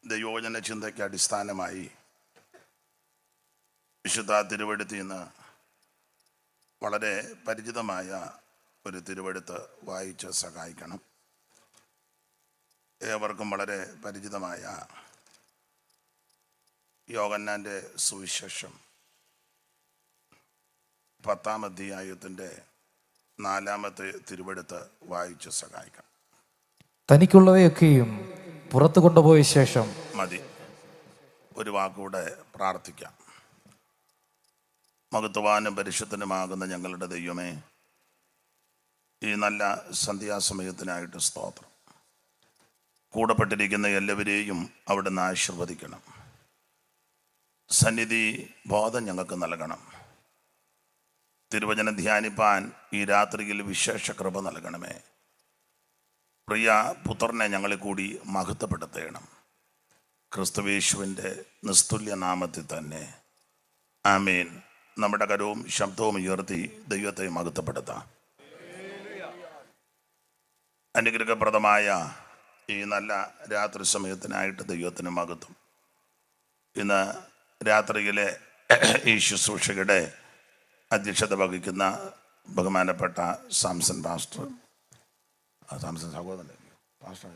ദൈവവചന ചിന്തയ്ക്ക് അടിസ്ഥാനമായി വിശുദ്ധ തിരുവെഴുത്തിൽ നിന്ന് വളരെ പരിചിതമായ ഒരു തിരുവെഴുത്ത് വായിച്ച് സഹായിക്കണം. ഏവർക്കും വളരെ പരിചിതമായ യോഹന്നാൻ്റെ സുവിശേഷം 10-ാം അധ്യായത്തിൻ്റെ 4-ാമത്തെ തിരുവെഴുത്ത് വായിച്ച് സഹായിക്കണം. തനിക്കുള്ളവയൊക്കെയും പുറത്തു കൊണ്ടുപോയ ശേഷം മതി. ഒരു വാക്കുകൂടെ പ്രാർത്ഥിക്കാം. മഹത്വവാനും പരിശുദ്ധനുമാകുന്ന ഞങ്ങളുടെ ദൈവമേ, ഈ നല്ല സന്ധ്യാസമയത്തിനായിട്ട് സ്തോത്രം. കൂടപ്പെട്ടിരിക്കുന്ന എല്ലാവരെയും അവിടുന്ന് ആശീർവദിക്കണം. സന്നിധി ബോധം ഞങ്ങൾക്ക് നൽകണം. തിരുവചനം ധ്യാനിപ്പാൻ ഈ രാത്രിയിൽ വിശേഷ കൃപ നൽകണമേ. പ്രിയ പുത്രനെ ഞങ്ങളെ കൂടി മഹത്വപ്പെടുത്തണം. ക്രിസ്തുയേശുവിൻ്റെ നിസ്തുല്യ നാമത്തിൽ തന്നെ ആമേൻ. നമ്മുടെ കരവും ശബ്ദവും ഉയർത്തി ദൈവത്തെ മഹത്വപ്പെടുത്താം. അനുഗ്രഹപ്രദമായ ഈ നല്ല രാത്രി സമയത്തിനായിട്ട് ദൈവത്തിന് മഹത്വം. ഇന്ന് രാത്രിയിലെ ഈ ശുശ്രൂഷയുടെ അധ്യക്ഷത വഹിക്കുന്ന ബഹുമാനപ്പെട്ട സാംസൺ പാസ്റ്റർ, സാംസൺ സഹോദരൻ പാസ്റ്റർ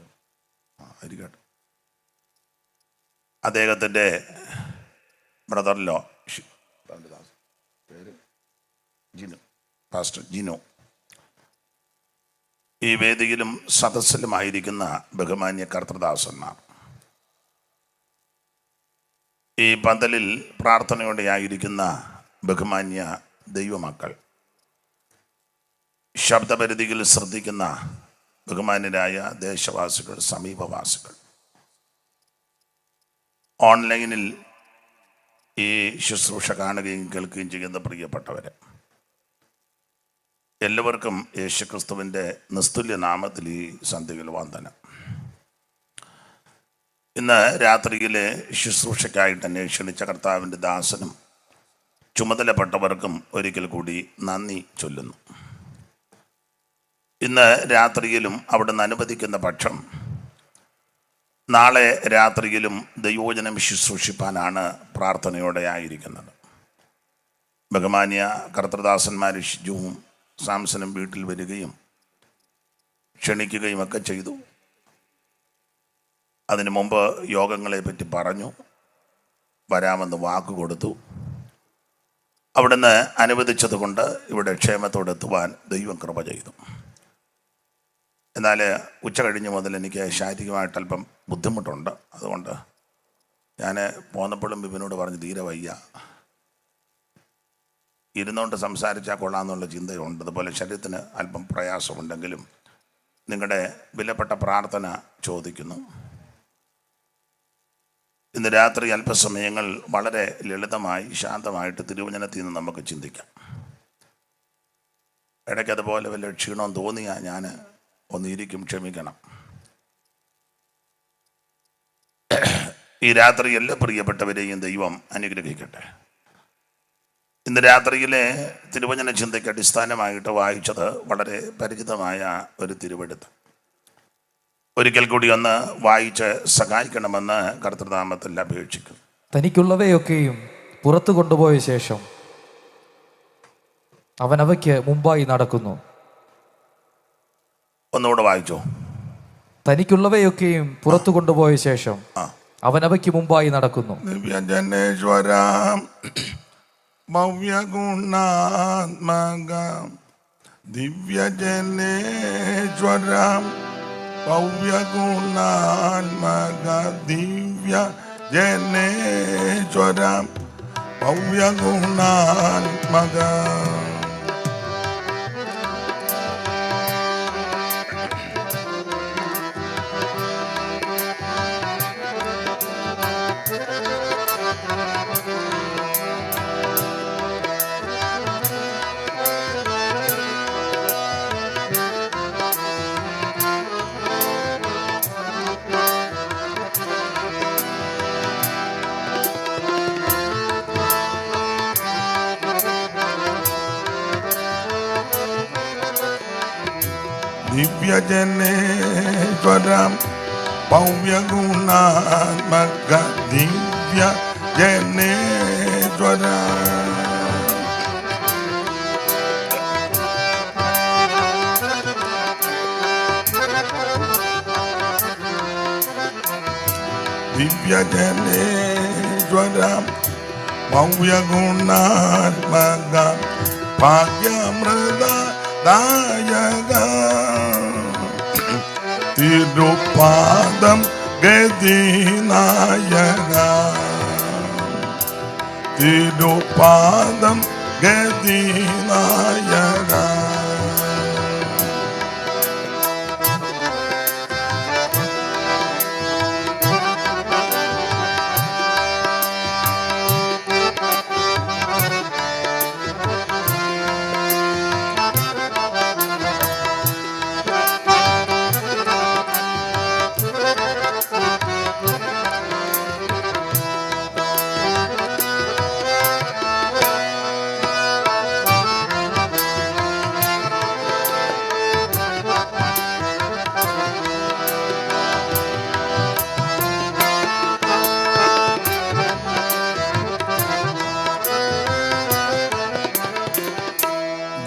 ആയിരിക്കട്ടെ, അദ്ദേഹത്തിൻ്റെ ബ്രദറിലോ പേര് ജിനു, പാസ്റ്റർ ജിനു, ഈ വേദിയിലും സദസ്സിലുമായിരിക്കുന്ന ബഹുമാന്യ കർത്തൃദാസന്മാർ, ഈ പന്തലിൽ പ്രാർത്ഥനയോടെ ആയിരിക്കുന്ന ബഹുമാന്യ ദൈവമക്കൾ, ശബ്ദപരിധിയിൽ ശ്രദ്ധിക്കുന്ന ബഹുമാന്യരായ ദേശവാസികൾ, സമീപവാസികൾ, ഓൺലൈനിൽ ഈ ശുശ്രൂഷ കാണുകയും കേൾക്കുകയും ചെയ്യുന്ന പ്രിയപ്പെട്ടവരെ, എല്ലാവർക്കും യേശുക്രിസ്തുവിൻ്റെ നിസ്തുല്യ നാമത്തിൽ ഈ സന്ധ്യയിൽ വന്ദനം. ഇന്ന് രാത്രിയിലെ ശുശ്രൂഷയ്ക്കായിട്ട് എന്നെ ക്ഷണിച്ച കർത്താവിൻ്റെ ദാസനും ചുമതലപ്പെട്ടവർക്കും ഒരിക്കൽ കൂടി നന്ദി ചൊല്ലുന്നു. ഇന്ന് രാത്രിയിലും അവിടുന്ന് അനുവദിക്കുന്ന പക്ഷം നാളെ രാത്രിയിലും ദൈവവചനം ശുശ്രൂഷിപ്പാനാണ് പ്രാർത്ഥനയോടെ ആയിരിക്കുന്നത്. ബഹുമാന്യ കർത്തൃദാസന്മാർ ഷിജുവും സാംസനും വീട്ടിൽ വരികയും ക്ഷണിക്കുകയും ഒക്കെ ചെയ്തു. അതിനു മുമ്പ് യോഗങ്ങളെ പറ്റി പറഞ്ഞു, വരാമെന്ന് വാക്ക് കൊടുത്തു. അവിടുന്ന് അനുവദിച്ചതുകൊണ്ട് ഇവിടെ ക്ഷേമത്തോടെത്തുവാൻ ദൈവം കൃപ ചെയ്തു. എന്നാൽ ഉച്ച കഴിഞ്ഞ് മുതൽ എനിക്ക് ശാരീരികമായിട്ട് അല്പം ബുദ്ധിമുട്ടുണ്ട്. അതുകൊണ്ട് ഞാൻ പോന്നപ്പോഴും ബിബിനോട് പറഞ്ഞ് തീരെ വയ്യ, ഇരുന്നുകൊണ്ട് സംസാരിച്ചാൽ കൊള്ളാമെന്നുള്ള ചിന്തയുണ്ട്. അതുപോലെ ശരീരത്തിന് അല്പം പ്രയാസമുണ്ടെങ്കിലും നിങ്ങളുടെ വിലപ്പെട്ട പ്രാർത്ഥന ചോദിക്കുന്നു. ഇന്ന് രാത്രി അല്പസമയങ്ങൾ വളരെ ലളിതമായി ശാന്തമായിട്ട് തിരുവചനത്തിൽ നിന്ന് നമുക്ക് ചിന്തിക്കാം. ഇടയ്ക്ക് അതുപോലെ വല്ല ക്ഷീണവും തോന്നിയാൽ ഞാൻ ഒന്നിരിക്കും, ക്ഷമിക്കണം. ഈ രാത്രി എല്ലാ പ്രിയപ്പെട്ടവരെയും ദൈവം അനുഗ്രഹിക്കട്ടെ. ഇന്ന് രാത്രിയിലെ തിരുവചന ചിന്തയ്ക്ക് അടിസ്ഥാനമായിട്ട് വായിച്ചത് വളരെ പരിചിതമായ ഒരു തിരുവെഴുത്ത്. ഒരിക്കൽ കൂടി ഒന്ന് വായിച്ച് സഹായിക്കണമെന്ന് കർത്തൃനാമത്തിൽ അപേക്ഷിക്കുന്നു. തനിക്കുള്ളവയൊക്കെയും പുറത്തു കൊണ്ടുപോയ ശേഷം അവൻ അവയ്ക്ക് മുമ്പായി നടക്കുന്നു. ഒന്നുകൂടെ വായിച്ചോ. തനിക്കുള്ളവയൊക്കെയും പുറത്തു കൊണ്ടുപോയ ശേഷം അവൻ അവയ്ക്ക് മുമ്പായി നടക്കുന്നു. ദിവ്യജനേശ്വരം ഭവ്യഗുണാത്മകം, ദിവ്യജനേശ്വരം ഭവ്യഗുണാത്മക, ദിവ്യജനേശ്വരം ഭവ്യഗുണാത്മക. ദിവ്യജനേശ്വരം ഭവ്യഗുണാത്മക ദിവ്യ ജനേശ്വര ദിവ്യ ജനേശ്വര ഭവ്യഗുണാത്മക ഭാഗ്യമൃത ദായക തിരുപാദം ഗതിനായക തിരുപാദം ഗതിനായക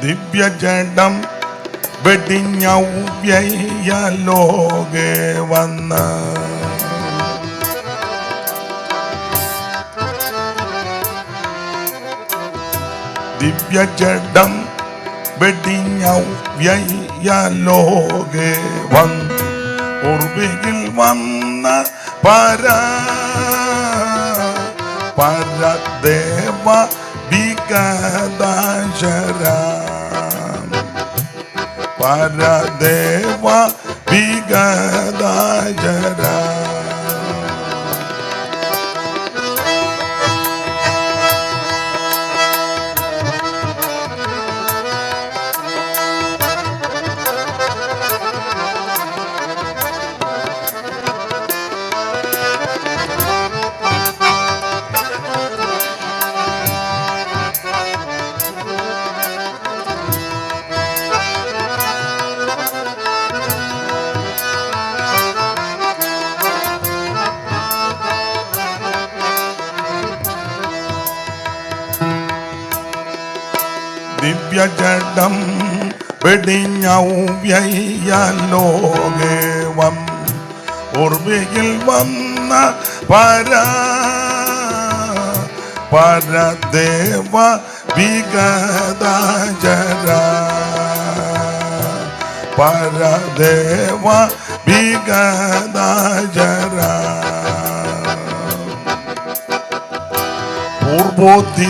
ദിവ്യജഡം വെടിഞ്ഞവ്യയ ലോകെ വന്ന ദിവ്യജഡം വെടിഞ്ഞവ്യയ ലോകെ വന്ന ഉർവിയിൽ വന്ന പരദേവ വിഗതാശര പരദേവ വിഗതാശര ദിവ്യജഡം വെടിഞ്ഞവ്യയ ലോകെ വന്ന ഉർവിയിൽ വന്ന പരദേവ വിഗതാചര പരദേവ വിഗതാചര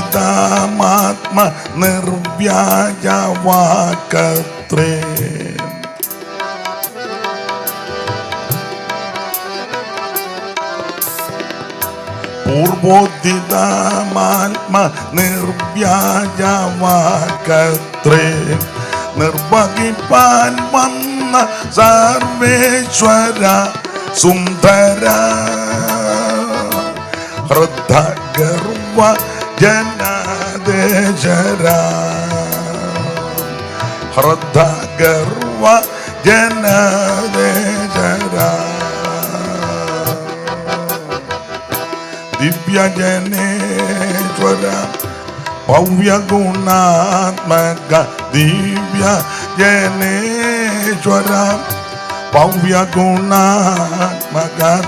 പൂർവോദിതാമാത്മ നിർവ്യാജവാക്കത്രേ പൂർവോദിതാമാത്മ നിർവ്യാജവാക്കത്രേ നിർവഹിപ്പാൻ വന്ന സർവേശ്വര സുന്ദര ഹൃദഗർവ ജനാദേശര ഹൃദഗർവ ജനാദേശര ദിവ്യജനേശ്വര ഭവ്യഗുണാത്മക ദിവ്യ ജനേശ്വര ഭവ്യഗുണാത്മക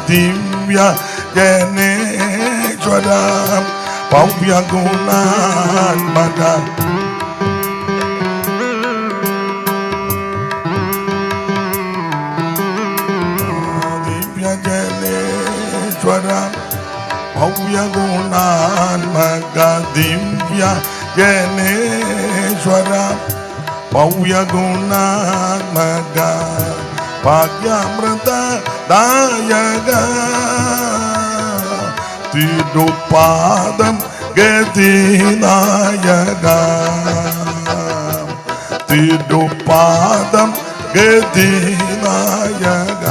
ദിവ്യ ജനേശ്വര ഭവ്യഗുണാത്മക ദിവ്യ ജനേശ്വര ഭവ്യഗുണാത്മക ദിവ്യ ജനേശ്വര ഭവ്യഗുണാത്മക ഭാഗ്യമൃത ദായക തിരുപാദം ഗതിനായക തിരുപാദം ഗതിനായക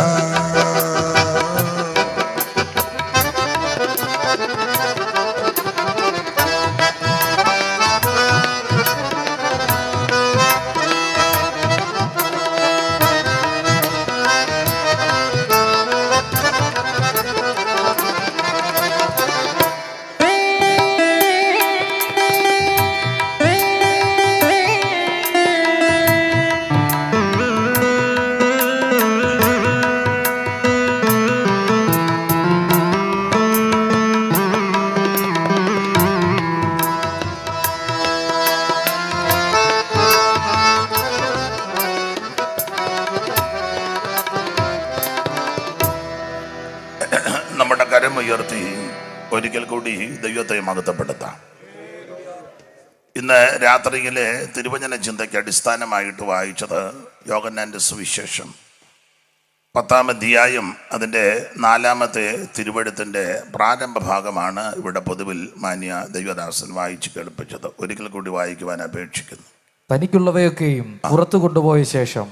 നമ്മുടെ കരമുയർത്തി ഒരിക്കൽ കൂടി ദൈവത്തെ മഹത്വപ്പെടുത്താം. ഇന്ന് രാത്രിയിലെ തിരുവചന ചിന്തയ്ക്ക് അടിസ്ഥാനമായിട്ട് വായിച്ചത് യോഹന്നാന്റെ സുവിശേഷം 10-ാം അധ്യായം അതിൻ്റെ 4-ാമത്തെ തിരുവെഴുത്തിൻ്റെ പ്രാരംഭ ഭാഗമാണ് ഇവിടെ പൊതുവിൽ മാന്യ ദൈവദാസൻ വായിച്ച് കേൾപ്പിച്ചത്. ഒരിക്കൽ കൂടി വായിക്കുവാൻ അപേക്ഷിക്കുന്നു. തനിക്കുള്ളവയൊക്കെയും പുറത്തു കൊണ്ടുപോയ ശേഷം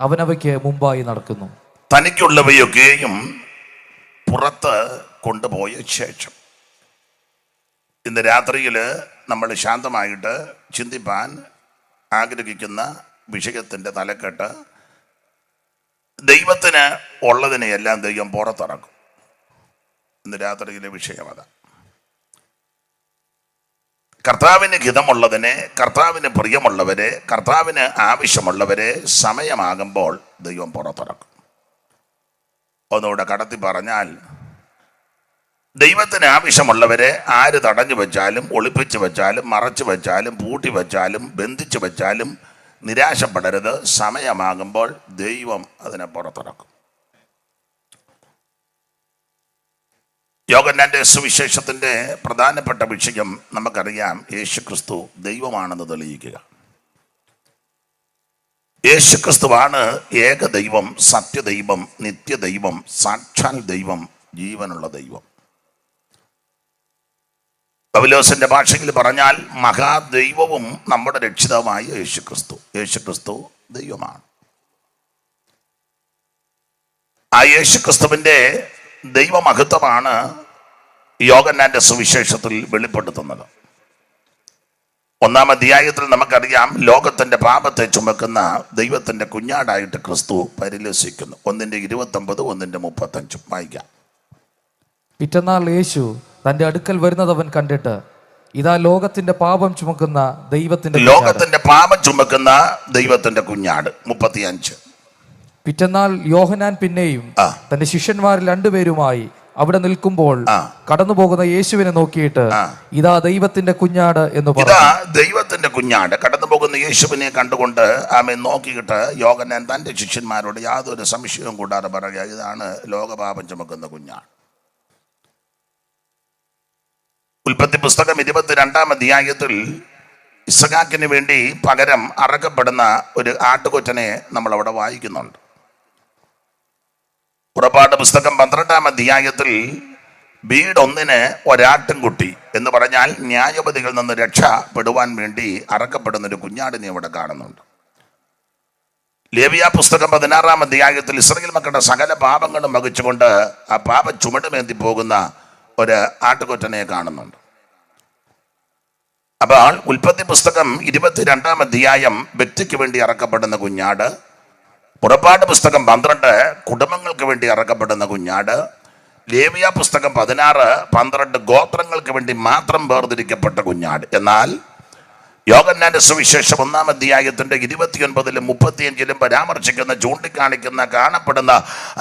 അവനവയ്ക്ക് മുമ്പായി നടക്കുന്നു. തനിക്കുള്ളവയൊക്കെയും പുറത്ത് കൊണ്ടുപോയ ശേഷം. ഇന്ന് രാത്രിയിൽ നമ്മൾ ശാന്തമായിട്ട് ചിന്തിപ്പാൻ ആഗ്രഹിക്കുന്ന വിഷയത്തിൻ്റെ തലക്കെട്ട് ദൈവത്തിന് ഉള്ളതിനെയെല്ലാം ദൈവം പുറത്തിറക്കും. ഇന്ന് രാത്രിയിലെ വിഷയം അതാ. കർത്താവിന് ഹിതമുള്ളതിനെ, കർത്താവിന് പ്രിയമുള്ളവരെ, കർത്താവിന് ആവശ്യമുള്ളവരെ സമയമാകുമ്പോൾ ദൈവം പുറത്തിറക്കും. ഒന്നുകൂടെ കടത്തി പറഞ്ഞാൽ, ദൈവത്തിന് ആവശ്യമുള്ളവരെ ആര് തടഞ്ഞു വെച്ചാലും, ഒളിപ്പിച്ച് വെച്ചാലും, മറച്ചു വെച്ചാലും, പൂട്ടി വെച്ചാലും, ബന്ധിച്ചു വെച്ചാലും നിരാശപ്പെടരുത്. സമയമാകുമ്പോൾ ദൈവം അതിനെ പുറത്തിറക്കും. യോഹന്നാന്റെ സുവിശേഷത്തിൻ്റെ പ്രധാനപ്പെട്ട വിഷയം നമുക്കറിയാം. യേശുക്രിസ്തു ദൈവമാണെന്ന് തെളിയിക്കുക. യേശുക്രിസ്തുവാണ് ഏക ദൈവം, സത്യദൈവം, നിത്യദൈവം, സാക്ഷാൽ ദൈവം, ജീവനുള്ള ദൈവം. പൗലോസിന്റെ ഭാഷയിൽ പറഞ്ഞാൽ മഹാദൈവവും നമ്മുടെ രക്ഷിതാവുമായ യേശുക്രിസ്തു. യേശുക്രിസ്തു ദൈവമാണ്. ആ യേശുക്രിസ്തുവിൻ്റെ ദൈവമഹത്വമാണ് യോഹന്നാന്റെ സുവിശേഷത്തിൽ വെളിപ്പെടുത്തുന്നത്. 1-ാം അധ്യായത്തിൽ നമുക്കറിയാം, ലോകത്തിന്റെ പാപത്തെ ചുമക്കുന്ന ദൈവത്തിന്റെ കുഞ്ഞാടായിട്ട് ക്രിസ്തു പരിലസിക്കുന്നു. 1:29, 1:35 വായിക്കാം. പിറ്റന്നാൾ യേശു തന്റെ അടുക്കൽ വരുന്നത് അവൻ കണ്ടിട്ട്, ഇതാ ലോകത്തിന്റെ പാപം ചുമക്കുന്ന ദൈവത്തിന്റെ കുഞ്ഞാട്. 35. പിറ്റന്നാൾ യോഹന്നാൻ പിന്നെയും തന്റെ ശിഷ്യന്മാരിൽ 2 പേരുമായി അവിടെ നിൽക്കുമ്പോൾ കടന്നു പോകുന്ന യേശുവിനെ നോക്കിയിട്ട്, ഇതാ ദൈവത്തിന്റെ കുഞ്ഞാട് എന്ന് പറഞ്ഞു. ദൈവത്തിന്റെ കുഞ്ഞാട് കടന്നു പോകുന്ന യേശുവിനെ കണ്ടുകൊണ്ട് ആമേൻ നോക്കിയിട്ട് യോഹന്നാൻ തന്റെ ശിഷ്യന്മാരോട് യാതൊരു സംശയവും കൂടാതെ പറയുക, ഇതാണ് ലോകപാപം ചുമക്കുന്ന കുഞ്ഞാട്. ഉൽപ്പത്തി പുസ്തകം 22-ാം അധ്യായത്തിൽ ഇസഹാക്കിന് വേണ്ടി പകരം അറക്കപ്പെടുന്ന ഒരു ആട്ടുകൊറ്റനെ നമ്മൾ അവിടെ വായിക്കുന്നുണ്ട്. പുറപ്പാട് പുസ്തകം 12-ാം അധ്യായത്തിൽ വീട് 1-ന് ഒരാട്ടിൻകുട്ടി എന്ന് പറഞ്ഞാൽ ന്യായപതികളിൽ നിന്ന് രക്ഷപ്പെടുവാൻ വേണ്ടി അറക്കപ്പെടുന്ന ഒരു കുഞ്ഞാടിനെ അവിടെ കാണുന്നുണ്ട്. ലേവ്യ പുസ്തകം 16-ാം അധ്യായത്തിൽ ഇസ്രായേൽ മക്കളുടെ സകല പാപങ്ങളും വഹിച്ചുകൊണ്ട് ആ പാപ ചുമടുമേന്തി പോകുന്ന ഒരു ആട്ടുകൊറ്റനെ കാണുന്നുണ്ട്. അപ്പോൾ ഉൽപ്പത്തി പുസ്തകം 22-ാം അധ്യായം വ്യക്തിക്ക് വേണ്ടി അറക്കപ്പെടുന്ന കുഞ്ഞാട്, പുറപ്പാട് പുസ്തകം 12 കുടുംബങ്ങൾക്ക് വേണ്ടി അറക്കപ്പെടുന്ന കുഞ്ഞാട്, ലേവ്യ പുസ്തകം 16, 12 ഗോത്രങ്ങൾക്ക് വേണ്ടി മാത്രം വേർതിരിക്കപ്പെട്ട കുഞ്ഞാട്. എന്നാൽ യോഹന്നാന്റെ സുവിശേഷം 1-ാം അധ്യായത്തിന്റെ 29-ലും 35-ലും പരാമർശിക്കുന്ന, ചൂണ്ടിക്കാണിക്കുന്ന, കാണപ്പെടുന്ന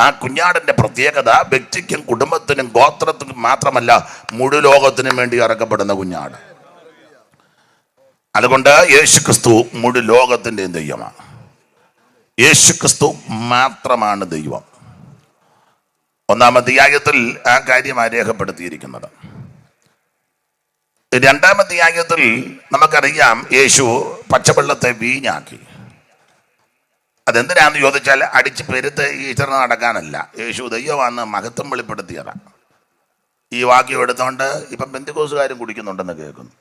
ആ കുഞ്ഞാടിന്റെ പ്രത്യേകത വ്യക്തിക്കും കുടുംബത്തിനും ഗോത്രത്തിനും മാത്രമല്ല, മുഴു ലോകത്തിനും വേണ്ടി ഇറക്കപ്പെടുന്ന കുഞ്ഞാട്. അതുകൊണ്ട് യേശുക്രിസ്തു മുഴു ലോകത്തിൻ്റെയും ദൈവമാണ്. യേശുക്രിസ്തു മാത്രമാണ് ദൈവം. 1-ാം അധ്യായത്തിൽ ആ കാര്യമാണ് രേഖപ്പെടുത്തിയിരിക്കുന്നത്. 2-ാം അധ്യായത്തിൽ നമുക്കറിയാം, യേശു പച്ചവെള്ളത്തെ വീഞ്ഞാക്കി. അതെന്തിനാന്ന് ചോദിച്ചാൽ അടിച്ച് പെരുത്ത് ഈശ്വരൻ നടക്കാനല്ല, യേശു ദൈവമാണെന്ന് മഹത്വം വെളിപ്പെടുത്തിയതാണ്. ഈ വാക്യം എടുത്തോണ്ട് ഇപ്പം പെന്തിക്കോസുകാരും കുടിക്കുന്നുണ്ടെന്ന് കേൾക്കുന്നു.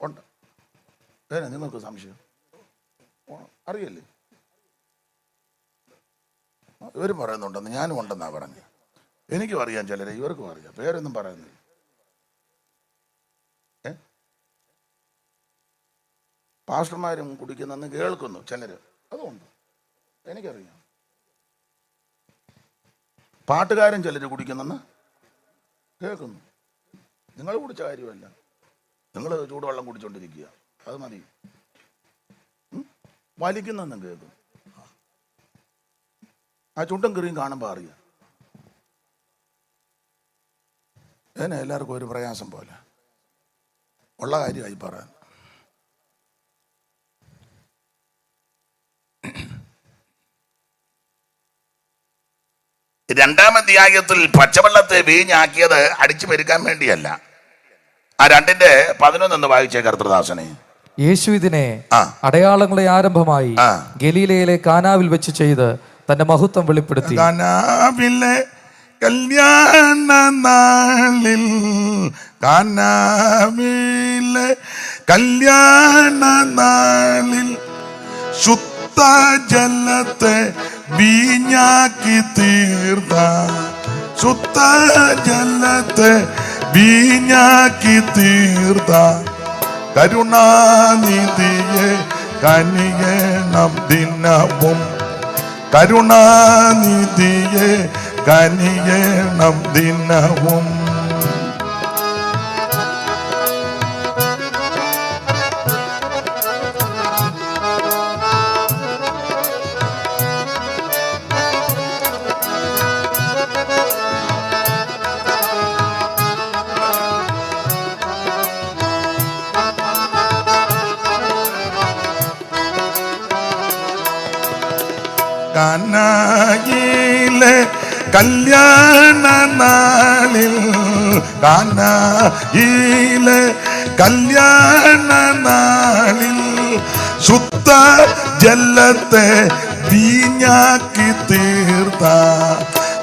ഉണ്ട്. നിങ്ങൾക്ക് സംശയം അറിയല്ലേ? ഇവരും പറയുന്നുണ്ടെന്ന്, ഞാനും ഉണ്ടെന്നാ പറഞ്ഞു. എനിക്കും അറിയാം, ചിലരെ ഇവർക്കും അറിയാം, പേരൊന്നും പറയുന്നില്ല. പാസ്റ്റർമാരും കുടിക്കുന്നെന്ന് കേൾക്കുന്നു ചിലര്, അതുകൊണ്ട് എനിക്കറിയാം. പാട്ടുകാരും ചിലർ കുടിക്കുന്നെന്ന് കേൾക്കുന്നു. നിങ്ങൾ കുടിച്ച കാര്യമല്ല, നിങ്ങൾ ചൂടുവെള്ളം കുടിച്ചോണ്ടിരിക്കുക, അത് മതി. വലിക്കുന്നെന്നും കേൾക്കും. ആ ചുണ്ടും കറിയും കാണുമ്പോൾ അറിയാം. അതിനെ എല്ലാവർക്കും ഒരു പ്രയാസം പോലെ ഉള്ള കാര്യമായി പറയാൻ. രണ്ടാം അധ്യായത്തിൽ പച്ചവെള്ളത്തെ വീഞ്ഞാക്കിയത് അടിച്ചു പെരുക്കാൻ വേണ്ടിയല്ല. ആ 2:11 വായിച്ചേ കർത്തൃദാസനെ. യേശു ഇതിനെ അടയാളങ്ങളെ ആരംഭമായി ഗലീലയിലെ കാനാവിൽ വെച്ച് ചെയ്ത് തന്റെ മഹത്വം വെളിപ്പെടുത്തി. കാനാവിലെ കല്യാണ നാളിൽ, കാനാവിലെ കല്യാണ നാളിൽ ശുദ്ധ ജലത്തെ വീഞ്ഞാക്കി തീർത്ത, ശുദ്ധ ജലത്തെ വീഞ്ഞാക്കി തീർത്ത കരുണാനിധിയെ കനിയണം ദിനവും, കരുണാനിധിയെ കനിയണം ദിനവും. കാനായിലെ കല്യാണ നാളിൽ, കാനായിലെ കല്യാണ നാളിൽ ശുദ്ധ ജലത്തെ വീഞ്ഞാക്കി തീർത്ത,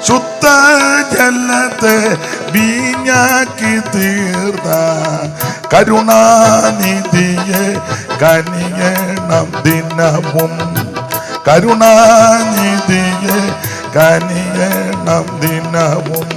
ശുദ്ധ ജലത്തെ വീഞ്ഞാക്കി തീർത്ത കരുണാനിധിയെ കനിയണം ദിനവും, കരുണാനിധിയെ കനിയണം ദിനവും.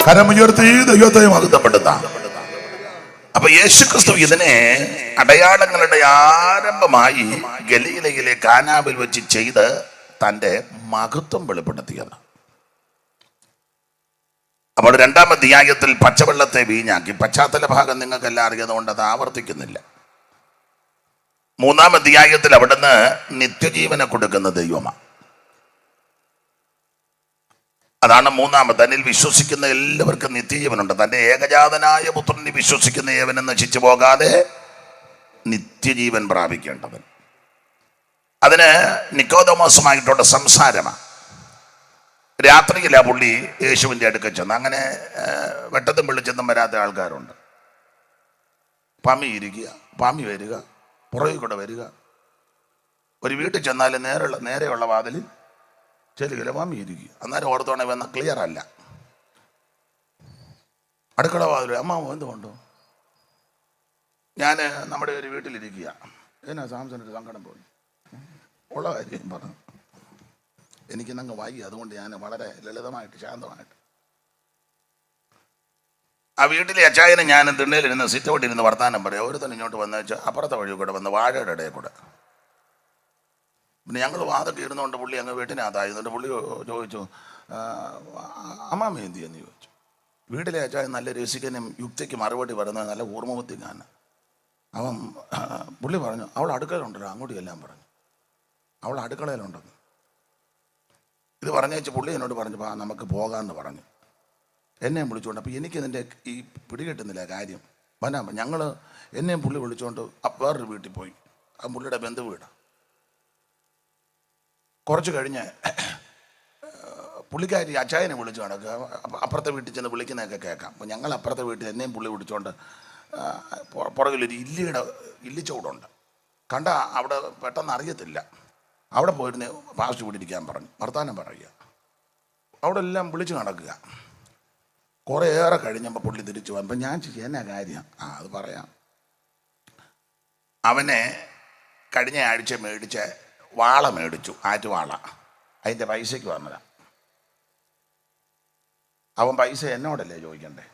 കരമുയർത്തി ദൈവത്തെ മഹത്വപ്പെടുത്ത. അപ്പൊ യേശുക്രിസ്തു ഇതിനെ അടയാളങ്ങളുടെ ആരംഭമായി ഗലീലയിലെ കാനാവിൽ വെച്ച് ചെയ്ത് തന്റെ മഹത്വം വെളിപ്പെടുത്തിയത്. അപ്പോൾ 2-ാം അധ്യായത്തിൽ പച്ചവെള്ളത്തെ വീഞ്ഞാക്കി. പശ്ചാത്തല ഭാഗം നിങ്ങൾക്കെല്ലാം അറിയാതുകൊണ്ട് അത് ആവർത്തിക്കുന്നില്ല. 3-ാം അധ്യായത്തിൽ അവിടുന്ന് നിത്യജീവനെ കൊടുക്കുന്ന ദൈവമാണ്. അതാണ് 3-ാമത്. തന്നിൽ വിശ്വസിക്കുന്ന എല്ലാവർക്കും നിത്യജീവനുണ്ട്. തൻ്റെ ഏകജാതനായ പുത്രനെ വിശ്വസിക്കുന്ന ഏവനും നശിച്ചു പോകാതെ നിത്യജീവൻ പ്രാപിക്കേണ്ടവൻ. അതിന് നിക്കോദോമോസുമായിട്ടുള്ള സംസാരമാണ്. രാത്രിയിലാ പുള്ളി യേശുവിൻ്റെ അടുക്കൽ ചെന്ന്. അങ്ങനെ വെട്ടത്തും വെളിച്ചത്തും വരാത്ത ആൾക്കാരുണ്ട്. പാമ്പി ഇരിക്കുക, പാമ്പി വരിക, പുറകിൽ കൂടെ വരിക. ഒരു വീട്ടിൽ ചെന്നാൽ നേരെയുള്ള വാതിലിൽ ചെല്ലുകില്ല, പാമ്പി ഇരിക്കുക. അന്നേരം ഓർത്തോണെ വന്ന ക്ലിയർ അല്ല. അടുക്കള വാതിൽ, അമ്മാവോ എന്തുകൊണ്ടോ? ഞാൻ നമ്മുടെ ഒരു വീട്ടിലിരിക്കുക. എന്നാ സാംസന്റെ സങ്കടം പോയി ഉള്ള കാര്യം പറഞ്ഞു. എനിക്കിന്നങ്ങ് വൈകി, അതുകൊണ്ട് ഞാൻ വളരെ ലളിതമായിട്ട് ശാന്തമായിട്ട് ആ വീട്ടിലെ അച്ചായനെ ഞാൻ തിണ്ണയിലിരുന്ന് സിറ്റൗട്ടിരുന്ന് വർത്താനം പറയാം. ഒരുത്തൻ ഇങ്ങോട്ട് വന്നു വെച്ചാൽ അപ്പുറത്തെ വഴി കൂടെ വന്ന് വാഴയുടെ ഇടയിൽ കൂടെ. പിന്നെ ഞങ്ങൾ വാതൊക്കെ ഇരുന്നുകൊണ്ട് പുള്ളി അങ്ങ് വീട്ടിനകത്തായതുകൊണ്ട് പുള്ളി ചോദിച്ചു, അമ്മാമ്മ എന്ത് ചെയ്യുമെന്ന് ചോദിച്ചു. വീട്ടിലെ അച്ചായൻ നല്ല രസിക്കനും യുക്തിക്ക് മറുപടി പറയുന്നത് നല്ല ഊർമ്മബുദ്ധിക്കാണ്. അവൻ പുള്ളി പറഞ്ഞു, അവൾ അടുക്കളയിലുണ്ടല്ലോ, അങ്ങോട്ട് എല്ലാം പറഞ്ഞു, അവൾ അടുക്കളയിലുണ്ടെന്ന്. ഇത് പറഞ്ഞു വെച്ച് പുള്ളി എന്നോട് പറഞ്ഞു, നമുക്ക് പോകാമെന്ന് പറഞ്ഞു. എന്നെയും വിളിച്ചുകൊണ്ട്. അപ്പോൾ എനിക്കിതിൻ്റെ ഈ പിടികിട്ടുന്നില്ല കാര്യം. ഞങ്ങൾ എന്നെയും പുള്ളി വിളിച്ചുകൊണ്ട് വേറൊരു വീട്ടിൽ പോയി. ആ പുള്ളിയുടെ ബന്ധു വീട്. കുറച്ച് കഴിഞ്ഞ് പുള്ളിക്കാരി അച്ചായനെ വിളിച്ചു നടക്കുക. അപ്പുറത്തെ വീട്ടിൽ ചെന്ന് വിളിക്കുന്നതൊക്കെ കേൾക്കാം. അപ്പോൾ ഞങ്ങൾ അപ്പുറത്തെ വീട്ടിൽ എന്നെയും പുള്ളി വിളിച്ചുകൊണ്ട് പുറകിലൊരു ഇല്ലിച്ചോടുണ്ട്. കണ്ട അവിടെ പെട്ടെന്ന് അറിയത്തില്ല. അവിടെ പോയിരുന്ന് ഫാസ്റ്റ് പിടിക്കാൻ പറഞ്ഞു, വർത്താനം പറയുക. അവിടെ എല്ലാം വിളിച്ച് നടക്കുക. കുറേയേറെ കഴിഞ്ഞപ്പോൾ പുള്ളി തിരിച്ചു വന്നു. അപ്പം ഞാൻ എന്നാ കാര്യം? അത് പറയാം. അവനെ കഴിഞ്ഞ ആഴ്ച മേടിച്ച വാള മേടിച്ചു, ആറ്റുവാള. അതിൻ്റെ പൈസയ്ക്ക് വന്നതാണ്. അവൻ പൈസ എന്നോടല്ലേ ചോദിക്കണ്ടേ?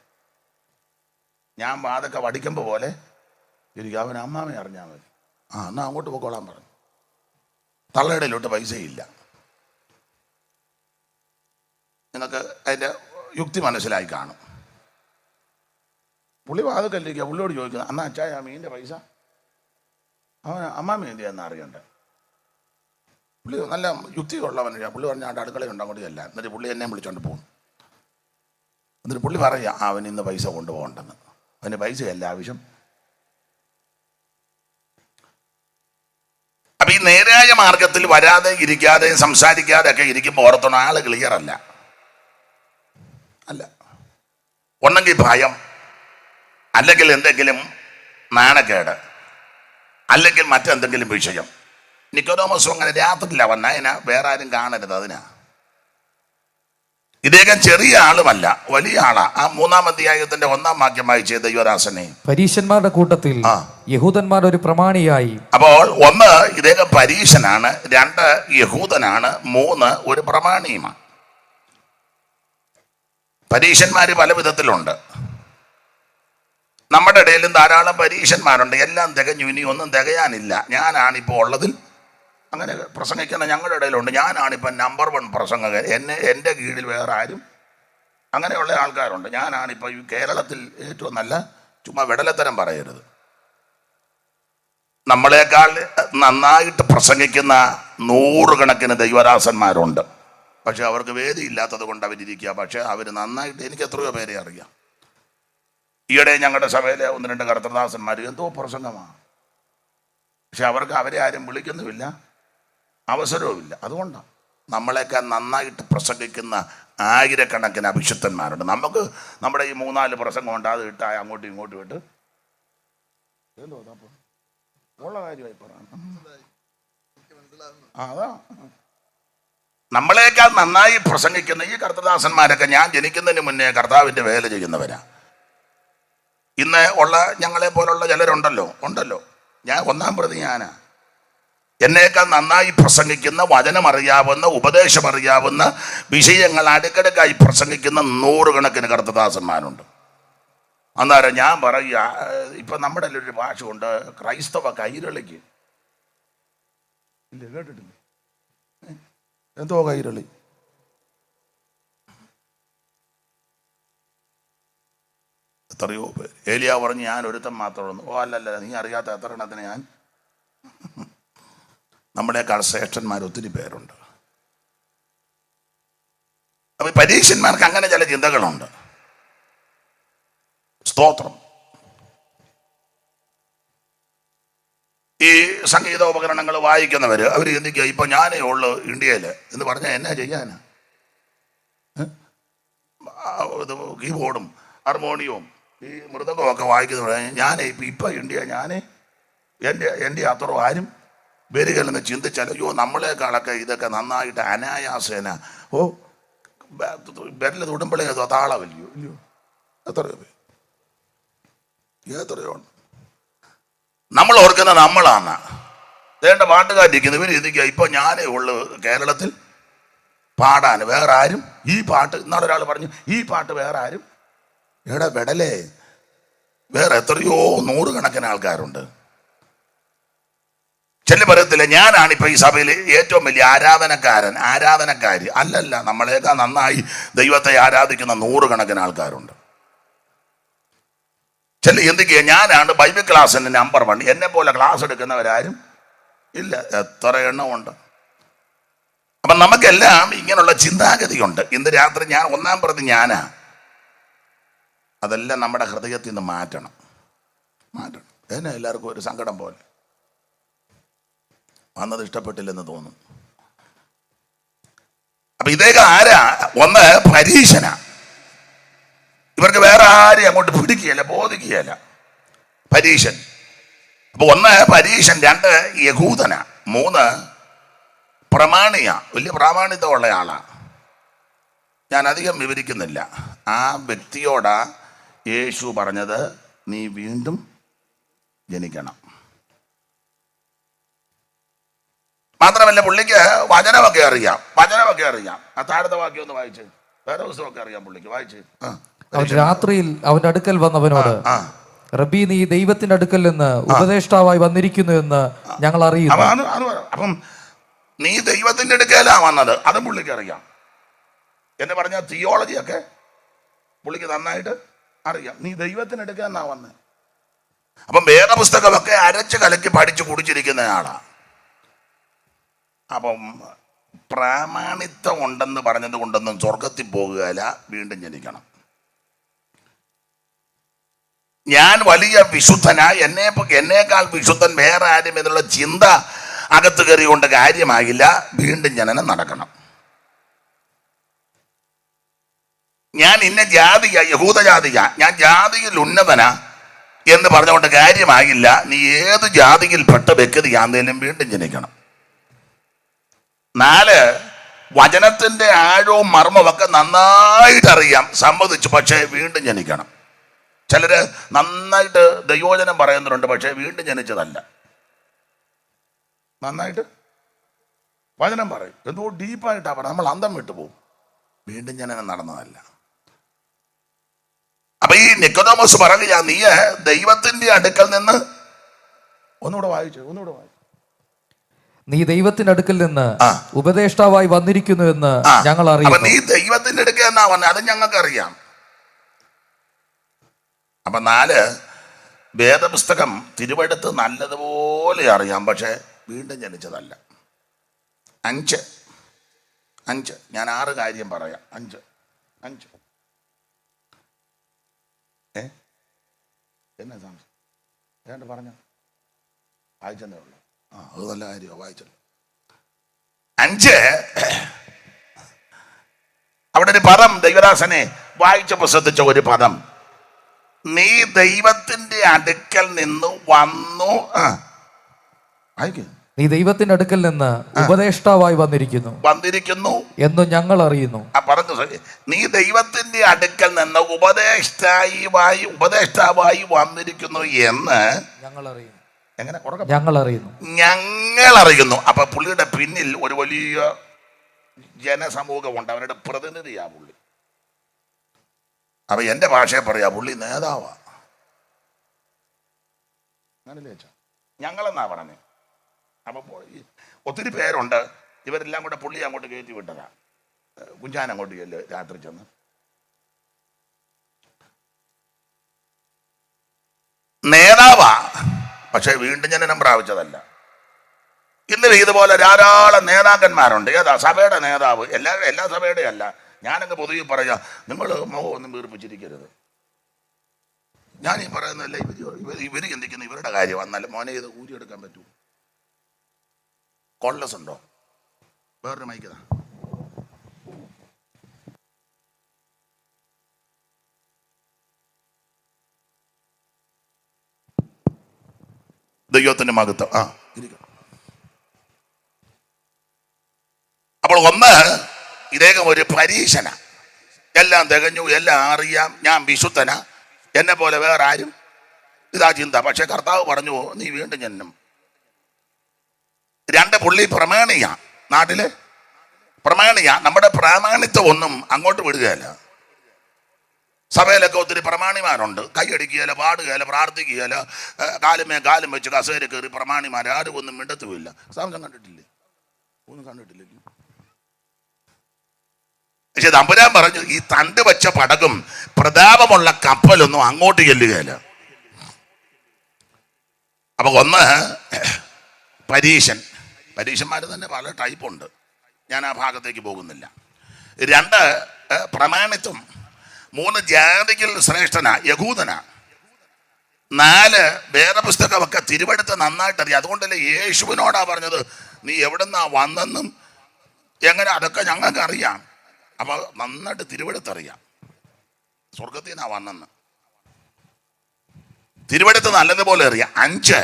ഞാൻ വാതൊക്കെ വടിക്കുമ്പോൾ പോലെ ഇരിക്കും. അവൻ അമ്മാമയെ അറിഞ്ഞാൽ മതി. എന്നാൽ അങ്ങോട്ട് പോയിക്കോളാൻ പറഞ്ഞു. തള്ളയിടയിലോട്ട് പൈസയില്ല. നിങ്ങൾക്ക് അതിൻ്റെ യുക്തി മനസ്സിലായി കാണും. പുള്ളി വാതുക്കല്ലിരിക്കുക. പുള്ളിയോട് ചോദിക്കുന്നത്, അന്നാ അച്ചായ ആ മീനിൻ്റെ പൈസ അവൻ അമ്മാമ്മ എന്ത് ചെയ്യാന്ന് അറിയണ്ടേ. പുള്ളി നല്ല യുക്തിയുള്ളവനാ. പുള്ളി പറഞ്ഞ ആണ്ട് അടുക്കളയുണ്ട്, അങ്ങോട്ട് ചെല്ലാം. എന്നിട്ട് പുള്ളി എന്നെ വിളിച്ചോണ്ട് പോകും. എന്നിട്ട് പുള്ളി പറയാം അവൻ ഇന്ന് പൈസ കൊണ്ടുപോകണ്ടെന്ന്. അവന് പൈസയല്ല ആവശ്യം. അപ്പൊ ഈ നേരായ മാർഗത്തിൽ വരാതെ ഇരിക്കാതെ സംസാരിക്കാതെ ഒക്കെ ഇരിക്കുമ്പോൾ ഓർത്തോണം ആള് ക്ലിയർ അല്ല. ഒന്നെങ്കിൽ ഭയം, അല്ലെങ്കിൽ എന്തെങ്കിലും നാണക്കേട്, അല്ലെങ്കിൽ മറ്റെന്തെങ്കിലും വിഷയം. നിക്കോദോമസും അങ്ങനെ രാത്രിയില്ല വന്ന അതിനാ വേറെ ആരും കാണരുത്. അതിനാ ഇദ്ദേഹം ചെറിയ ആളുമല്ല, വലിയ ആളാ. ആ 3-ാം അധ്യായത്തിന്റെ 1-ാം വാക്യം വായിച്ചേ ദൈവദാസനെ. പരീശന്മാരുടെ കൂട്ടത്തിൽ യഹൂദന്മാർ ഒരു പ്രമാണിയായി. അപ്പോൾ 1 ഇദ്ദേഹം പരീശനാണ്, 2 യഹൂദനാണ്, 3 ഒരു പ്രമാണിയുമാണ്. പരീശന്മാര് പല വിധത്തിലുണ്ട്. നമ്മുടെ ഇടയിലും ധാരാളം പരീശന്മാരുണ്ട്. എല്ലാം തികഞ്ഞു, ഇനി ഒന്നും തികയാനില്ല. ഞാനാണിപ്പോൾ ഉള്ളതിൽ അങ്ങനെ പ്രസംഗിക്കുന്ന ഞങ്ങളുടെ ഇടയിലുണ്ട്. ഞാനാണിപ്പോൾ നമ്പർ 1 പ്രസംഗകൻ, എൻ്റെ കീഴിൽ വേറെ ആരും. അങ്ങനെയുള്ള ആൾക്കാരുണ്ട്. ഞാനാണിപ്പോൾ ഈ കേരളത്തിൽ ഏറ്റവും നല്ല. ചുമ്മാ വിടലത്തരം പറയരുത്. നമ്മളെക്കാൾ നന്നായിട്ട് പ്രസംഗിക്കുന്ന 100 കണക്കിന് ദൈവദാസന്മാരുണ്ട്. പക്ഷെ അവർക്ക് വേദിയില്ലാത്തത് കൊണ്ട് അവരിയ്ക്കുക. പക്ഷെ അവർ നന്നായിട്ട്, എനിക്ക് എത്രയോ പേരെ അറിയാം. ഈയിടെ ഞങ്ങളുടെ സഭയിലെ 1-2 കർത്തൃദാസന്മാർ എന്തോ പ്രസംഗമാണ്. പക്ഷെ അവർക്ക് അവരെ ആരും വിളിക്കുന്നുമില്ല, അവസരവുമില്ല. അതുകൊണ്ടാണ് നമ്മളെക്കാൾ നന്നായിട്ട് പ്രസംഗിക്കുന്ന ആയിരക്കണക്കിന് അഭിഷിക്തന്മാരുണ്ട്. നമുക്ക് നമ്മുടെ ഈ 3-4 പ്രസംഗം ഉണ്ട്, അത് ഇട്ടാൽ അങ്ങോട്ടും ഇങ്ങോട്ടും ഇട്ട് ഉള്ള കാര്യമായി പറയാം. അതാ നമ്മളെക്കാൾ നന്നായി പ്രസംഗിക്കുന്ന ഈ കർത്തൃദാസന്മാരൊക്കെ ഞാൻ ജനിക്കുന്നതിന് മുന്നേ കർത്താവിൻ്റെ വേല ചെയ്യുന്നവരാ. ഇന്ന് ഉള്ള ഞങ്ങളെ പോലുള്ള ചിലരുണ്ടല്ലോ. ഞാൻ 1-ാം പ്രതി ഞാനാ. എന്നേക്കാൾ നന്നായി പ്രസംഗിക്കുന്ന, വചനമറിയാവുന്ന, ഉപദേശമറിയാവുന്ന, വിഷയങ്ങൾ അടുക്കടുക്കായി പ്രസംഗിക്കുന്ന 100 കണക്കിന് കർത്തൃദാസന്മാരുണ്ട്. അന്നേരം ഞാൻ പറയുക, ഇപ്പം നമ്മുടെ ഒരു ഭാഷ ഉണ്ട്, ക്രൈസ്തവ കൈരളിക്ക്. ഇല്ല, കേട്ടിട്ടില്ല? എന്തോ കൈരളി? എത്രയോ പേര്. ഏലിയാ പറഞ്ഞ് ഞാൻ ഒരുത്തൻ മാത്രമേ ഉള്ളൂ. ഓ അല്ലല്ല, നീ അറിയാത്ത എത്ര എണ്ണത്തിന് ഞാൻ. നമ്മളെക്കാൾ ശ്രേഷ്ഠന്മാർ ഒത്തിരി പേരുണ്ട്. അപ്പൊ പരീക്ഷന്മാർക്ക് അങ്ങനെ ചില ചിന്തകളുണ്ട്. സ്തോത്രം. ഈ സംഗീതോപകരണങ്ങൾ വായിക്കുന്നവർ അവർ ചിന്തിക്കുക, ഇപ്പൊ ഞാനേ ഉള്ളു ഇന്ത്യയിൽ എന്ന് പറഞ്ഞാൽ എന്നാ ചെയ്യാനാ? കീബോർഡും ഹാർമോണിയവും ഈ മൃദംഗമൊക്കെ വായിക്കുന്നവർ ഞാനേ ഇപ്പൊ ഇന്ത്യ, ഞാനേ എൻ്റെ അത്ര ആരും വരികയെന്ന് ചിന്തിച്ചാൽ, അയ്യോ നമ്മളെക്കാളൊക്കെ ഇതൊക്കെ നന്നായിട്ട് അനായാസേന വിരൽ തൊടുമ്പോഴേ താളമല്ലയോ ഇല്ലയോ? എത്രയോ നമ്മൾ ഓർക്കുന്ന നമ്മളാണ്. വേണ്ട പാട്ടുകാരിരിക്കുന്നത് ഇവർ ചിന്തിക്കുക, ഇപ്പൊ ഞാനേ ഉള്ളു കേരളത്തിൽ പാടാൻ, വേറെ ആരും ഈ പാട്ട്. ഇന്നാളൊരാൾ പറഞ്ഞു ഈ പാട്ട് വേറെ ആരും. എടാ വെടലേ, വേറെ എത്രയോ 100 കണക്കിന് ആൾക്കാരുണ്ട്. ചെല്ലു പറയത്തില്ല ഞാനാണിപ്പോൾ ഈ സഭയിൽ ഏറ്റവും വലിയ ആരാധനക്കാരി. അല്ലല്ല, നമ്മളെക്കാൾ നന്നായി ദൈവത്തെ ആരാധിക്കുന്ന 100 കണക്കിന് ആൾക്കാരുണ്ട്. ചെല്ലു എന്തൊക്കെയാ, ഞാനാണ് ബൈബിൾ ക്ലാസ്സിൻ്റെ നമ്പർ 1. എന്നെ പോലെ ക്ലാസ് എടുക്കുന്നവരാരും ഇല്ല. എത്ര എണ്ണമുണ്ട്. അപ്പം നമുക്കെല്ലാം ഇങ്ങനെയുള്ള ചിന്താഗതിയുണ്ട്. ഇന്ന് രാത്രി ഞാൻ 1-ാം പ്രതി ഞാനാ. അതെല്ലാം നമ്മുടെ ഹൃദയത്തിൽ നിന്ന് മാറ്റണം. എന്നെ എല്ലാവർക്കും ഒരു സങ്കടം പോലെ വന്നത് ഇഷ്ടപ്പെട്ടില്ലെന്ന് തോന്നും. അപ്പൊ ഇദ്ദേഹം ആരാ? 1 പരീശന. ഇവർക്ക് വേറെ ആരെയും അങ്ങോട്ട് പിടിക്കുകയല്ല, ബോധിക്കുകയല്ല. പരീശൻ. അപ്പൊ 1 പരീശൻ, 2 യഹൂദന, 3 പ്രമാണിയ. വലിയ പ്രാമാണിത്വമുള്ള ആളാ. ഞാൻ അധികം വിവരിക്കുന്നില്ല. ആ വ്യക്തിയോടാ യേശു പറഞ്ഞത്, നീ വീണ്ടും ജനിക്കണം. മാത്രമല്ല പുള്ളിക്ക് വചനമൊക്കെ അറിയാം. ആ താഴത്തെ വാക്യം ഒന്ന് വായിച്ച്. വേറെ പുസ്തകമൊക്കെ അറിയാം പുള്ളിക്ക്, വായിച്ച്. അവൻ രാത്രിയിൽ അവന്റെ അടുക്കൽ വന്നവനോട്, റബ്ബി, നീ ദൈവത്തിന്റെ അടുക്കൽ നിന്ന് ഉപദേഷ്ടാവായി വന്നിരിക്കുന്നു എന്ന് ഞങ്ങൾ അറിയുന്നു. അപ്പം നീ ദൈവത്തിന്റെ അടുക്കലാ വന്നത്, അതും പുള്ളിക്ക് അറിയാം. എന്ന് പറഞ്ഞാൽ തിയോളജിയൊക്കെ പുള്ളിക്ക് നന്നായിട്ട് അറിയാം. നീ ദൈവത്തിനെടുക്കാന്നാ വന്നത്. അപ്പം വേദപുസ്തകമൊക്കെ അരച്ച് കലക്കി പഠിച്ച് കുടിച്ചിരിക്കുന്നയാളാ. അപ്പം പ്രാമാണിത്വം ഉണ്ടെന്ന് പറഞ്ഞത് കൊണ്ടൊന്നും സ്വർഗത്തിൽ പോകുകയില്ല, വീണ്ടും ജനിക്കണം. ഞാൻ വലിയ വിശുദ്ധനാ, എന്നേക്കാൾ വിശുദ്ധൻ വേറെ ആരും എന്നുള്ള ചിന്ത അകത്ത് കയറിക്കൊണ്ട് കാര്യമാകില്ല, വീണ്ടും ജനനം നടക്കണം. ഞാൻ ഇന്ന ജാതിയ, യഹൂദ ജാതിയ, ഞാൻ ജാതിയിൽ ഉന്നതനാ എന്ന് പറഞ്ഞുകൊണ്ട് കാര്യമാകില്ല. നീ ഏത് ജാതിയിൽപ്പെട്ട വ്യക്തിയാന്നേലും വീണ്ടും ജനിക്കണം. 4, വചനത്തിന്റെ ആഴവും മർമ്മമൊക്കെ നന്നായിട്ട് അറിയാം, സമ്മതിച്ചു, പക്ഷേ വീണ്ടും ജനിക്കണം. ചിലര് നന്നായിട്ട് ദൈവവചനം പറയുന്നുണ്ട്, പക്ഷേ വീണ്ടും ജനിച്ചതല്ല. നന്നായിട്ട് വചനം പറയും, എന്തോ ഡീപ്പായിട്ടാ പറയും, നമ്മൾ അന്തം വിട്ടുപോകും, വീണ്ടും ജനനം നടന്നതല്ല. അപ്പൊ ഈ നിക്കോദോമോസ് പറയുക, നീ ദൈവത്തിന്റെ അടുക്കൽ നിന്ന്, ഒന്നുകൂടെ വായിച്ചു, നീ ദൈവത്തിന്റെ അടുക്കൽ നിന്ന് ഉപദേഷ്ടാവായി വന്നിരിക്കുന്നു എന്ന് ഞങ്ങൾ അറിയാം. നീ ദൈവത്തിന്റെ അടുക്കൽ എന്നാ പറഞ്ഞത്, അത് ഞങ്ങൾക്ക് അറിയാം. അപ്പൊ 4, വേദപുസ്തകം തിരുവെടുത്ത് നല്ലതുപോലെ അറിയാം, പക്ഷെ വീണ്ടും ജനിച്ചതല്ല. 5 ഞാൻ 6 കാര്യം പറയാം. 5 എന്നാ സംശയം പറഞ്ഞ വായിച്ചതേ ഉള്ളൂ. അത് നല്ല കാര്യമോ, വായിച്ചല്ലോ. 5 അവിടെ ഒരു പദം ദൈവദാസനെ വായിച്ചപ്പോൾ ശ്രദ്ധിച്ച ഒരു പദം, നീ ദൈവത്തിന്റെ അടുക്കൽ നിന്ന് വന്നു. നീ ദൈവത്തിന്റെ അടുക്കൽ നിന്ന് ഉപദേഷ്ടാവായി വന്നിരിക്കുന്നു എന്ന് ഞങ്ങൾ അറിയുന്നു. പറഞ്ഞു, നീ ദൈവത്തിന്റെ അടുക്കൽ നിന്ന് ഉപദേഷ്ടാവായി വന്നിരിക്കുന്നു എന്ന് ഞങ്ങൾ അറിയുന്നു. എങ്ങനെ? ഞങ്ങൾ അറിയുന്നു. അപ്പൊ പുള്ളിയുടെ പിന്നിൽ ഒരു വലിയ ജനസമൂഹമുണ്ട്, അവരുടെ പ്രതിനിധിയാ പുള്ളി. അപ്പൊ എന്റെ ഭാഷയെ പറയാ, പുള്ളി നേതാവാ. ഞങ്ങളെന്നാ പറഞ്ഞേ. അപ്പൊ ഒത്തിരി പേരുണ്ട്, ഇവരെല്ലാം കൂടെ പുള്ളി അങ്ങോട്ട് കയറ്റി വിട്ടതാ. കുഞ്ചാൻ അങ്ങോട്ട് ചെല്ല്, രാത്രി ചെന്ന് നേതാവാ, പക്ഷെ വീണ്ടും ജനനം പ്രാപിച്ചതല്ല. ഇന്ന് ഇതുപോലെ ധാരാളം നേതാക്കന്മാരുണ്ട്. ഏതാ സഭയുടെ നേതാവ്? എല്ലാ സഭയുടെ അല്ല. ഞാനങ്ങ് പൊതുവെ പറയാ, നിങ്ങൾ ഒന്നും വീർപ്പിച്ചിരിക്കരുത്. ഞാൻ ഈ പറയുന്നതല്ല, ഇവർ ചിന്തിക്കുന്ന ഇവരുടെ കാര്യം വന്നാൽ മോനെ ഇത് ഊരിയെടുക്കാൻ പറ്റൂ. കോൺലസ് ഉണ്ടോ? വേറൊരു മൈക്കതാ. ദൈവത്തിന്റെ മഹത്വം. അപ്പോൾ ഒന്ന്, ഇദ്ദേഹം ഒരു പരീക്ഷന, എല്ലാം തികഞ്ഞു, എല്ലാം അറിയാം, ഞാൻ വിശുദ്ധന, എന്നെ പോലെ വേറെ ആരും, ഇതാ ചിന്ത. പക്ഷെ കർത്താവ് പറഞ്ഞു, നീ വീണ്ടും ജനനം. 2, പുള്ളി പ്രമാണിയ, നാട്ടില് പ്രമാണിയ. നമ്മുടെ പ്രാമാണിത്വം ഒന്നും അങ്ങോട്ട് വിടുകയല്ല. സഭയിലൊക്കെ ഒത്തിരി പ്രമാണിമാരുണ്ട്, കൈയടിക്കുകയല്ല, പാടുകയല്ല, പ്രാർത്ഥിക്കുകയല്ല, കാലും വെച്ച് കസേര കയറി പ്രമാണിമാർ ആരും ഒന്നും മിണ്ടത്തുമില്ല. സാംസം കണ്ടിട്ടില്ലേ? ഒന്നും കണ്ടിട്ടില്ല. പക്ഷെ തമ്പുരാൻ പറഞ്ഞു, ഈ തണ്ട് വെച്ച പടകും പ്രതാപമുള്ള കപ്പലൊന്നും അങ്ങോട്ട് ചെല്ലുകയല്ല. അപ്പൊ ഒന്ന്, പരീക്ഷന്മാർ തന്നെ പല ടൈപ്പുണ്ട്, ഞാൻ ആ ഭാഗത്തേക്ക് പോകുന്നില്ല. 2, പ്രമാണിത്വം. 3, ജാതിയിൽ ശ്രേഷ്ഠന, യഹൂദന. 4, വേദപുസ്തകമൊക്കെ തിരുവെടുത്ത് നന്നായിട്ടറിയാം. അതുകൊണ്ടല്ലേ യേശുവിനോടാ പറഞ്ഞത്, നീ എവിടുന്നാ വന്നെന്നും എങ്ങനെ, അതൊക്കെ ഞങ്ങൾക്ക് അറിയാം. അപ്പൊ നന്നായിട്ട് തിരുവെടുത്തറിയാം, സ്വർഗത്തിൽ നിന്നാ വന്നെന്ന് തിരുവെടുത്ത് നല്ലതുപോലെ അറിയാം. 5,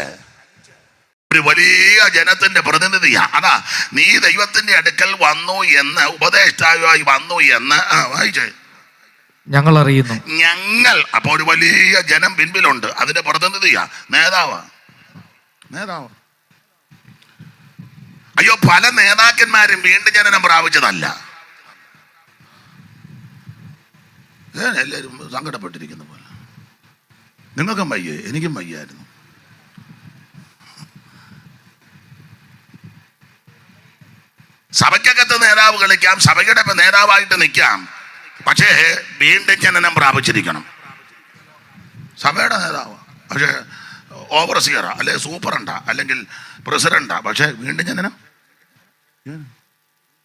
ഒരു വലിയ ജനത്തിന്റെ പ്രതിനിധിയാ. അതാ, നീ ദൈവത്തിന്റെ അടുക്കൽ വന്നു എന്ന്, ഉപദേഷ്ടാവായി വന്നു എന്ന് വായിച്ചേ, ഞങ്ങൾ അറിയുന്നു. അപ്പൊ ഒരു വലിയ ജനം പിൻപിലുണ്ട്, അതിന്റെ പ്രതിനിധിയാ, നേതാവ്. അയ്യോ, പല നേതാക്കന്മാരും വീണ്ടും ജനനം പ്രാപിച്ചതല്ല. എല്ലാവരും സങ്കടപ്പെട്ടിരിക്കുന്ന പോലെ. നിങ്ങൾക്കും വയ്യേ? എനിക്കും വയ്യായിരുന്നു. സഭയ്ക്കകത്ത് നേതാവ് കളിക്കാം, സഭയുടെ നേതാവായിട്ട് നിൽക്കാം, പക്ഷേ വീണ്ടും ജനനം പ്രാപിച്ചിരിക്കണം. സഭയുടെ നേതാവാണ്, പക്ഷേ ഓവർസിയറാ, അല്ലെങ്കിൽ സൂപ്പറണ്ടാ, അല്ലെങ്കിൽ പ്രസിഡന്റാ, പക്ഷേ വീണ്ടും ജനനം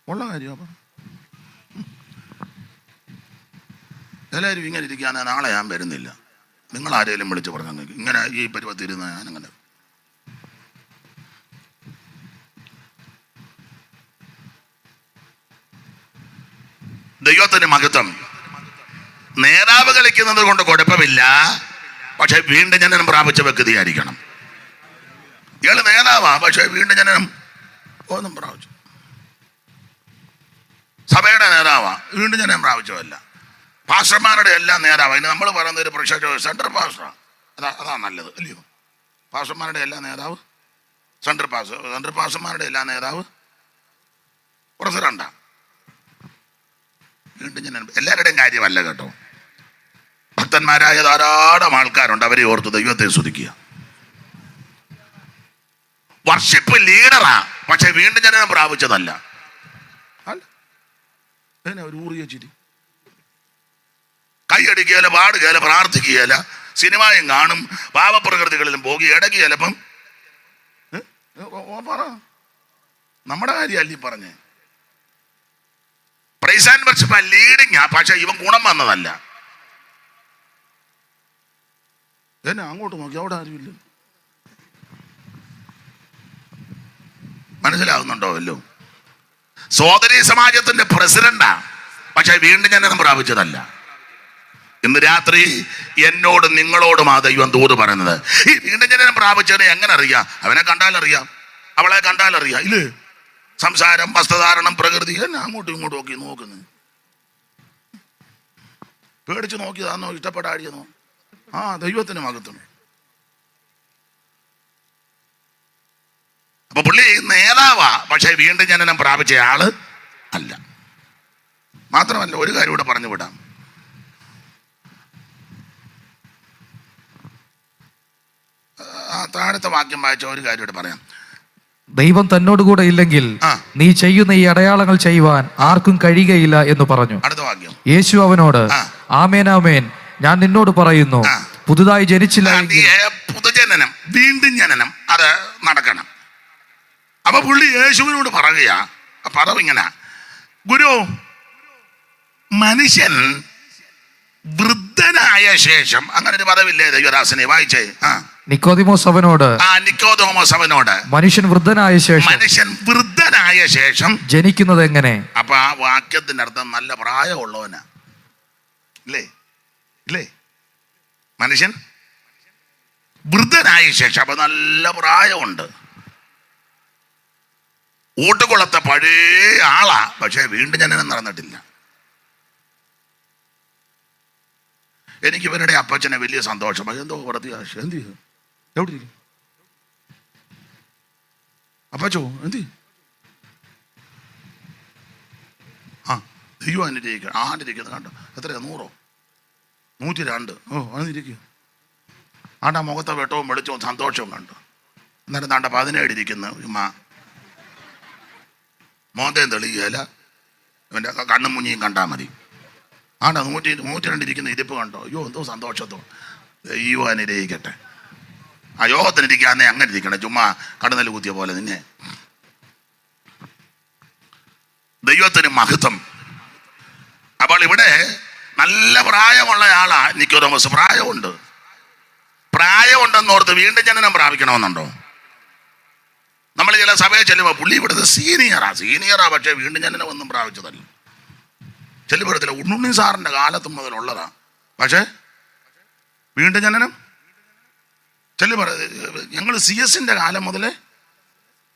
ഉള്ള കാര്യം. അപ്പം എല്ലാവരും ഇങ്ങനെ ഇരിക്കുകയാണ്, നാളെ ഞാൻ വരുന്നില്ല, നിങ്ങൾ ആരെങ്കിലും വിളിച്ച് പറഞ്ഞു ഇങ്ങനെ ഈ പരുവത്തിരുന്ന് ഞാനങ്ങനെ. ദൈവത്തിന് മഹത്വം. നേതാവ് കളിക്കുന്നത് കൊണ്ട് കുഴപ്പമില്ല, പക്ഷെ വീണ്ടും ജനനം പ്രാപിച്ച വ്യക്തിയായിരിക്കണം. ഇയാള് നേതാവാ, പക്ഷെ വീണ്ടും ജനനം ഒന്നും പ്രാപിച്ചു. സഭയുടെ നേതാവാ, വീണ്ടും ജനനം പ്രാപിച്ചതല്ല. പാസ്റ്റർമാരുടെ എല്ലാം നേതാവ്. അതിന് നമ്മൾ പറയുന്ന ഒരു പ്രൊഫഷണൽ സെൻട്രൽ പാസ്റ്ററാണ്. അതാ നല്ലത്, അല്ലയോ? പാസ്റ്റർമാരുടെ എല്ലാ നേതാവ് സെൻട്രൽ പാസ്റ്റർമാരുടെ എല്ലാ നേതാവ് പ്രസിഡന്റാ. വീണ്ടും ജനനം എല്ലാവരുടെയും കാര്യമല്ല കേട്ടോ. ഭക്തന്മാരായ ധാരാളം ആൾക്കാരുണ്ട്, അവരെ ഓർത്ത് ദൈവത്തെ സ്തുതിക്കുക. വർഷിപ്പ് ലീഡറാ, പക്ഷെ വീണ്ടും ജനനം പ്രാപിച്ചതല്ല. ഒരു ഊറിയ ചിരി, കൈയടിക്കുകയല്ല, പാടുകയല്ല, പ്രാർത്ഥിക്കുകയല്ല, സിനിമയും കാണും, പാവപ്രകൃതികളിലും പോകി ഇടയ്ക്ക് ചിലപ്പം പറ നമ്മുടെ കാര്യമല്ല ഈ പറഞ്ഞേ. പ്രൈസ് ആൻഡ് വർഷിപ്പ് ലീഡിങ്ങാ, പക്ഷെ ഇവൻ ഗുണം വന്നതല്ല. എന്നെ അങ്ങോട്ട് നോക്കി, അവിടെ ആരുമില്ല. മനസ്സിലാകുന്നുണ്ടോ? വല്ലോ സോദരി സമാജത്തിന്റെ പ്രസിഡന്റാ, പക്ഷെ വീണ്ടും ജനനം പ്രാപിച്ചതല്ല. ഇന്ന് രാത്രി എന്നോടും നിങ്ങളോടും ആ ദൈവം ദൂത് പറയുന്നത്, ഈ വീണ്ടും ജനനം പ്രാപിച്ചതിനെ എങ്ങനെ അറിയാം? അവനെ കണ്ടാലറിയാം, അവളെ കണ്ടാലറിയാം, ഇല്ലേ? സംസാരം, വസ്ത്രധാരണം, പ്രകൃതി എന്നെ അങ്ങോട്ടും ഇങ്ങോട്ടും നോക്കി നോക്കുന്നു. പേടിച്ച് നോക്കിയതാന്നോ, ഇഷ്ടപ്പെടാടിയെന്നോ? ആ ദൈവത്തിന് മഹത്വം. അപ്പൊ പുള്ളി നേതാവാ, പക്ഷെ വീണ്ടും ജനനം പ്രാപിച്ച ആള് അല്ല. മാത്രമല്ല, ഒരു കാര്യം കൂടെ പറഞ്ഞു വിടാം. താഴത്തെ വാക്യം വായിച്ച ഒരു കാര്യം കൂടെ പറയാം. ദൈവം തന്നോടുകൂടെ ഇല്ലെങ്കിൽ നീ ചെയ്യുന്ന ഈ അടയാളങ്ങൾ ചെയ്യുവാൻ ആർക്കും കഴിയുകയില്ല എന്ന് പറഞ്ഞു. അടുത്ത വാക്യം. യേശു അവനോട്, ആമേൻ ആമേൻ, ഞാൻ നിന്നോട് പറയുന്നു, പുതുതായി ജനിച്ചില്ല, പുതുജനനം, വീണ്ടും ജനനം അത് നടക്കണം. അപ്പൊ പുള്ളി യേശുവിനോട് പറയുകയാ, പറവിങ്ങനെ, ഗുരു, മനുഷ്യൻ വൃദ്ധനായ ശേഷം, അങ്ങനെ ഒരു പദവില്ലേ ദൈവദാസനെ? വായിച്ചേ. നിക്കോദിമോസ് അവനോട്, മനുഷ്യൻ വൃദ്ധനായ ശേഷം ജനിക്കുന്നത് എങ്ങനെ? അപ്പൊ ആ വാക്യത്തിന്റെ അർത്ഥം നല്ല പ്രായമുള്ളവനാ, ഇല്ലേ? ഇല്ലേ? മനുഷ്യൻ വൃദ്ധനായ ശേഷം, അപ്പൊ നല്ല പ്രായമുണ്ട്, ഊട്ടുകുളത്തെ പഴയ ആളാ, പക്ഷെ വീണ്ടും ജനനം നടന്നിട്ടില്ല. എനിക്ക് ഇവരുടെ അപ്പച്ചനെ വലിയ സന്തോഷം. എന്തോ പ്രത്യാശ, എന്ത് ചെയ്യും? എവിടെ ഇരിക്കും അപ്പച്ചോ? എന്ത് ദൈവം അനുഗ്രഹിക്കുക. ആണ്ടിരിക്കുന്നത് കണ്ടോ? എത്രയാ? 100? 102? അതിരിക്കുക. ആണ്ടാ മുഖത്തെ വെട്ടവും വെളിച്ചവും സന്തോഷവും കണ്ടു. അന്നേരം താണ്ട 17 ഇരിക്കുന്നു. ഉമ്മ മോന്തയും തെളിയുകയല്ല, ഇവൻ്റെ കണ്ണും മുഞ്ഞിയും കണ്ടാൽ മതി. ആണ്ടാ 102 ഇരിക്കുന്ന ഇരിപ്പ് കണ്ടോ? അയ്യോ എന്തോ സന്തോഷത്തോ. ദൈവം അനുഗ്രഹിക്കട്ടെ. ആ യോഗത്തിനിരിക്കാന്നേ അങ്ങനെ ഇരിക്കണം, ചുമ്മാ കടന്നല് കുത്തിയ പോലെ. നിന്നെ ദൈവത്തിന് മഹത്വം. അപ്പോൾ ഇവിടെ നല്ല പ്രായമുള്ള ആളാ നിക്കോദോമസ്. പ്രായമുണ്ടെന്നോർത്ത് വീണ്ടും ജനനം പ്രാപിക്കണമെന്നുണ്ടോ? നമ്മൾ ചില സഭയെ ചെല്ലുമ്പോൾ പുള്ളി ഇവിടുത്തെ സീനിയറാ, പക്ഷേ വീണ്ടും ജനനം ഒന്നും പ്രാപിച്ചതല്ല. ചെല്ലുപടത്തില്ല, ഉണ്ണുണ്ണി സാറിന്റെ കാലത്ത് മുതലുള്ളതാ, പക്ഷേ വീണ്ടും ജനനം ഞങ്ങൾ CS-ന്റെ കാലം മുതലേ,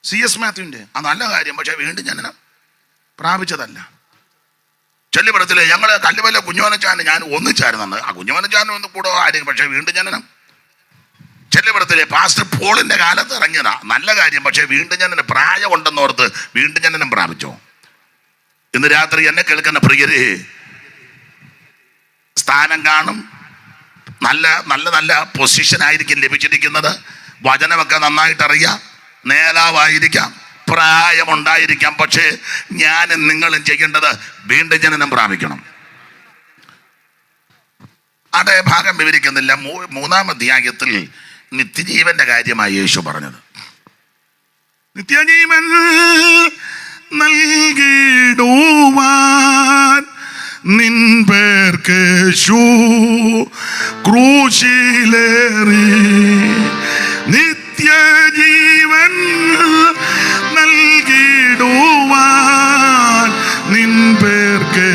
CS മാത്യുവിൻ്റെ ആ നല്ല കാര്യം, പക്ഷെ വീണ്ടും ജനനം പ്രാപിച്ചതല്ല. ചെല്ലിപ്പുറത്തിലെ ഞങ്ങൾ കല്ലുവല്ല കുഞ്ഞോനച്ചാൻ ഞാൻ ഒന്നിച്ചായിരുന്നു. ആ കുഞ്ഞോനച്ചാൻ ഒന്ന് കൂടെ ആയിരിക്കും, പക്ഷെ വീണ്ടും ജനനം. ചെല്ലിപ്പുറത്തിലെ പാസ്റ്റർ പോളിന്റെ കാലത്ത് ഇറങ്ങിയതാ, നല്ല കാര്യം, പക്ഷെ വീണ്ടും ജനനം. പ്രായം ഉണ്ടെന്നോർത്ത് വീണ്ടും ജനനം പ്രാപിച്ചോ? ഇന്ന് രാത്രി എന്നെ കേൾക്കുന്ന പ്രിയരെ, സ്ഥാനം കാണും, നല്ല നല്ല നല്ല പൊസിഷനായിരിക്കും ലഭിച്ചിരിക്കുന്നത്, വചനമൊക്കെ നന്നായിട്ട് അറിയാം, നേതാവായിരിക്കാം, പ്രായമുണ്ടായിരിക്കാം, പക്ഷേ ഞാനും നിങ്ങളും ചെയ്യേണ്ടത് വീണ്ടും ജനനം പ്രാപിക്കണം. അതേ ഭാഗം വിവരിക്കുന്നില്ല. 3-ാം അധ്യായത്തിൽ നിത്യജീവന്റെ കാര്യമായി യേശു പറഞ്ഞത്. നിത്യജീവൻ നൽകിടുവാൻ നിൻ പേർക്ക് ക്രൂശിലേറി. നിത്യജീവൻ നൽകിടുവാൻ നിൻ പേർക്ക്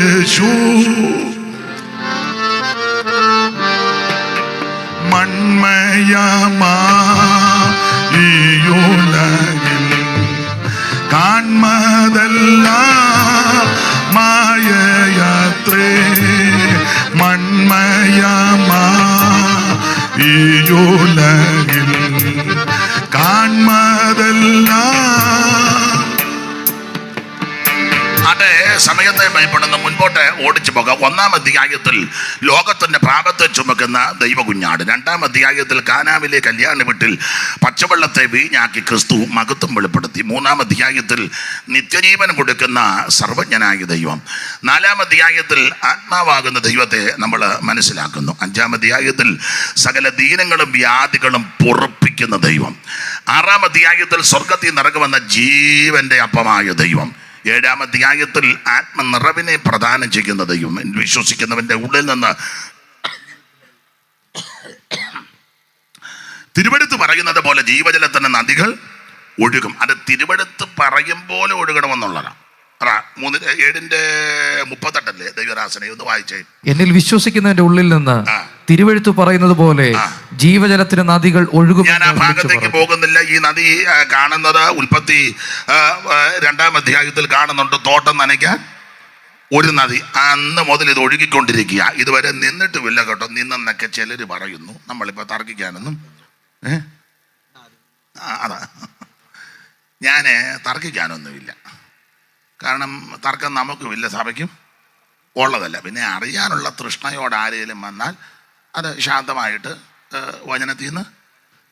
മൺമയമാ ഈ ഉലകിൽ കാൺമതല്ല മായയാത്രേ. മൺമയമാ ഈ ഉലകിൽ കാൺമതല്ല. അതേ സമയത്തെ ഭയപ്പെടുന്ന മുൻപോട്ട് ഓടിച്ചു പോകാം. 1-ാം അധ്യായത്തിൽ ലോകത്തിന്റെ പാപത്തെ ചുമക്കുന്ന ദൈവകുഞ്ഞാട്. 2-ാം അധ്യായത്തിൽ കാനാവിലെ കല്യാണ വീട്ടിൽ പച്ചവെള്ളത്തെ വീഞ്ഞാക്കി ക്രിസ്തു മഹത്വം വെളിപ്പെടുത്തി. 3-ാം അധ്യായത്തിൽ നിത്യജീവൻ കൊടുക്കുന്ന സർവജ്ഞനായ ദൈവം. 4-ാം അധ്യായത്തിൽ ആത്മാവാകുന്ന ദൈവത്തെ നമ്മൾ മനസ്സിലാക്കുന്നു. 5-ാം അധ്യായത്തിൽ സകല ദീനങ്ങളും വ്യാധികളും പൊറുപ്പിക്കുന്ന ദൈവം. 6-ാം അധ്യായത്തിൽ സ്വർഗത്തിൽ നിറങ്ങുവന്ന ജീവന്റെ അപ്പമായ ദൈവം. 7-ാം അധ്യായത്തിൽ ആത്മനിറവിനെ പ്രദാനം ചെയ്യുന്ന ദൈവം. വിശ്വസിക്കുന്നവന്റെ ഉള്ളിൽ നിന്ന് തിരുവെടുത്ത് പറയുന്നത് പോലെ ജീവജലത്തിന്റെ നദികൾ ഒഴുകും. അത് തിരുവെടുത്ത് പറയും പോലെ ഒഴുകണമെന്നുള്ളതാണ്. 7:38 ദൈവരാസനെ ഒന്ന് വായിച്ചേ. എന്നിൽ വിശ്വസിക്കുന്നതിന്റെ ഉള്ളിൽ നിന്ന് തിരുവെഴുത്ത് പറയുന്നത് പോലെ ജീവജലത്തിന് നദികൾ ഒഴുകും. ഞാൻ ആ ഭാഗത്തേക്ക് പോകുന്നില്ല. ഈ നദി കാണുന്നത് ഉൽപ്പത്തി 2-ാം അധ്യായത്തിൽ കാണുന്നുണ്ട്. തോട്ടം നനയ്ക്കാൻ ഒരു നദി. അന്ന് മുതൽ ഇത് ഒഴുകിക്കൊണ്ടിരിക്കുക. ഇതുവരെ നിന്നിട്ടുമില്ല കേട്ടോ. നിന്നെന്നൊക്കെ ചിലര് പറയുന്നു. നമ്മളിപ്പോ തർക്കിക്കാനൊന്നും അതാ ഞാൻ തർക്കിക്കാനൊന്നുമില്ല. കാരണം തർക്കം നമുക്കുമില്ല, സഭയ്ക്കും ഉള്ളതല്ല. പിന്നെ അറിയാനുള്ള തൃഷ്ണയോട് ആരെങ്കിലും വന്നാൽ അത് ശാന്തമായിട്ട് വചനത്തിൽ നിന്ന്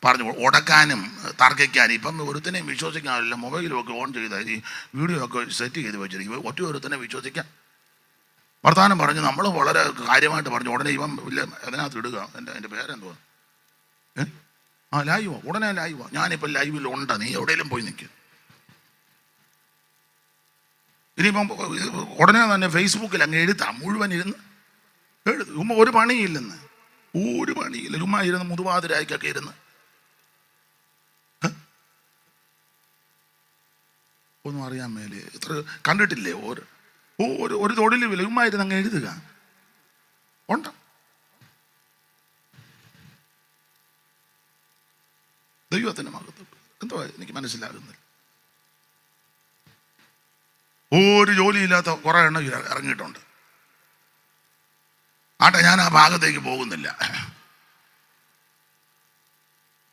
പറഞ്ഞു ഉടക്കാനും തർക്കിക്കാനും. ഇപ്പം ഒരുത്തനെയും വിശ്വസിക്കാനില്ല. മൊബൈലുമൊക്കെ ഓൺ ചെയ്ത് ഈ വീഡിയോ ഒക്കെ സെറ്റ് ചെയ്ത് വെച്ചിരിക്കും. ഒരുത്തനെ വിശ്വസിക്കാം. വർത്തമാനം പറഞ്ഞു നമ്മൾ വളരെ കാര്യമായിട്ട് പറഞ്ഞു. ഉടനെ ഇവൻ ഇല്ല അതിനകത്ത് ഇടുക. എൻ്റെ പേരെന്തുവാ ലൈവോ? ഉടനെ ലൈവോ? ഞാനിപ്പോൾ ലൈവിലുണ്ട്, നീ എവിടെയെങ്കിലും പോയി നിൽക്കുക. ഇനിയിപ്പം ഉടനെ തന്നെ ഫേസ്ബുക്കിൽ അങ്ങ് എഴുതാം. മുഴുവൻ ഇരുന്ന് എഴുതും. ഒരു പണിയില്ലെന്ന്, ഒരു പണിയില്ല. ചുമ്മാ ഇരുന്ന് മുതുവാതിരായിക്കൊക്കെ ഇരുന്ന് ഒന്നും അറിയാൻ മേലെ ഇത്ര കണ്ടിട്ടില്ലേ? ഒരു തൊഴിലുമില്ല. ചുമ്മാ ഇരുന്ന് അങ്ങ് എഴുതുക. ഉണ്ട്. ദൈവത്തിൻ്റെ മഹത്വം എന്തോ എനിക്ക് മനസ്സിലാകുന്നില്ല. ഒരു ജോലിയില്ലാത്ത കുറേ എണ്ണം ഇറങ്ങിയിട്ടുണ്ട്. ആട്ടെ, ഞാൻ ആ ഭാഗത്തേക്ക് പോകുന്നില്ല.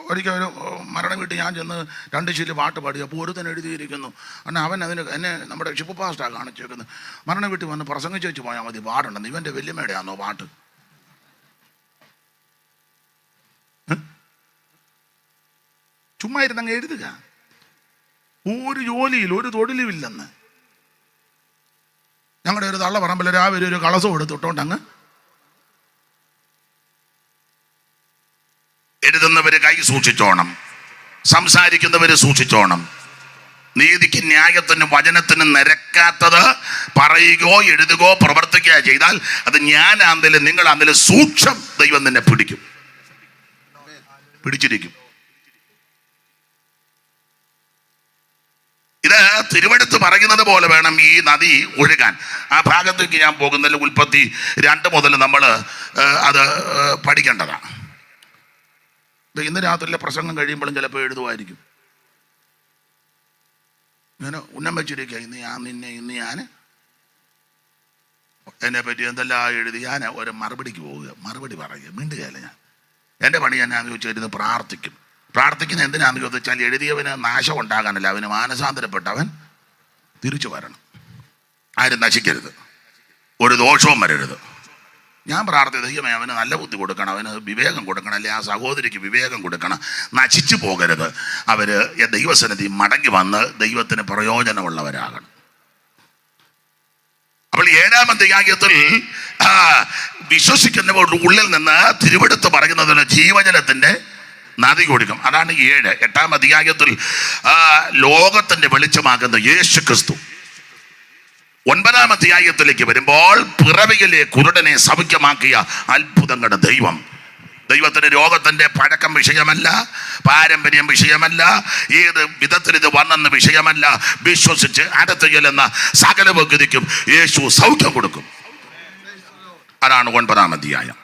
ഒരിക്കൽ ഒരു മരണ വീട്ടിൽ ഞാൻ ചെന്ന് 2 ശീല് പാട്ട് പാടി. അപ്പോൾ ഒരുത്തന്നെ എഴുതിയിരിക്കുന്നു. കാരണം അവൻ അതിന് എന്നെ നമ്മുടെ ഷിപ്പ് പാസ്റ്റാണ് കാണിച്ചേക്കുന്നത്. മരണ വീട്ടിൽ വന്ന് പ്രസംഗിച്ച് വെച്ച് പോയാൽ മതി, പാടുണ്ടെന്ന്. ഇവൻ്റെ വല്യമ്മയുടെയാണോ പാട്ട്? ചുമ്മാ ഇരുന്നങ്ങ് എഴുതുക. ഒരു ജോലിയിൽ ഒരു തൊഴിലുമില്ലെന്ന്. ഞങ്ങളുടെ ഒരു തള്ള പറമ്പിൽ രാവിലെ ഒരു കളസം എടുത്തിട്ടോണ്ട് അങ്ങ് എഴുതുന്നവര് കൈ സൂക്ഷിച്ചോണം, സംസാരിക്കുന്നവര് സൂക്ഷിച്ചോണം. നീതിക്ക് ന്യായത്തിനും വചനത്തിനും നിരക്കാത്തത് പറയുകയോ എഴുതുകയോ പ്രവർത്തിക്കുകയോ ചെയ്താൽ അത് ഞാനാന്തലും നിങ്ങളാന്തലും സൂക്ഷം ദൈവം നിന്നെ പിടിച്ചിരിക്കും. ഇത് തിരുവെടുത്ത് പറയുന്നത് പോലെ വേണം ഈ നദി ഒഴുകാൻ. ആ ഭാഗത്തേക്ക് ഞാൻ പോകുന്നില്ല. ഉൽപ്പത്തി 2 മുതൽ നമ്മൾ അത് പഠിക്കേണ്ടതാണ്. ഇന്ന് രാത്രിയിലെ പ്രസംഗം കഴിയുമ്പോഴും ചിലപ്പോൾ എഴുതുമായിരിക്കും. ഇങ്ങനെ ഉന്നം വെച്ചിരിക്കുക. ഇന്ന് ഞാൻ എന്നെ പറ്റി എന്തെല്ലാം എഴുതി ഞാൻ ഒരു മറുപടിക്ക് പോവുക, മറുപടി പറയുക, മിണ്ടുകയല്ല. ഞാൻ എൻ്റെ പണി എന്നാന്ന് ചോദിച്ചിരുന്ന് പ്രാർത്ഥിക്കുന്ന എന്തിനാന്ന് ചോദിച്ചാൽ എഴുതിയവന് നാശം ഉണ്ടാകാനല്ല, അവന് മാനസാന്തരപ്പെട്ടവൻ തിരിച്ചു വരണം. ആരും നശിക്കരുത്, ഒരു ദോഷവും വരരുത്. ഞാൻ പ്രാർത്ഥിക്കുകയും അവന് നല്ല ബുദ്ധി കൊടുക്കണം, അവന് വിവേകം കൊടുക്കണം, അല്ലെ ആ സഹോദരിക്ക് വിവേകം കൊടുക്കണം. നശിച്ചു പോകരുത്. അവർ ദൈവസന്നിധി മടങ്ങി വന്ന് ദൈവത്തിന് പ്രയോജനമുള്ളവരാകണം. അപ്പോൾ 7-ാം അധ്യായത്തിൽ വിശ്വസിക്കുന്നവരുടെ ഉള്ളിൽ നിന്ന് തിരുവെടുത്ത് പറയുന്നതിന് ജീവജലത്തിന്റെ നദി കൊടുക്കും. അതാണ് 7. 8-ാം അധ്യായത്തിൽ ലോകത്തിന്റെ വെളിച്ചമാകുന്ന യേശു ക്രിസ്തു. 9-ാം അധ്യായത്തിലേക്ക് വരുമ്പോൾ പിറവിയിലെ കുരുടനെ സൗഖ്യമാക്കിയ അത്ഭുതങ്ങളുടെ ദൈവം. ദൈവത്തിന് രോഗത്തിന്റെ പഴക്കം വിഷയമല്ല, പാരമ്പര്യം വിഷയമല്ല, ഏത് വിധത്തിൽ ഇത് വന്നെന്ന് വിഷയമല്ല. വിശ്വസിച്ച് അടുത്ത് ചെല്ലുന്ന സകല വ്യക്തിക്കും യേശു സൗഖ്യം കൊടുക്കും. അതാണ് 9-ാം അധ്യായം.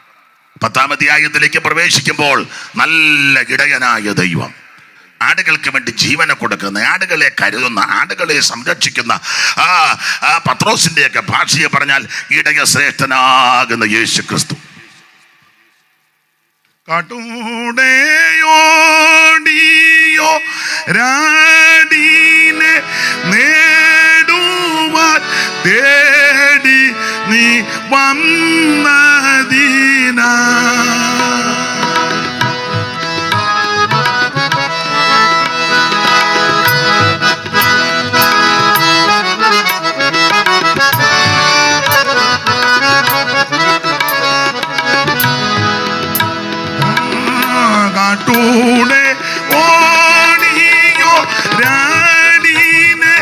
10-ാം അധ്യായത്തിലേക്ക് പ്രവേശിക്കുമ്പോൾ നല്ല ഇടയനായ ദൈവം, ആടുകൾക്ക് വേണ്ടി ജീവനെ കൊടുക്കുന്ന, ആടുകളെ കരുതുന്ന, ആടുകളെ സംരക്ഷിക്കുന്ന, പത്രോസിന്റെയൊക്കെ ഭാഷയെ പറഞ്ഞാൽ ഇടയ ശ്രേഷ്ഠനാകുന്ന യേശു ക്രിസ്തു. കാട്ടൂടെയോടിയോ രാടീനെ നേടുവാൻ തേടി നീ വന്നതിന കാട്ടൂടെ ഓടിയോ രാടീനെ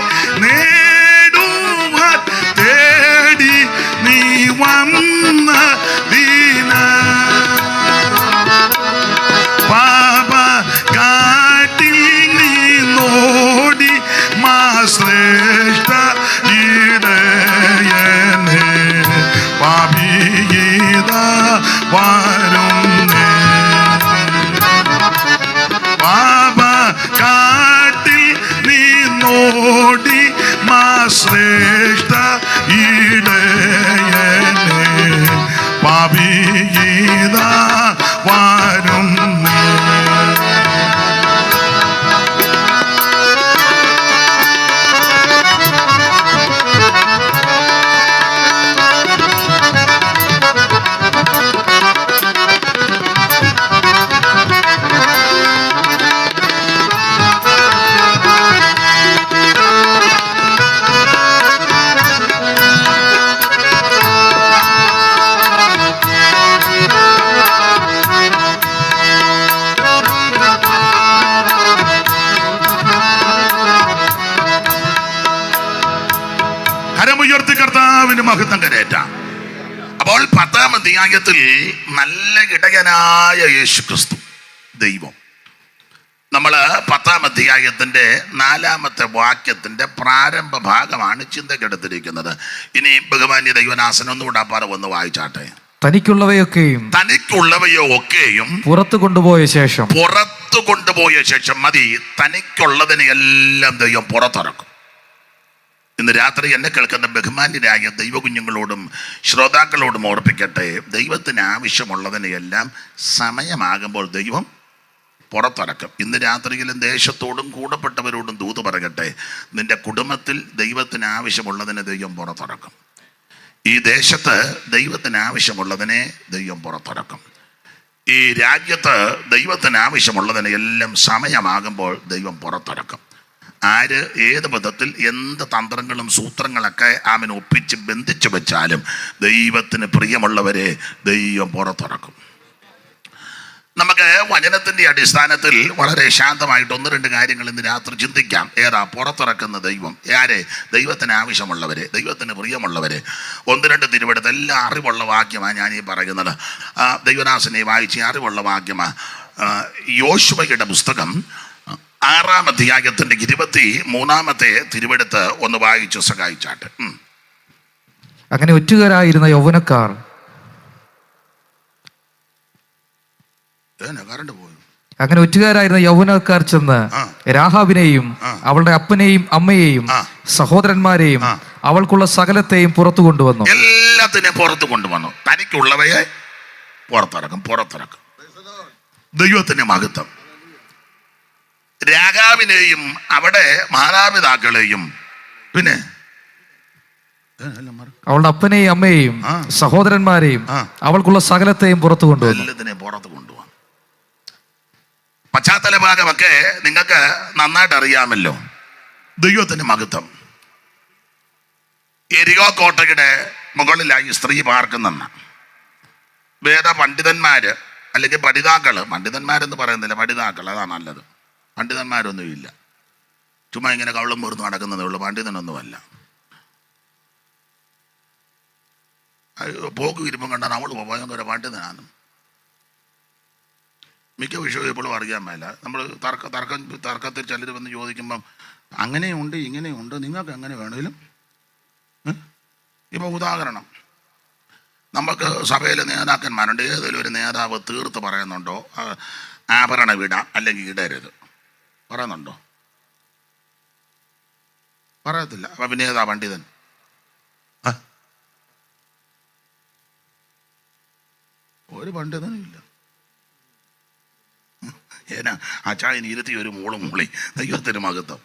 നേടുവാൻ തേടി നീ വന്നതിന പാപ കാട്ടിൽ നിന്നോടി മാ ശ്രേഷ്ഠ ഇടയനെ പാപിയത വരുന്നേ പാപ കാട്ടിൽ നിന്നോടി മാ ശ്രേഷ്ഠ ഇടയനെ പാപിയത വരുന്നേ കരമുയർത്തി കർത്താവിന് മഹത്വം കരേറ്റാം. അപ്പോൾ 10-ാം അധ്യായത്തിൽ നല്ല ഇടയനായ യേശു ക്രിസ്തു ദൈവം. നമ്മൾ 10-ാം അധ്യായത്തിന്റെ 4-ാമത്തെ വാക്യത്തിന്റെ പ്രാരംഭ ഭാഗമാണ് ചിന്തക്കെടുത്തിരിക്കുന്നത്. ഇനി ബഹുമാന്യ ദൈവനാസനം ഒന്നുകൂടെ അപ്പാറ ഒന്ന് വായിച്ചാട്ടെ. തനിക്കുള്ളവയൊക്കെയും പുറത്തു കൊണ്ടുപോയ ശേഷം മതി. തനിക്കുള്ളതിനെ എല്ലാം ദൈവം പുറത്തിറക്കും. ഇന്ന് രാത്രി എന്നെ കേൾക്കുന്ന ബഹുമാന്യരായ ദൈവകുഞ്ഞുങ്ങളോടും ശ്രോതാക്കളോടും ഓർപ്പിക്കട്ടെ, ദൈവത്തിന് ആവശ്യമുള്ളതിനെയെല്ലാം സമയമാകുമ്പോൾ ദൈവം പുറത്തിറക്കും. ഇന്ന് രാത്രിയിലും ദേശത്തോടും കൂടപ്പെട്ടവരോടും ദൂത് പറയട്ടെ, നിന്റെ കുടുംബത്തിൽ ദൈവത്തിന് ആവശ്യമുള്ളതിനെ ദൈവം പുറത്തിറക്കും. ഈ ദേശത്ത് ദൈവത്തിന് ആവശ്യമുള്ളതിനെ ദൈവം പുറത്തിറക്കും. ഈ രാജ്യത്ത് ദൈവത്തിന് ആവശ്യമുള്ളതിനെ എല്ലാം സമയമാകുമ്പോൾ ദൈവം പുറത്തിറക്കും. ആര് ഏത് വിധത്തിൽ എന്ത് തന്ത്രങ്ങളും സൂത്രങ്ങളൊക്കെ ആമൻ ഒപ്പിച്ച് ബന്ധിച്ചു വെച്ചാലും ദൈവത്തിന് പ്രിയമുള്ളവരെ ദൈവം പുറത്തിറക്കും. നമുക്ക് വചനത്തിന്റെ അടിസ്ഥാനത്തിൽ വളരെ ശാന്തമായിട്ട് 1-2 കാര്യങ്ങൾ ഇന്ന് രാത്രി ചിന്തിക്കാം. ഏതാ പുറത്തിറക്കുന്ന ദൈവം? ആരെ? ദൈവത്തിന് ആവശ്യമുള്ളവരെ, ദൈവത്തിന് പ്രിയമുള്ളവരെ. 1-2 തിരുവെടുത്ത് എല്ലാം അറിവുള്ള വാക്യമാണ് ഞാൻ ഈ പറയുന്നത്. ദൈവദാസനെ വായിച്ച് അറിവുള്ള വാക്യമാണ്. യോശുവയുടെ പുസ്തകം 6-ാം അധ്യായത്തിന്റെ 23-ാമത്തെ തിരുവെടുത്ത് ഒന്ന് വായിച്ചു സഹായിച്ചാട്ട്. അങ്ങനെ ഒറ്റുകാരായിരുന്ന യൗവനക്കാർ ചെന്ന് രാഹാബിനെയും അവളുടെ അപ്പനെയും അമ്മയെയും സഹോദരന്മാരെയും അവൾക്കുള്ള സകലത്തെയും പുറത്തു കൊണ്ടുവന്നു. എല്ലാത്തിനെയും പുറത്തു കൊണ്ടുവന്നു. തനിക്കുള്ളവയെ പുറത്തിറക്കും. ദൈവത്തിന്റെ മഹത്വം. രാഹാബിനെയും അവിടെ മാതാപിതാക്കളെയും പിന്നെ അവളുടെ അപ്പനെയും അമ്മയെയും സഹോദരന്മാരെയും അവൾക്കുള്ള സകലത്തെയും പുറത്തു കൊണ്ടുവന്നു. എല്ലാത്തിനെയും പുറത്തു കൊണ്ടുവന്നു. പശ്ചാത്തല ഭാഗമൊക്കെ നിങ്ങൾക്ക് നന്നായിട്ട് അറിയാമല്ലോ. ദൈവത്തിന്റെ മഹത്വം. എരികോ കോട്ടയുടെ മുകളിലായി സ്ത്രീ പാർക്കുന്നെന്ന വേദ പണ്ഡിതന്മാര് അല്ലെങ്കിൽ പഠിതാക്കള്, പണ്ഡിതന്മാരെന്ന് പറയുന്നില്ല, പഠിതാക്കൾ, അതാണ് നല്ലത്. പണ്ഡിതന്മാരൊന്നുമില്ല, ചുമ്മാ ഇങ്ങനെ കവളും മുറിന്ന് നടക്കുന്നതേ ഉള്ളൂ, പണ്ഡിതനൊന്നുമല്ല. പോക്ക് ഇരിപ്പം കണ്ടാൽ നമ്മൾ ഭയങ്കര പണ്ഡിതനാണ്. മിക്ക വിഷയവും എപ്പോഴും അറിയാൻ മേല. നമ്മൾ തർക്കത്തിൽ ചിലർ വന്ന് ചോദിക്കുമ്പം അങ്ങനെയുണ്ട് ഇങ്ങനെയുണ്ട്, നിങ്ങൾക്ക് എങ്ങനെ വേണേലും. ഇപ്പോൾ ഉദാഹരണം, നമുക്ക് സഭയിലെ നേതാക്കന്മാരുണ്ട്. ഏതെങ്കിലും ഒരു നേതാവ് തീർത്ത് പറയുന്നുണ്ടോ ആഭരണം ഇടാം അല്ലെങ്കിൽ ഇടരുത്, പറയുന്നുണ്ടോ? പറയത്തില്ല. അപ്പം പിന്നെ ഏതാ പണ്ഡിതൻ? ഒരു പണ്ഡിതനും ഇല്ല. ഏനാ അച്ചായന് ഇരുത്തി ഒരു മൂളി. ദൈവത്തിന് മഹത്വം,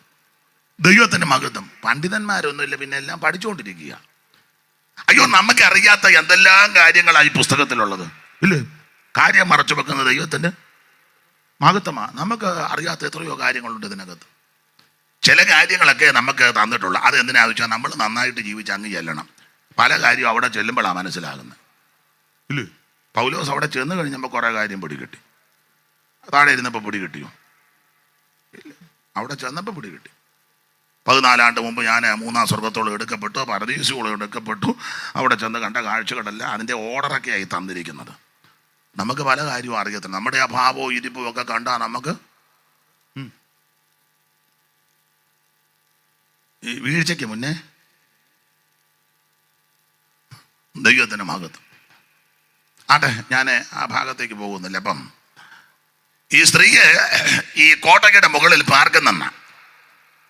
ദൈവത്തിന് മഹത്വം. പണ്ഡിതന്മാരൊന്നുമില്ല, പിന്നെ എല്ലാം പഠിച്ചുകൊണ്ടിരിക്കുക. അയ്യോ, നമുക്കറിയാത്ത എന്തെല്ലാം കാര്യങ്ങളായി പുസ്തകത്തിലുള്ളത് ഇല്ലേ? കാര്യം മറച്ചു വെക്കുന്ന ദൈവത്തിൻ്റെ മഹത്വമാണ്. നമുക്ക് അറിയാത്ത എത്രയോ കാര്യങ്ങളുണ്ട് ഇതിനകത്ത്. ചില കാര്യങ്ങളൊക്കെ നമുക്ക് തന്നിട്ടുള്ളൂ. അത് എന്തിനാണെന്ന് വെച്ചാൽ നമ്മൾ നന്നായിട്ട് ജീവിച്ച് അങ്ങ് ചെല്ലണം. പല കാര്യവും അവിടെ ചെല്ലുമ്പോഴാണ് മനസ്സിലാകുന്നത് ഇല്ലേ? പൗലോസ് അവിടെ ചെന്ന് കഴിഞ്ഞപ്പോൾ കുറേ കാര്യം പിടികിട്ടി. താഴെ ഇരുന്നപ്പോൾ പിടി കിട്ടിയോ? ഇല്ല, അവിടെ ചെന്നപ്പോൾ പിടി കിട്ടി. 14 ആണ്ട് മുമ്പ് ഞാൻ 3-ാം സ്വർഗത്തോളം എടുക്കപ്പെട്ടു, പരദീസോളം എടുക്കപ്പെട്ടു. അവിടെ ചെന്ന് കണ്ട കാഴ്ചകളല്ല അതിൻ്റെ ഓർഡറൊക്കെ ആയി തന്നിരിക്കുന്നത്. നമുക്ക് പല കാര്യവും അറിയത്തില്ല. നമ്മുടെ ആ ഭാവവും ഇരിപ്പും ഒക്കെ കണ്ടാൽ നമുക്ക് ഈ വീഴ്ചയ്ക്ക് മുന്നേ ദൈവത്തിന് മഹത്വം. ആട്ടെ, ഞാൻ ആ ഭാഗത്തേക്ക് പോകുന്നില്ല. അപ്പം ഈ സ്ത്രീയെ ഈ കോട്ടയുടെ മുകളിൽ പാർക്കുന്നെന്ന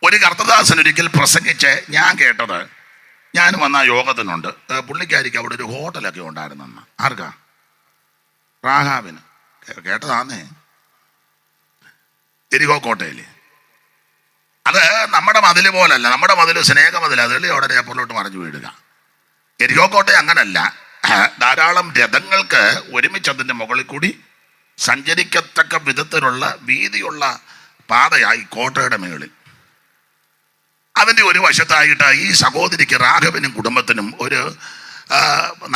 ഒരു കർത്തദാസൻ ഒരിക്കൽ പ്രസംഗിച്ച് ഞാൻ കേട്ടത്, ഞാൻ വന്ന യോഗത്തിനുണ്ട്. പുള്ളിക്കാരിക്ക് അവിടെ ഒരു ഹോട്ടലൊക്കെ ഉണ്ടായിരുന്നെന്ന്. ആർക്കാ? റാഹാബിന്. കേട്ടതാന്നേ, എരികോ കോട്ടയിൽ. അത് നമ്മുടെ മതിൽ പോലല്ല. നമ്മുടെ മതിൽ സ്നേഹമതിൽ, അതിൽ അവിടെ ഏപ്പറിലോട്ട് മറിഞ്ഞു വീഴുക. എരികോ കോട്ട അങ്ങനല്ല. ധാരാളം രഥങ്ങൾക്ക് ഒരുമിച്ച് അതിൻ്റെ മുകളിൽ കൂടി സഞ്ചരിക്കത്തക്ക വിധത്തിലുള്ള വീതിയുള്ള പാതയായി കോട്ടയുടെ മുകളിൽ. അതിൻ്റെ ഒരു വശത്തായിട്ട് ഈ സഹോദരിക്ക് റാഘവനും കുടുംബത്തിനും ഒരു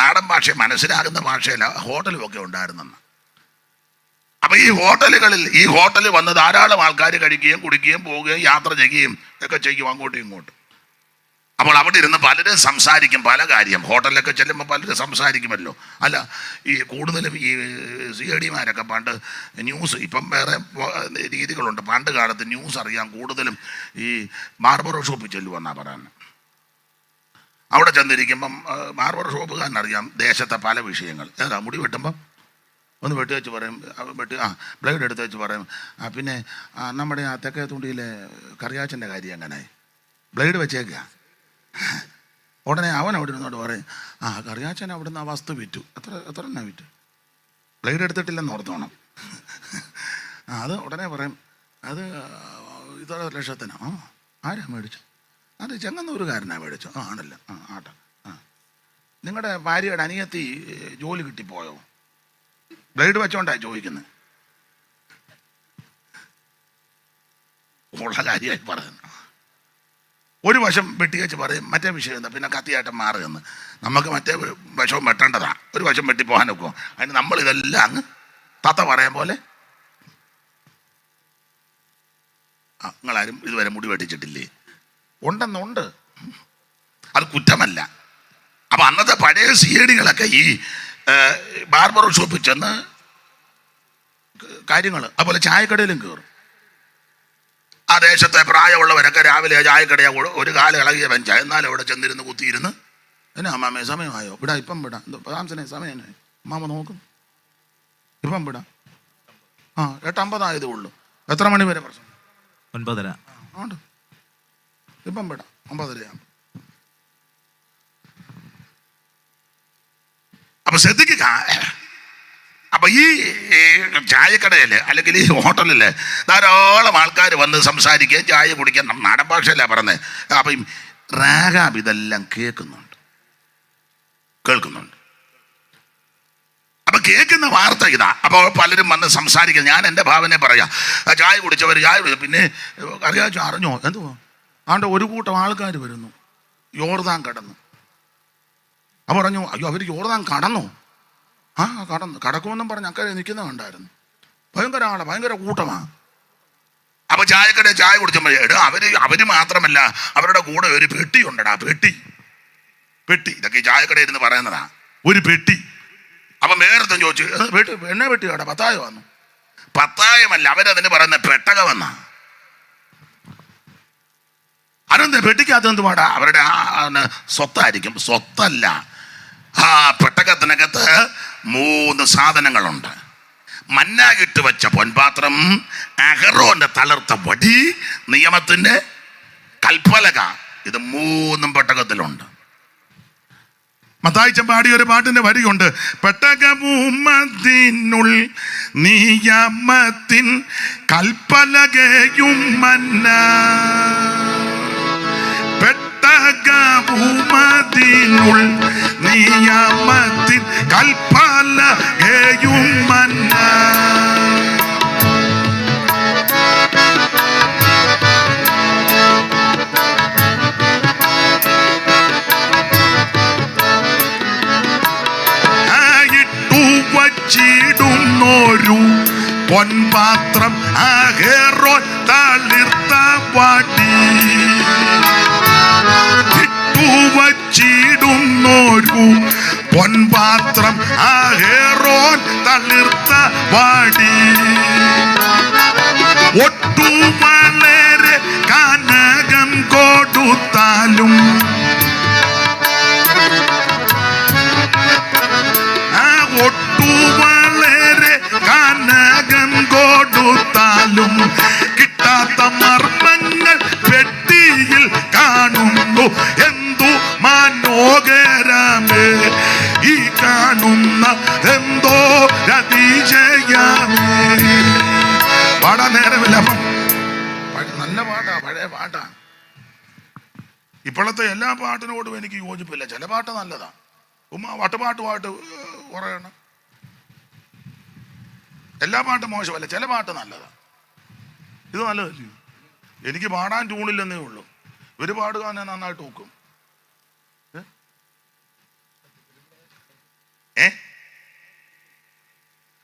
നാടൻ ഭാഷ മനസ്സിലാകുന്ന ഭാഷയിൽ ഹോട്ടലുമൊക്കെ ഉണ്ടായിരുന്നെന്ന്. അപ്പം ഈ ഹോട്ടലിൽ വന്ന് ധാരാളം ആൾക്കാർ കഴിക്കുകയും കുടിക്കുകയും പോവുകയും യാത്ര ചെയ്യുകയും ഒക്കെ ചെയ്യും അങ്ങോട്ടും ഇങ്ങോട്ടും. അപ്പോൾ അവിടെ ഇരുന്ന് പലരും സംസാരിക്കും പല കാര്യം. ഹോട്ടലിലൊക്കെ ചെല്ലുമ്പോൾ പലരും സംസാരിക്കുമല്ലോ. അല്ല, ഈ കൂടുതലും ഈ CID-മാരൊക്കെ പണ്ട് ന്യൂസ്, ഇപ്പം വേറെ രീതികളുണ്ട്. പണ്ട് കാലത്ത് ന്യൂസ് അറിയാൻ കൂടുതലും ഈ ബാർബർ ഷോപ്പിൽ ചെല്ലുമെന്നാണ് പറയുന്നത്. അവിടെ ചെന്നിരിക്കുമ്പം ബാർബർ ഷോപ്പുകാരനറിയാം ദേശത്തെ പല വിഷയങ്ങൾ. ഏതാ, മുടി വെട്ടുമ്പം ഒന്ന് വെട്ടി വെച്ച് പറയും, ബ്ലേഡ് എടുത്ത് വെച്ച് പറയും, പിന്നെ നമ്മുടെ ആ തെക്കേ തുണ്ടിയിലെ കറിയാച്ചൻ്റെ കാര്യം എങ്ങനെയായി, ബ്ലേഡ് വെച്ചേക്കുക. ഉടനെ അവൻ അവിടെ ഇരുന്നോട്ട് പറയും, കറിയാച്ചൻ അവിടുന്ന് ആ വസ്തു വിറ്റു. എത്ര എണ്ണ വിറ്റു? ബ്ലേഡ് എടുത്തിട്ടില്ലെന്ന് ഓർത്തോണം. അത് ഉടനെ പറയും, അത് ഇത്ര ലക്ഷത്തിനോ? ആരാ മേടിച്ചു? അത് ചെങ്ങന്നൂരുകാരനാണ് മേടിച്ചു. ആണല്ലോ, ആട്ടെ. നിങ്ങളുടെ ഭാര്യയുടെ അനിയത്തി ജോലി കിട്ടിപ്പോയോ? ബ്ലേഡ് വെച്ചോണ്ടാ ചോദിക്കുന്നത്. ഉള്ള കാര്യമായി പറയുന്നു. ഒരു വശം വെട്ടി വെച്ച് പറയും, മറ്റേ വിഷയം എന്താ, പിന്നെ കത്തിയായിട്ട് മാറുകയെന്ന്. നമുക്ക് മറ്റേ വശവും വെട്ടേണ്ടതാണ്. ഒരു വശം വെട്ടിപ്പോകാൻ ഒക്കുമോ? അതിന് നമ്മളിതെല്ലാം അങ്ങ് തത്ത പറയാൻ പോലെ. നിങ്ങളാരും ഇതുവരെ മുടി വെട്ടിച്ചിട്ടില്ലേ? ഉണ്ടെന്നുണ്ട്, അത് കുറ്റമല്ല. അപ്പം അന്നത്തെ പഴയ CID-കളൊക്കെ ഈ ബാർബർ ഷോപ്പിൽ ചെന്ന് കാര്യങ്ങൾ, അതുപോലെ ചായക്കടയിലും കയറും. ആ ദേശത്തെ പ്രായമുള്ളവരൊക്കെ രാവിലെ ചായക്കടയാ ഒരു കാലം ഇളകിയ ബെഞ്ച, എന്നാലും അവിടെ ചെന്നിരുന്ന് കുത്തിയിരുന്ന്, എന്നാ അമ്മാമേ സമയമായോ? വിടാ, ഇപ്പം വിടാം. താമസനെ സമയമായി, അമ്മാമ നോക്കും, ഇപ്പം വിടാം. 8:50 ആയതേ ഉള്ളൂ. എത്ര മണി വരെ പ്രശ്നം? 9:30. ഉണ്ട്, ഇപ്പം വിടാം, 9:30. അപ്പൊ ശ്രദ്ധിക്കുക. അപ്പൊ ഈ ചായക്കടയില് അല്ലെങ്കിൽ ഈ ഹോട്ടലില് ധാരാളം ആൾക്കാർ വന്ന് സംസാരിക്കുകയും ചായ കുടിക്കാൻ, നാടൻ ഭാഷയല്ല പറഞ്ഞത്. അപ്പം റാഹാബ് ഇതെല്ലാം കേൾക്കുന്നുണ്ട്. അപ്പൊ കേൾക്കുന്ന വാർത്ത ഇതാ. അപ്പോൾ പലരും വന്ന് സംസാരിക്കുക. ഞാൻ എൻ്റെ ഭാവനെ പറയാം, ചായ കുടിച്ചവർ ചായ കുടിച്ചു. പിന്നെ അറിഞ്ഞോ എന്തുവാ, ആണ്ട് ഒരു കൂട്ടം ആൾക്കാർ വരുന്നു, യോർദാൻ കടന്നു. അവ പറഞ്ഞു, അയ്യോ അവർ യോർദാൻ കടന്നു. ആ കടക്കുമെന്നും പറഞ്ഞ് അക്കരെ നിൽക്കുന്ന കണ്ടായിരുന്നു. ഭയങ്കര ആളാ, ഭയങ്കര കൂട്ടമാണ്. അപ്പൊ ചായക്കടയിൽ ചായ കുടിച്ചപ്പോൾ അവര് മാത്രമല്ല, അവരുടെ കൂടെ ഒരു പെട്ടി ഉണ്ടടാ, പെട്ടി. ഇതൊക്കെ ഈ ചായക്കടയിൽ ഇരുന്ന് പറയുന്നതാ, ഒരു പെട്ടി. അപ്പൊ വേറെത്തും ചോദിച്ചു, എണ്ണ പെട്ടി കേട്ടോ, 10,000 വന്നു. 10,000 അവരതിന് പറയുന്ന പെട്ടകമെന്നാ. അതെന്താ പെട്ടിക്കകത്ത് എന്ത് പാടാ? അവരുടെ സ്വത്തായിരിക്കും. സ്വത്തല്ല, ആ പെട്ടകത്തിനകത്ത് 3 സാധനങ്ങളുണ്ട്. മന്നാകിട്ട് വെച്ച പൊൻപാത്രം, അഹറോന്റെ തളർത്ത വടി, നിയമത്തിന്റെ കൽപ്പലക. ഇത് 3 പെട്ടകത്തിലുണ്ട്. മത്തായിച്ചൻ പാടിയ ഒരു പാട്ടിന്റെ വരിയുണ്ട്, പെട്ടകമുമ്മത്തിനുൾ നിയമത്തിൻ കൽപ്പലകയും മന്ന. പെട്ടകമുമ്മത്തിനുൾ നിയമത്തിൻ കൽപ്പലകയും മന്ന. വച്ചിടുന്നോരു പൊൻപാത്രം, അഹറോൻ തളിർത്ത വടി. വച്ചിടുന്നോരു പൊൻപാത്രം, അഹറോൻ തളിർത്ത വടി. ഒട്ടു വളരെ കനകം കൊടുത്താലും വളരെ കനകം കൊടുത്താലും കിട്ടാത്ത മർമ്മങ്ങൾ പെട്ടിയിൽ കാണുന്നു. എന്തു മനോഹരമേ ഈ കാണുന്ന, എന്തോ അതിശയമേ. പാടാൻ നേരമില്ല. നല്ല പാട്ടാ, പഴയ പാട്ടാ. ഇപ്പോഴത്തെ എല്ലാ പാട്ടിനോടും എനിക്ക് യോജിപ്പില്ല. ചില പാട്ട് നല്ലതാ, വട്ടുപാട്ടുമായിട്ട് കുറയണം. എല്ലാ പാട്ടും മോശമല്ല, ചില പാട്ട് നല്ലതാ. ഇത് നല്ലതല്ലേ? എനിക്ക് പാടാൻ ട്യൂണില്ലെന്നേ ഉള്ളൂ. ഒരു പാടുക ഞാൻ നന്നായിട്ട് നോക്കും.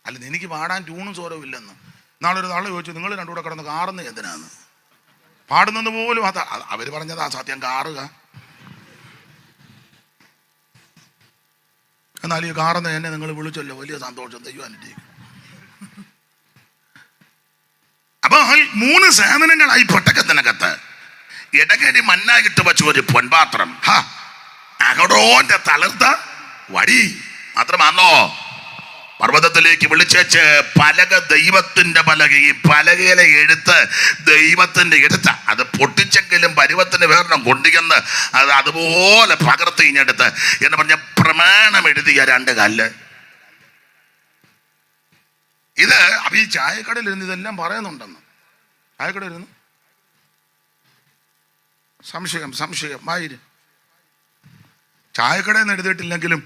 അല്ല, എനിക്ക് പാടാൻ ട്യൂണും സ്വരവും ഇല്ലെന്ന്. നാളെ ഒരു നാളെ ചോദിച്ചു, നിങ്ങൾ രണ്ടുകൂടെ കിടന്ന് കാറുന്ന എന്തിനാന്ന്? പാടുന്നത് പോലും അവര് പറഞ്ഞതാ സത്യം, കാറുക. എന്നാൽ ഈ കാറന്ന് എന്നെ നിങ്ങൾ വിളിച്ചല്ലോ, വലിയ സന്തോഷം, ദൈവം അനുഗ്രഹിക്കും. അപ്പൊ 3 സാധനങ്ങളായി പെട്ടകത്തിനകത്ത്. ഇടകടി മന്നാകിട്ട് വെച്ച ഒരു പൊൻപാത്രം, അഹറോന്റെ തളർത്ത വടി. മാത്രമാണോ പർവ്വതത്തിലേക്ക് വിളിച്ചേച്ച് പലക, ദൈവത്തിന്റെ പലക. ഈ പലകയിലെ എഴുത്ത് ദൈവത്തിന്റെ എഴുത്ത. അത് പൊട്ടിച്ചെങ്കിലും പരുവത്തിന് വേറെ കൊണ്ടുചെന്ന് അത് അതുപോലെ പകർത്തി ഇഞ്ഞെടുത്ത് എന്ന് പറഞ്ഞ പ്രമാണം എഴുതിയ 2 കല്ല്. ഇത് അപ്പൊ ഈ ചായക്കടയിൽ ഇരുന്ന് ഇതെല്ലാം പറയുന്നുണ്ടെന്ന്. ചായക്കടയിൽ ഇരുന്ന് സംശയം വായിര്. ചായക്കടയിൽ നിന്ന് എഴുതിയിട്ടില്ലെങ്കിലും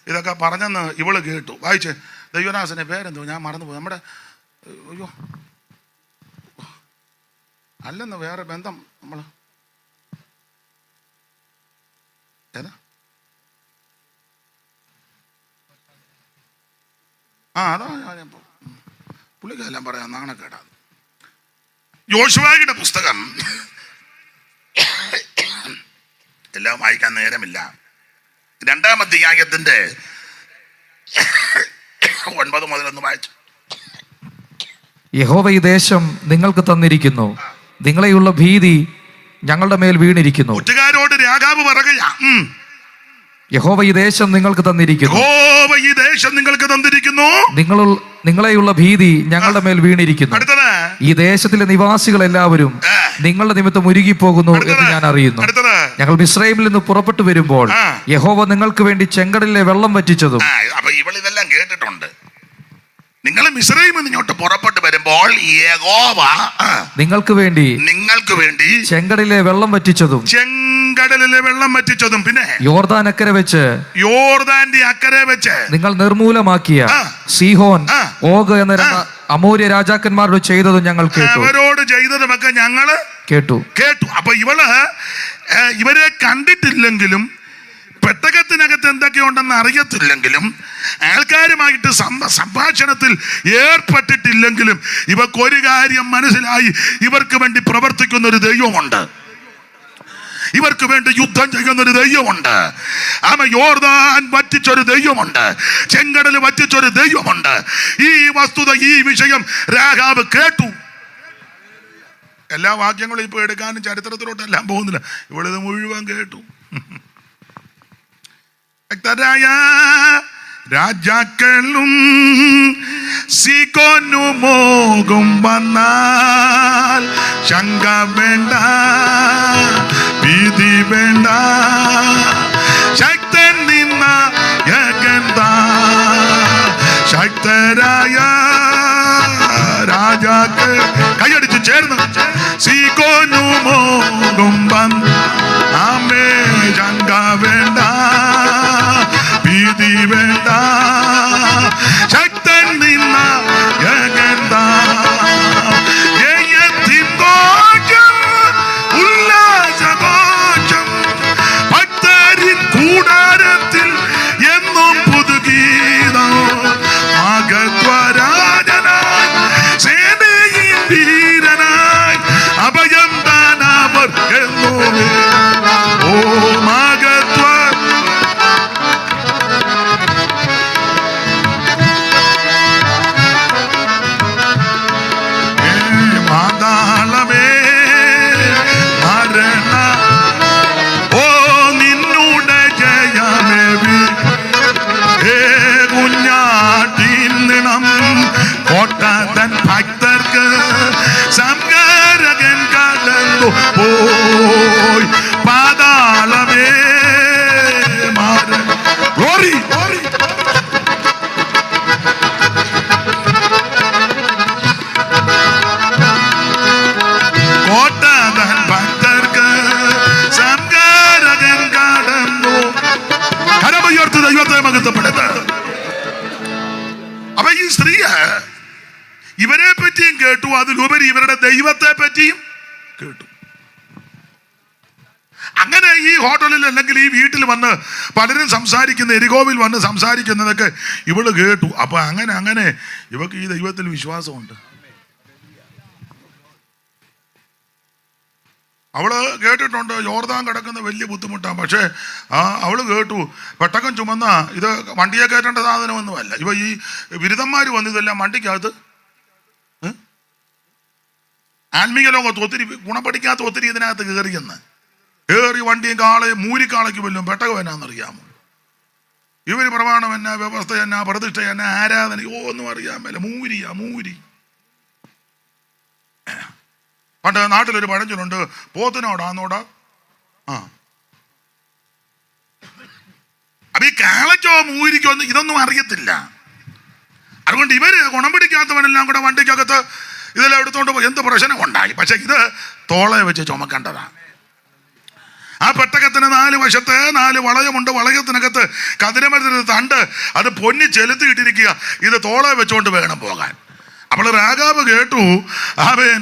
ഇതൊക്കെ പറഞ്ഞെന്ന് ഇവള് കേട്ടു. വായിച്ച്. ദൈവദാസന്റെ പേരെന്തോ ഞാൻ മറന്നുപോയി. നമ്മുടെ അയ്യോ അല്ലെന്ന്, വേറെ ബന്ധം. നമ്മള് ഏതാ? അതാ ഞാൻ പുള്ളിക്കെല്ലാം പറയാം, നാണക്കേടാ. യോശുവയുടെ പുസ്തകം എല്ലാം വായിക്കാൻ നേരമില്ല. 2-ാം അധ്യായത്തിന്റെ 9 മുതൽ ഒന്ന് വായിച്ചു. യഹോവ ഈ ദേശം നിങ്ങൾക്ക് തന്നിരിക്കുന്നു, നിങ്ങളെയുള്ള ഭീതി ഞങ്ങളുടെ മേൽ വീണിരിക്കുന്നു. കൂട്ടുകാരോട് രാജാവ് പറയുക, യഹോവ ഈ ദേശം നിങ്ങൾക്ക് തന്നിരിക്കുന്നു, യഹോവ ഈ ദേശം നിങ്ങൾക്ക് തന്നിരിക്കുന്നു, നിങ്ങളെയുള്ള ഭീതി ഞങ്ങളുടെ മേൽ വീണിരിക്കുന്നു. ഈ ദേശത്തിലെ നിവാസികൾ എല്ലാവരും നിങ്ങളുടെ നിമിത്തം ഉരുകിപ്പോകുന്നു എന്ന് ഞാൻ അറിയുന്നു. ഞങ്ങൾ മിസ്രൈമിൽ നിന്ന് പുറപ്പെട്ടു വരുമ്പോൾ യഹോവ നിങ്ങൾക്ക് വേണ്ടി ചെങ്കടലിലെ വെള്ളം വറ്റിച്ചതും. അപ്പൊ ഇവളിതെല്ലാം കേട്ടിട്ടുണ്ട്. നിങ്ങൾ മിസ്രൈമിൽ നിന്ന് ഇങ്ങോട്ട് പുറപ്പെട്ടു വരുമ്പോൾ യഹോവ നിങ്ങൾക്ക് വേണ്ടി ചെങ്കടലിലെ വെള്ളം വറ്റിച്ചതും, പിന്നെ യോർദാന്റെ അക്കരെ വെച്ച് നിങ്ങൾ നിർമൂലമാക്കിയ സീഹോൻ, ഓഗ് എന്ന 2 അമോര്യ രാജാക്കന്മാരോട് ചെയ്തതും ഞങ്ങൾ കേട്ടു. അവരോട് ചെയ്തതുമൊക്കെ ഞങ്ങൾ കേട്ടു. അപ്പൊ ഇവരെ കണ്ടിട്ടില്ലെങ്കിലും പെട്ടകത്തിനകത്ത് എന്തൊക്കെയുണ്ടെന്ന് അറിയത്തില്ലെങ്കിലും ആൾക്കാരുമായിട്ട് സംഭാഷണത്തിൽ ഏർപ്പെട്ടിട്ടില്ലെങ്കിലും ഇവർക്കൊരു കാര്യം മനസ്സിലായി, ഇവർക്ക് വേണ്ടി പ്രവർത്തിക്കുന്ന ഒരു ദൈവമുണ്ട്, ഇവർക്ക് വേണ്ടി യുദ്ധം ചെയ്യുന്ന ഒരു ദൈവമുണ്ട്. യോർദാൻ വറ്റിച്ചൊരു ദൈവമുണ്ട്, ചെങ്കടൽ വറ്റിച്ചൊരു ദൈവമുണ്ട്. ഈ വസ്തുത, ഈ വിഷയം രാഹാബ് കേട്ടു. എല്ലാ വാക്യങ്ങളും ഇപ്പൊ എടുക്കാനും ചരിത്രത്തിലോട്ടെല്ലാം പോകുന്നില്ല, ഇവളിത് മുഴുവൻ കേട്ടു. ഭക്തരായ രാജാക്കളും സികോനുമോകും വന്നാൽ ശങ്ക വേണ്ട, ഭീതി വേണ്ട, ശക്തൻ നിന്ന ശക്തരായ രാജാക്കൾ കൈയടിച്ച് ചേർന്ന് സികോനുമോകും വന്നേ ശങ്ക വേണ്ട, ഭീതി വേണ്ട, ശക്തൻ നിന്ന ഉല്ലാസഘോഷം ഭക്തരിൻ കൂടാരത്തിൽ എന്നും പുതുഗീതം. മഹത്വരാജനായി സേനയിൽ വീരനായി അഭയം താനവർ എന്നും. ഓ മഹത്വ പാതാളമേ മരണ, ഓ നിന്നുടെ ജയമേ കുഞ്ഞാട്ടിൻ നിണം കോട്ടതൻ ഭക്തർക്ക് സംഹാരകൻ കടന്നു പോയി. പാതാളമേ മരണ, ഗ്ലോറി കോട്ടതൻ ഭക്തർക്ക് സംഹാരകൻ കടന്നു. കരമുയർത്ത് ദൈവത്തെ മഹത്വപ്പെടുത്ത. അപ്പൊ ഈ സ്ത്രീ ഇവരെ പറ്റിയും കേട്ടു, അതിലുപരി ഇവരുടെ ദൈവത്തെ പറ്റിയും കേട്ടു. അങ്ങനെ ഈ ഹോട്ടലിൽ അല്ലെങ്കിൽ ഈ വീട്ടിൽ വന്ന് പലരും സംസാരിക്കുന്ന, എരികോവിൽ വന്ന് സംസാരിക്കുന്നതൊക്കെ ഇവള് കേട്ടു. അപ്പൊ അങ്ങനെ ഇവക്ക് ഈ ദൈവത്തിൽ വിശ്വാസമുണ്ട്. അവള് കേട്ടിട്ടുണ്ട് യോർദാൻ കിടക്കുന്ന വലിയ ബുദ്ധിമുട്ടാണ്. പക്ഷേ അവള് കേട്ടു പെട്ടകം ചുമന്ന ഇത് വണ്ടിയെ കയറ്റേണ്ട സാധനമൊന്നുമല്ല. ഇവ ഈ ബിരുദന്മാർ വന്ന് ഇതെല്ലാം വണ്ടിക്കകത്ത്, ആത്മീയ ലോകത്ത് ഒത്തിരി ഗുണം പഠിക്കാത്ത ഒത്തിരി ഇതിനകത്ത് കയറി വണ്ടിയും കാളയും മൂരിക്കാളയ്ക്ക് വല്ലും പെട്ടകം എന്നാന്നറിയാമോ? ഇവര് പ്രമാണം എന്നാ, വ്യവസ്ഥ എന്നാ, പ്രതിഷ്ഠ എന്നാ, ആരാധന ഒന്നും അറിയാൻ മേല. മൂരി. പണ്ട് നാട്ടിലൊരു പഴഞ്ചൊല്ലുണ്ട്, പോത്തിനോടാന്നോടാ. അപ്പൊ ഈ കാളയ്ക്കോ മൂരിക്കോ ഇതൊന്നും അറിയത്തില്ല. അതുകൊണ്ട് ഇവര് ഗുണം പിടിക്കാത്തവനെല്ലാം കൂടെ വണ്ടിക്കകത്ത് ഇതെല്ലാം എടുത്തോണ്ട് പോയി. എന്ത് പ്രശ്നം ഉണ്ടായി? പക്ഷെ ഇത് തോളെ വെച്ച് ചുമക്കേണ്ടതാണ്. ആ പെട്ടകത്തിന് 4 വശത്ത് 4 വളയമുണ്ട്. വളയത്തിനകത്ത് കതിരമരത്തിന് തണ്ട്, അത് പൊന്നി ചെലുത്തിയിട്ടിരിക്കുക. ഇത് തോളെ വെച്ചുകൊണ്ട് വേണം പോകാൻ. അപ്പോൾ രാജാവ് കേട്ടു,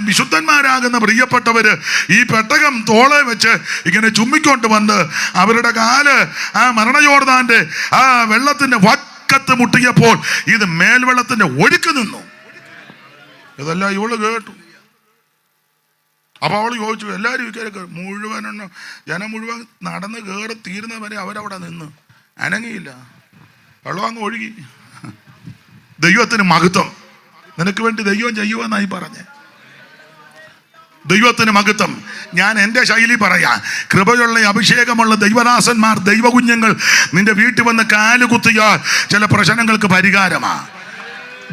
വിശുദ്ധന്മാരാകുന്ന പ്രിയപ്പെട്ടവര് ഈ പെട്ടകം തോളെ വെച്ച് ഇങ്ങനെ ചുമ്മിക്കൊണ്ട് വന്ന് അവരുടെ കാല് ആ മരണയോർദാന്റെ ആ വെള്ളത്തിന്റെ വക്കത്ത് മുട്ടിയപ്പോൾ ഇത് മേൽവെള്ളത്തിന്റെ ഒഴുക്ക് നിന്നു. ഇതെല്ലാം ഇവള് കേട്ടു. അപ്പൊ അവള് ചോദിച്ചു, എല്ലാവരും മുഴുവനെണ്ണം ജനം മുഴുവൻ നടന്ന് കയറി തീരുന്നവരെ അവരവിടെ നിന്ന് അനങ്ങിയില്ല. വെള്ളം അങ്ങ് ഒഴുകി. ദൈവത്തിന് മഹത്വം. നിനക്ക് വേണ്ടി ദൈവം ചെയ്യുമെന്നായി പറഞ്ഞേ. ദൈവത്തിന് മഹത്വം. ഞാൻ എൻ്റെ ശൈലി പറയാ. കൃപയുള്ള അഭിഷേകമുള്ള ദൈവദാസന്മാർ, ദൈവകുഞ്ഞുങ്ങൾ നിന്റെ വീട്ടിൽ വന്ന് കാലുകുത്തിയാൽ ചില പ്രശ്നങ്ങൾക്ക് പരിഹാരമാണ്.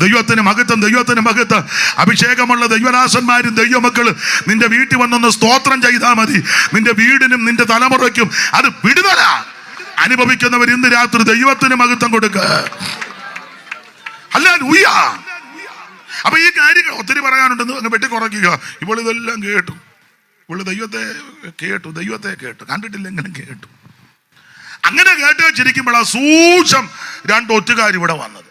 ദൈവത്തിന് മഹത്വം, ദൈവത്തിന് മഹത്വം. അഭിഷേകമുള്ള ദൈവദാസന്മാരും ദൈവമക്കള് നിന്റെ വീട്ടിൽ വന്നൊന്ന് സ്തോത്രം ചെയ്താൽ മതി. നിന്റെ വീടിനും നിന്റെ തലമുറയ്ക്കും അത് വിടുതല. അനുഭവിക്കുന്നവർ ഇന്ന് രാത്രി ദൈവത്തിന് മഹത്വം കൊടുക്കുക. ഹല്ലേലൂയ. അപ്പൊ ഈ കാര്യങ്ങൾ ഒത്തിരി പറയാനുണ്ടെന്ന് അങ്ങ് വെട്ടിക്കുറയ്ക്കുക. ഇപ്പോൾ ഇതെല്ലാം കേട്ടു. ഇപ്പോൾ ദൈവത്തെ കേട്ടു, കണ്ടിട്ടില്ലെങ്കിലും കേട്ടു. അങ്ങനെ കേട്ട് വെച്ചിരിക്കുമ്പോൾ ആ സൂക്ഷം 2 ഒറ്റുകാർ ഇവിടെ വന്നത്.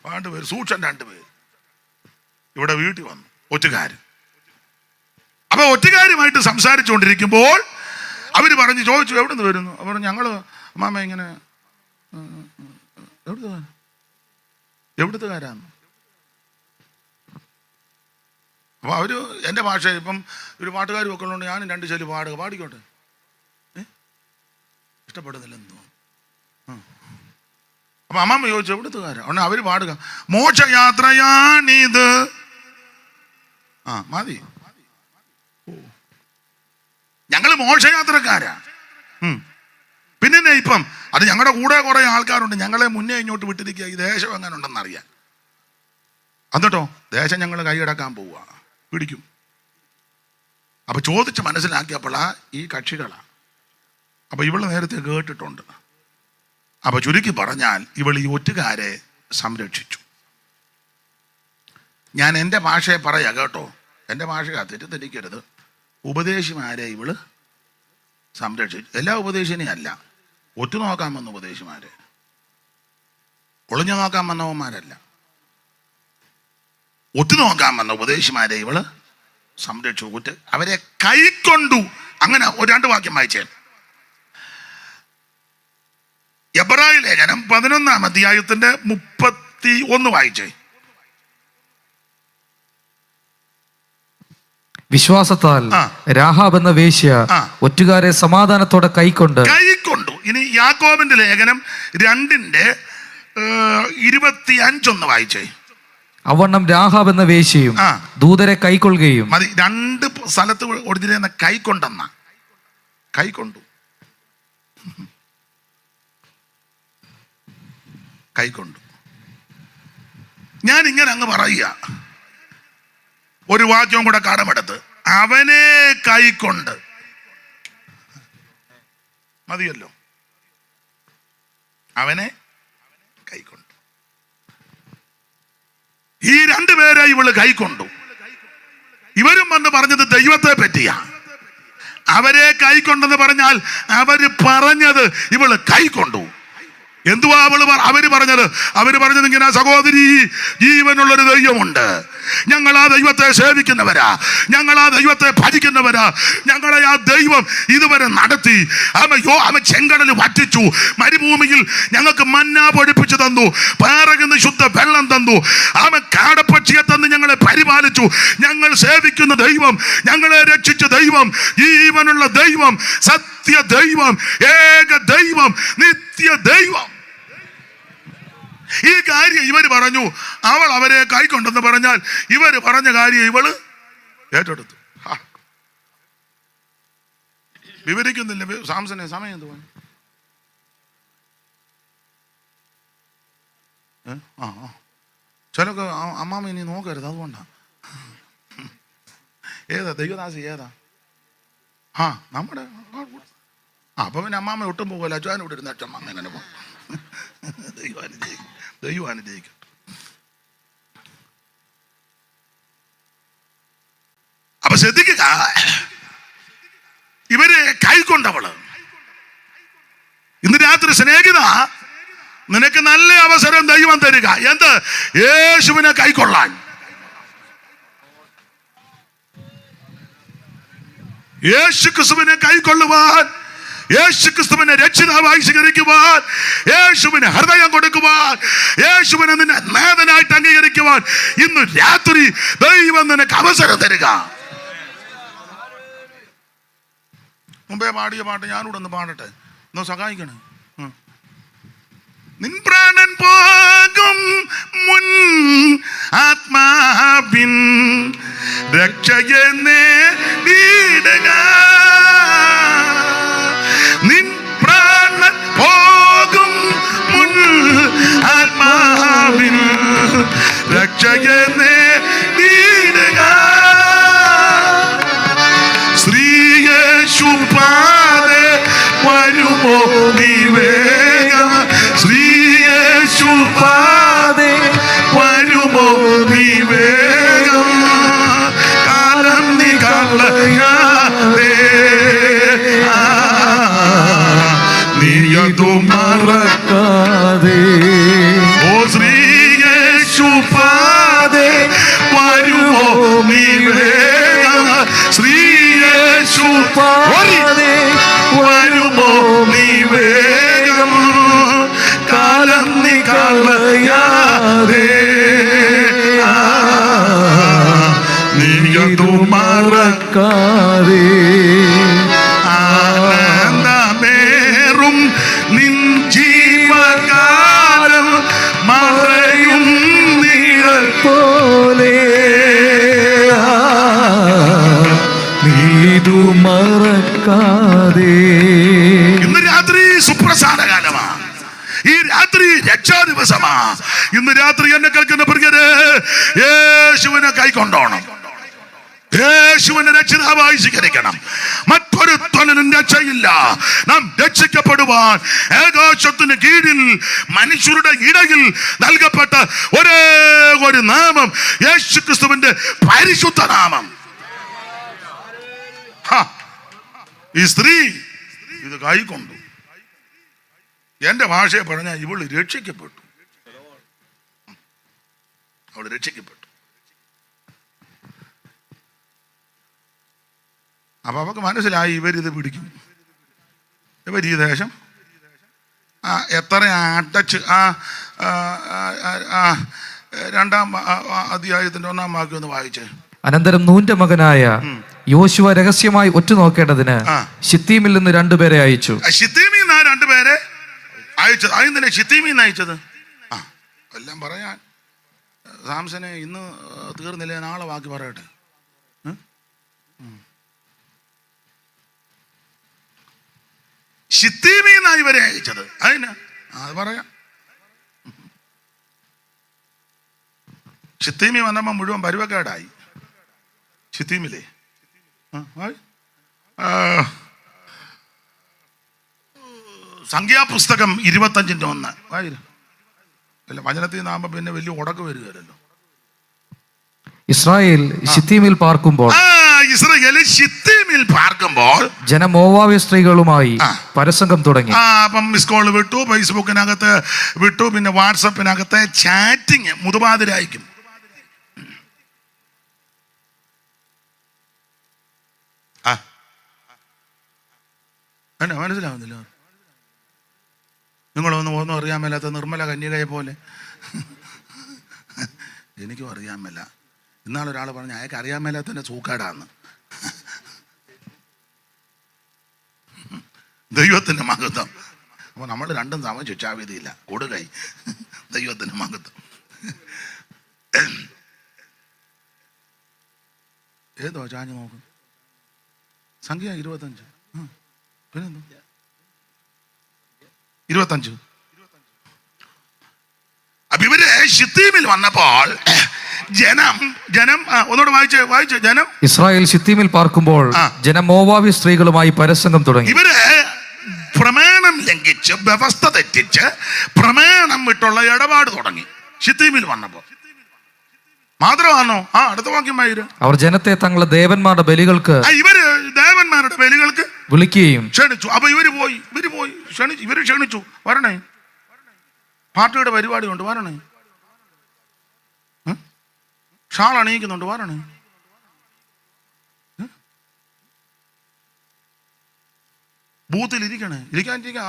2 പേര്, സൂക്ഷം 2 പേര് ഇവിടെ വീട്ടിൽ വന്നു, ഒറ്റുകാർ. അപ്പൊ ഒറ്റുകാരുമായിട്ട് സംസാരിച്ചുകൊണ്ടിരിക്കുമ്പോൾ അവര് പറഞ്ഞ് ചോദിച്ചു, എവിടെ നിന്ന് വരുന്നു? അവർ ഞങ്ങള് അമ്മാമ ഇങ്ങനെ എവിടുത്തുകാരാന്ന്. അപ്പൊ അവര് എൻ്റെ ഭാഷ ഇപ്പം ഒരു പാട്ടുകാർ ഒക്കെ ഉള്ളതുകൊണ്ട് ഞാനും 2 ശൈലി പാടിക്കോട്ടെ. ഇഷ്ടപ്പെടുന്നില്ലെന്ന് തോന്നുന്നു. അപ്പൊ അമ്മാമ്മ ചോദിച്ചു എവിടുത്തുകാരാ? ഉടനെ അവര് പാടുക, മോക്ഷയാത്രയാണിത്. മതി, ഞങ്ങള് മോക്ഷയാത്രക്കാരാ. പിന്നെ ഇപ്പം അത് ഞങ്ങളുടെ കൂടെ കുറെ ആൾക്കാരുണ്ട്, ഞങ്ങളെ മുന്നേ ഇങ്ങോട്ട് വിട്ടിരിക്കുക ഈ ദേശം എങ്ങനെ ഉണ്ടെന്ന് അറിയാൻ. എന്നിട്ടോ ദേശം ഞങ്ങൾ കൈയടക്കാൻ പോവുക, പിടിക്കും. അപ്പൊ ചോദിച്ച് മനസ്സിലാക്കിയപ്പോഴാ ഈ കക്ഷികളാ. അപ്പൊ ഇവള് നേരത്തെ കേട്ടിട്ടുണ്ട്. അപ്പൊ ചുരുക്കി പറഞ്ഞാൽ ഇവൾ ഈ ഒറ്റുകാരെ സംരക്ഷിച്ചു. ഞാൻ എൻ്റെ ഭാഷയെ പറയാ കേട്ടോ, എൻ്റെ ഭാഷയാ, തെറ്റിദ്ധരിക്കരുത്. ഉപദേശിമാരെ ഇവള് സംരക്ഷിച്ചു. എല്ലാ ഉപദേശിനെയും അല്ല, ഒറ്റ നോക്കാൻ വന്ന ഉപദേശിമാരെ, ഒളിഞ്ഞു നോക്കാൻ വന്നവന്മാരല്ല, ഒറ്റ നോക്കാൻ വന്ന ഉപദേശിമാരെ ഇവള് സംരക്ഷിച്ചു. അവരെ കൈക്കൊണ്ടു. അങ്ങനെ 2 വാക്യം വായിച്ചേ. എബ്രായ ലേഖനം 11-ാം അധ്യായത്തിന്റെ 31 വായിച്ചേ. വിശ്വാസത്താൽ രാഹാബ് എന്ന വേശ്യ ഒറ്റുകാരെ സമാധാനത്തോടെ കൈക്കൊണ്ടു. ഇനി യാക്കോബിന്റെ ലേഖനം 2:25 വായിച്ചേ. അവണ്ണം രാഹാബ് എന്ന വേശ്യയും ദൂതരെ കൈക്കൊള്ളുകയും. മതി, 2 സ്ഥലത്ത് കൊടുത്തിരുന്ന കൈക്കൊണ്ടെന്ന കൈക്കൊണ്ടു. ഞാൻ ഇങ്ങനെ അങ്ങ് പറയുക, ഒരു വാക്യവും കൂടെ കടമെടുത്ത്, അവനെ കൈക്കൊണ്ട്. മതിയല്ലോ, അവനെ കൈക്കൊണ്ടു. ഈ 2 പേരെ ഇവള് കൈക്കൊണ്ടു. ഇവരും വന്ന് പറഞ്ഞത് ദൈവത്തെ പറ്റിയാ. അവരെ കൈക്കൊണ്ടെന്ന് പറഞ്ഞാൽ അവര് പറഞ്ഞത് ഇവള് കൈക്കൊണ്ടു. എന്തുവാ അവര് പറഞ്ഞത് ഇങ്ങനെ, സഹോദരി, ജീവനുള്ളൊരു ദൈവമുണ്ട്, ഞങ്ങൾ ആ ദൈവത്തെ സേവിക്കുന്നവരാ, ഞങ്ങൾ ആ ദൈവത്തെ ഭജിക്കുന്നവരാ, ഞങ്ങളെ ആ ദൈവം ഇതുവരെ നടത്തി. അവൻ ചെങ്കടൽ വറ്റിച്ചു, മരുഭൂമിയിൽ ഞങ്ങൾക്ക് മന്ന പൊടിപ്പിച്ചു തന്നു, പാറകുന്ന ശുദ്ധ വെള്ളം തന്നു, അവൻ കാടപ്പക്ഷിയെ തന്ന് ഞങ്ങളെ പരിപാലിച്ചു. ഞങ്ങൾ സേവിക്കുന്ന ദൈവം, ഞങ്ങളെ രക്ഷിച്ച ദൈവം, ജീവനുള്ള ദൈവം, സത്യ ദൈവം, ഏക ദൈവം, നിത്യ ദൈവം. ഈ കാര്യം ഇവര് പറഞ്ഞു. അവൾ അവരെ കൈക്കൊണ്ടെന്ന് പറഞ്ഞാൽ ഇവര് പറഞ്ഞ കാര്യം ഇവള് ഏറ്റെടുത്തു. വിവരിക്കുന്നില്ല സാംസനെ, സമയം എന്ത് പറഞ്ഞു? ചിലക്ക് അമ്മാമ ഇനി നോക്കരുത്, അതുകൊണ്ടാ. ഏതാ ദൈവദാസി? ഏതാ? നമ്മുടെ അപ്പൊ പിന്നെ അമ്മാമ ഒട്ടും പോകല്ല, അച്ഛൻ ഇവിടെ ഇരുന്ന അച്ഛമ്മ അങ്ങനെ പോകും. ദൈവം അനുഗ്രഹിക്കും. അപ്പൊ ശ്രദ്ധിക്കുക, ഇവര് കൈക്കൊണ്ടവള്. ഇന്ന് രാത്രി സ്നേഹിത, നിനക്ക് നല്ല അവസരം ദൈവം തരിക. എന്ത്? യേശുവിനെ കൈക്കൊള്ളാൻ. യേശു ക്രിസ്തുവിനെ കൈക്കൊള്ളുവാൻ, യേശു ക്രിസ്തുവിനെ രക്ഷിതാവായി സ്വീകരിക്കുവാൻ, യേശുവിന് ഹൃദയം കൊടുക്കുവാൻ, യേശുവിനെ നിന്നെ നാഥനായിട്ട് അംഗീകരിക്കുവാൻ ഇന്ന് രാത്രി ദൈവം നിനക്ക് അവസരം തരിക. മുമ്പേ പാടിയ പാട്ട് ഞാനിവിടെ ഒന്ന് പാടട്ടെ, ഒന്ന് സഹായിക്കണേ. നിൻ പ്രാണൻ പോകും മുൻ ആത്മാവിൻ രക്ഷയെ നേടിയിടുക. നിൻ പ്രാണൻ പോകും മുൻ ആത്മാവിൻ രക്ഷയെ നേടിയിടുക. ശ്രീയേശുപാദേ വരുമോ നീ വേഗം, ശ്രീയേശുപാദേ വരുമോ നീ വേഗം. കാലം നീ കളയാതെ നീയതു മറക്കാതെ. ഓ ശ്രീയേശുപാദേ വരുമോ നീ വേഗം, ശ്രീയേശുപാദേ വേഗം കാലം നീ കളയാതെ നീയതു മറക്കാതെ ആനന്ദമേറും നിൻ ജീവകാലം മറയും നീഴൽ പോലെ നീതു മറക്കാതെ. ഇന്ന് രാത്രി സുപ്രധാന കാലമാണ്. ഈ രാത്രി രക്ഷാ ദിവസമാ. ഇന്ന് രാത്രി എന്നെ കേൾക്കുന്ന പ്രിയരെ, യേശുവിനെ കൈക്കൊണ്ടോണം, യേശുവിനെ രക്ഷിതാവായി സ്വീകരിക്കണം. മറ്റൊരുത്തനും രക്ഷയില്ല. നാം രക്ഷിക്കപ്പെടുവാൻ ആകാശത്തിന് കീഴിൽ മനുഷ്യരുടെ ഇടയിൽ നൽകപ്പെട്ട ഒരേ ഒരു നാമം യേശുക്രിസ്തുവിന്റെ പരിശുദ്ധ നാമം. ഈ സ്ത്രീ ഇത് കൈക്കൊണ്ടു. എന്റെ ഭാഷയെ പറഞ്ഞാൽ ഇവള് രക്ഷിക്കപ്പെട്ടു. അവൾ രക്ഷിക്കപ്പെട്ടു. അപ്പൊ അവക്ക് മനസ്സിലായി ഇവരിത് പിടിക്കും, ഇവർ ഈ ദേശം എത്ര അടച്ച് രണ്ടാം അധ്യായത്തിന്റെ 1-ാം വാക്യം ഒന്ന് വായിച്ചേ. അനന്തരം നൂന്റെ മകനായ യോശുവ രഹസ്യമായി ഒറ്റുനോക്കേണ്ടതിന് ശിത്തീമിൽ നിന്ന് 2 പേരെ അയച്ചു. ശിത്തീമിൽ നിന്ന് 2 പേരെ അയച്ചത്. അതിന് ശിത്തീമിൽ നിന്ന് അയച്ചത് എല്ലാം പറയാൻ സാംസനെ ഇന്ന് തീർന്നില്ലേ, നാളെ ബാക്കി പറയട്ടെ. ശിത്തീമിൽ നിന്നാണ് ഇവരെ അയച്ചത്. അതിന് അത് പറയാം. ശിത്തീമി വന്നപ്പോൾ മുഴുവൻ പരുവക്കേടായി. ശിത്തീമില്ലേ സംഖ്യാപുസ്തകം 25:1 അല്ല, വചനത്തിൽ നിന്നാകുമ്പോ പിന്നെ വലിയ ഉടക്ക് വരികയല്ലോ. ഇസ്രായേൽ ശിത്തീമിൽ പാർക്കുമ്പോൾ ജനം മോവാബ്യ സ്ത്രീകളുമായി പരസംഗം തുടങ്ങി. അപ്പം മിസ് കോൾ വിട്ടു, ഫേസ്ബുക്കിനകത്ത് വിട്ടു, പിന്നെ വാട്സപ്പിനകത്ത് ചാറ്റിങ് മുതുപാതിരായിരിക്കും. എന്നാ മനസ്സിലാവുന്നില്ല? ഒന്നും അറിയാൻ മേലാത്ത നിർമ്മല കന്യകയെ പോലെ എനിക്കും അറിയാൻ മേല. ഇന്നാളൊരാൾ പറഞ്ഞു അയാൾക്ക് അറിയാൻ മേലാത്തതിൻ്റെ സൂക്കാടാന്ന്. ദൈവത്തിൻ്റെ മഹത്വം. അപ്പോൾ നമ്മൾ രണ്ടും സമയം ചുറ്റാവിധിയില്ല, കൊടുകൈ. ദൈവത്തിൻ്റെ മഹത്വം. ഏതോ ചാഞ്ഞു നോക്കും. സംഖ്യ 25 പിന്നെന്തോ 25. അപ്പൊ ഇവര് ശിത്തീമിൽ വന്നപ്പോൾ ജനം ഒന്നുകൂടെ വായിച്ച് ജനം ഇസ്രായേൽ ശിത്തീമിൽ പാർക്കുമ്പോൾ ജനം മോവാബ്യ സ്ത്രീകളുമായി പരസംഗം തുടങ്ങി. ഇവര് പ്രമാണം ലംഘിച്ച്, വ്യവസ്ഥ തെറ്റിച്ച്, പ്രമാണം വിട്ടുള്ള ഇടപാട് തുടങ്ങി ശിത്തീമിൽ വന്നപ്പോൾ. മാത്രമാണോ? അടുത്ത വാക്യം വായിര്. അവർ ജനത്തെ തങ്ങളുടെ ദേവന്മാരുടെ ബലികൾക്ക് ദേവന്മാരുടെ ബലികൾക്ക് വിളിക്കുകയും ക്ഷണിച്ചു. അപ്പൊ ഇവര് പോയി ക്ഷണിച്ചു. വരണേ, പാർട്ടിയുടെ പരിപാടി കൊണ്ട് വരണേ, ഷാൾ അണിയിക്കുന്നുണ്ട്, വരണേ. ബൂത്തിൽ ഇരിക്കാൻ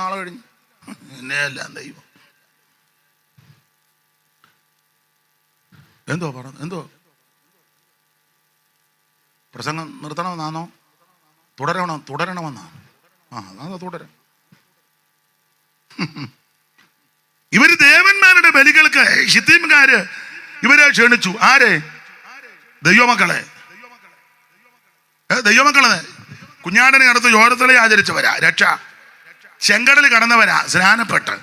ആളെ കഴിഞ്ഞു. എന്നെയല്ല ദൈവം. എന്തോ പ്രസംഗം നിർത്തണമെന്നാണോ? തുടരണമെന്നാ? അതാ തുടരാം. ഇവര് ദേവന്മാരുടെ ബലികൾക്ക് ശിത്തീംകാര് ഇവരെ ക്ഷണിച്ചു. ആരെ? ദൈവമക്കളെ. കുഞ്ഞാടനെ അടുത്ത് യോരത്തളെ ആചരിച്ചവരാ, രക്ഷ. ചെങ്കടൽ കടന്നവരാ, സ്നാനപ്പെട്ട്.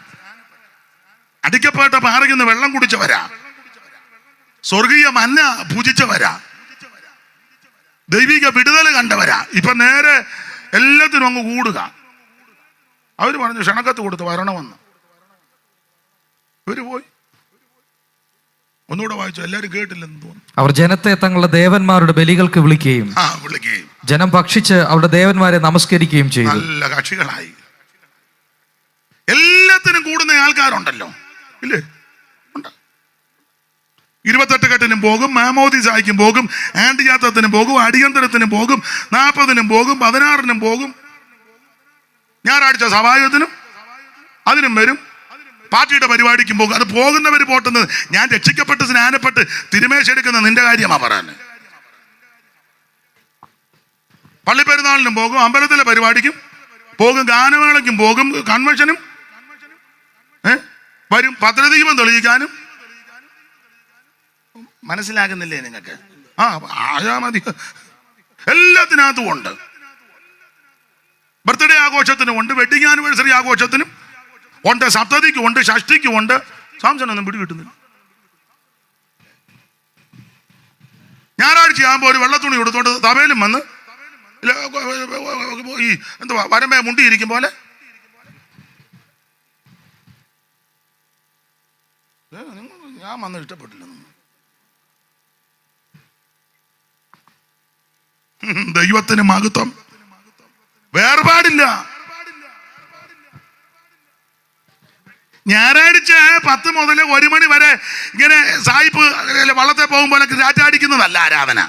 അടിക്കപ്പെട്ട പാറയ്ക്കുന്ന വെള്ളം കുടിച്ചവരാ, സ്വർഗീയ മന്ന പൂജിച്ചവരാ, ദൈവിക വിടുതൽ കണ്ടവരാ. ഇപ്പൊ നേരെ എല്ലാത്തിനും അങ്ങ് കൂടുക. അവര് പറഞ്ഞു ക്ഷണക്കത്ത് കൊടുത്ത് വരണമെന്ന്. ഇവര് പോയി. ഒന്നുകൂടെ വായിച്ചു, എല്ലാരും കേട്ടില്ലെന്ന് തോന്നുന്നു. അവർ ജനത്തെ തങ്ങളുടെ ദേവന്മാരുടെ ബലികൾക്ക് വിളിക്കുകയും ജനം ഭക്ഷിച്ച് അവരുടെ ദേവന്മാരെ നമസ്കരിക്കുകയും ചെയ്തു. നല്ല കക്ഷികളായി. എല്ലാത്തിനും കൂടുന്ന ആൾക്കാരുണ്ടല്ലോ, ഇല്ലേ? 28 കെട്ടിനും പോകും, മാമോദിസായ്ക്കും പോകും, ആണ്ടിയാത്തത്തിനും പോകും, അടിയന്തരത്തിനും പോകും, 40-നും പോകും, 16-നും പോകും, ഞായറാഴ്ച സഭായത്തിനും അതിനും വരും, പാർട്ടിയുടെ പരിപാടിക്കും പോകും. അത് പോകുന്നവർ പോട്ടുന്നത്. ഞാൻ രക്ഷിക്കപ്പെട്ട് സ്നാനപ്പെട്ട് തിരുമേശെടുക്കുന്ന നിന്റെ കാര്യമാ പറയാൻ. പള്ളിപ്പെരുന്നാളിനും പോകും, അമ്പലത്തിലെ പരിപാടിക്കും പോകും, ഗാനമേളയ്ക്കും പോകും, കൺവെൻഷനും വരും, പത്രദീപം തെളിയിക്കാനും. മനസ്സിലാകുന്നില്ലേ നിങ്ങൾക്ക്? ആയാ മതി. എല്ലാത്തിനകത്തും ഉണ്ട്. ബർത്ത്ഡേ ആഘോഷത്തിനും ഉണ്ട്, വെഡിങ് ആനിവേഴ്സറി ആഘോഷത്തിനും ഉണ്ട്, സപ്തതിക്കും ഉണ്ട്, ഷഷ്ടിക്കും ഉണ്ട്. സാംസണൊന്നും പിടികിട്ടുന്നില്ല. ഞായറാഴ്ച ആകുമ്പോൾ ഒരു വെള്ളത്തുണി കൊടുത്തോണ്ട് തബയിലും വന്ന് ഈ എന്തുവാ വരമ്പേ മുണ്ടിയിരിക്കും പോലെ ഞാൻ വന്ന് ഇഷ്ടപ്പെട്ടില്ല. ദൈവത്തിന് മഹത്വം. വേർപാടില്ല. ഞായറാഴ്ച 10 മുതൽ 1 മണി വരെ ഇങ്ങനെ സായിപ്പ് വള്ളത്തെ പോകുമ്പോൾ രാറ്റാടിക്കുന്നതല്ല ആരാധന.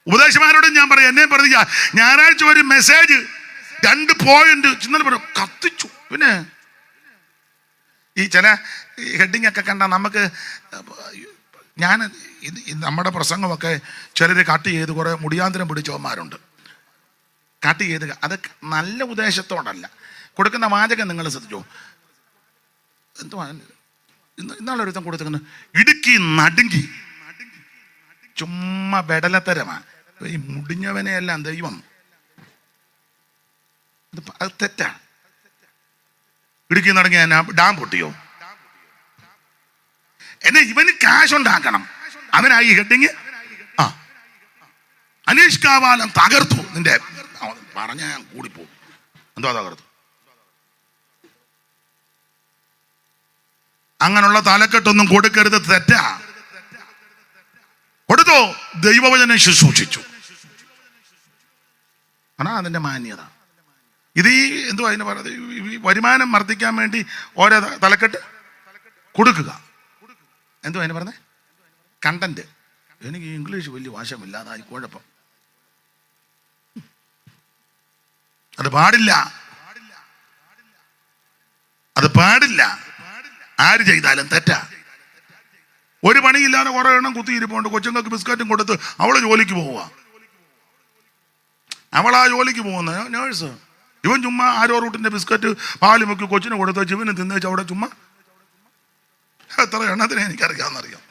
ഉപദേശമാരോടും ഞാൻ പറയാം, എന്നെ പ്രതിക ഞായറാഴ്ച ഒരു മെസ്സേജ് 2 പോയിന്റ് ചിന്നൽ പറയും കത്തിച്ചു. പിന്നെ ഈ ചില ഹെഡിങ് ഒക്കെ കണ്ടാൽ നമുക്ക് ഞാൻ നമ്മുടെ പ്രസംഗമൊക്കെ ചിലർ കട്ട് ചെയ്ത് കുറേ മുടിയാന്തരം പിടിച്ചവന്മാരുണ്ട്. കട്ട് ചെയ്ത് അത് നല്ല ഉദ്ദേശത്തോടല്ല കൊടുക്കുന്ന വാചകം. നിങ്ങൾ ശ്രദ്ധിച്ചോ, എന്തുവാ ഇന്നാളൊരുത്തം കൊടുത്തിരിക്കുന്നത് ഇടുക്കി നടുങ്ങി. ചുമ്മാ വെടലത്തരമാ. ഈ മുടിഞ്ഞവനെയെല്ലാം ദൈവം. അത് തെറ്റാണ്. ഇടുക്കി നടുങ്ങിയ ഡാം പൊട്ടിയോ? എന്നെ ഇവന് കാശുണ്ടാക്കണം. അവനായി ഹെഡിങ്. അനീഷ് കാവാലം തകർത്തു. നിന്റെ പറഞ്ഞ ഞാൻ കൂടിപ്പോ. എന്തോ തകർത്തു. അങ്ങനെയുള്ള തലക്കെട്ടൊന്നും കൊടുക്കരുത്, തെറ്റാ. കൊടുത്തോ? ദൈവവചനം ശുശ്രൂഷിച്ചു. ആണാ അതിന്റെ മാന്യത. ഇത് ഈ എന്തുവാ അതിന് പറയുന്നത്, വരുമാനം വർദ്ധിക്കാൻ വേണ്ടി ഓരോ തലക്കെട്ട് കൊടുക്കുക. എന്തുവാ അതിന് പറഞ്ഞേ? കണ്ടന്റ്. എനിക്ക് ഇംഗ്ലീഷ് വലിയ വശമില്ല, അതായി കുഴപ്പം. അത് പാടില്ല, അത് പാടില്ല. ആര് ചെയ്താലും തെറ്റാ. ഒരു പണിയില്ലാതെ കുറെ എണ്ണം കുത്തിയിരിപ്പുണ്ട്. കൊച്ചുങ്ങൾക്ക് ബിസ്ക്കറ്റും കൊടുത്ത് അവള് ജോലിക്ക് പോവുക. അവളാ ജോലിക്ക് പോകുന്ന നേഴ്സ്. ഇവൻ ചുമ്മാ ആരോ റൂട്ടിന്റെ ബിസ്ക്കറ്റ് പാല് മുക്കി കൊച്ചിന് കൊടുത്ത് ഇവന് തിന്നേച്ച് അവിടെ ചുമ്മാ. എത്ര എണ്ണത്തിനെ എനിക്കറിയാമെന്നറിയാം.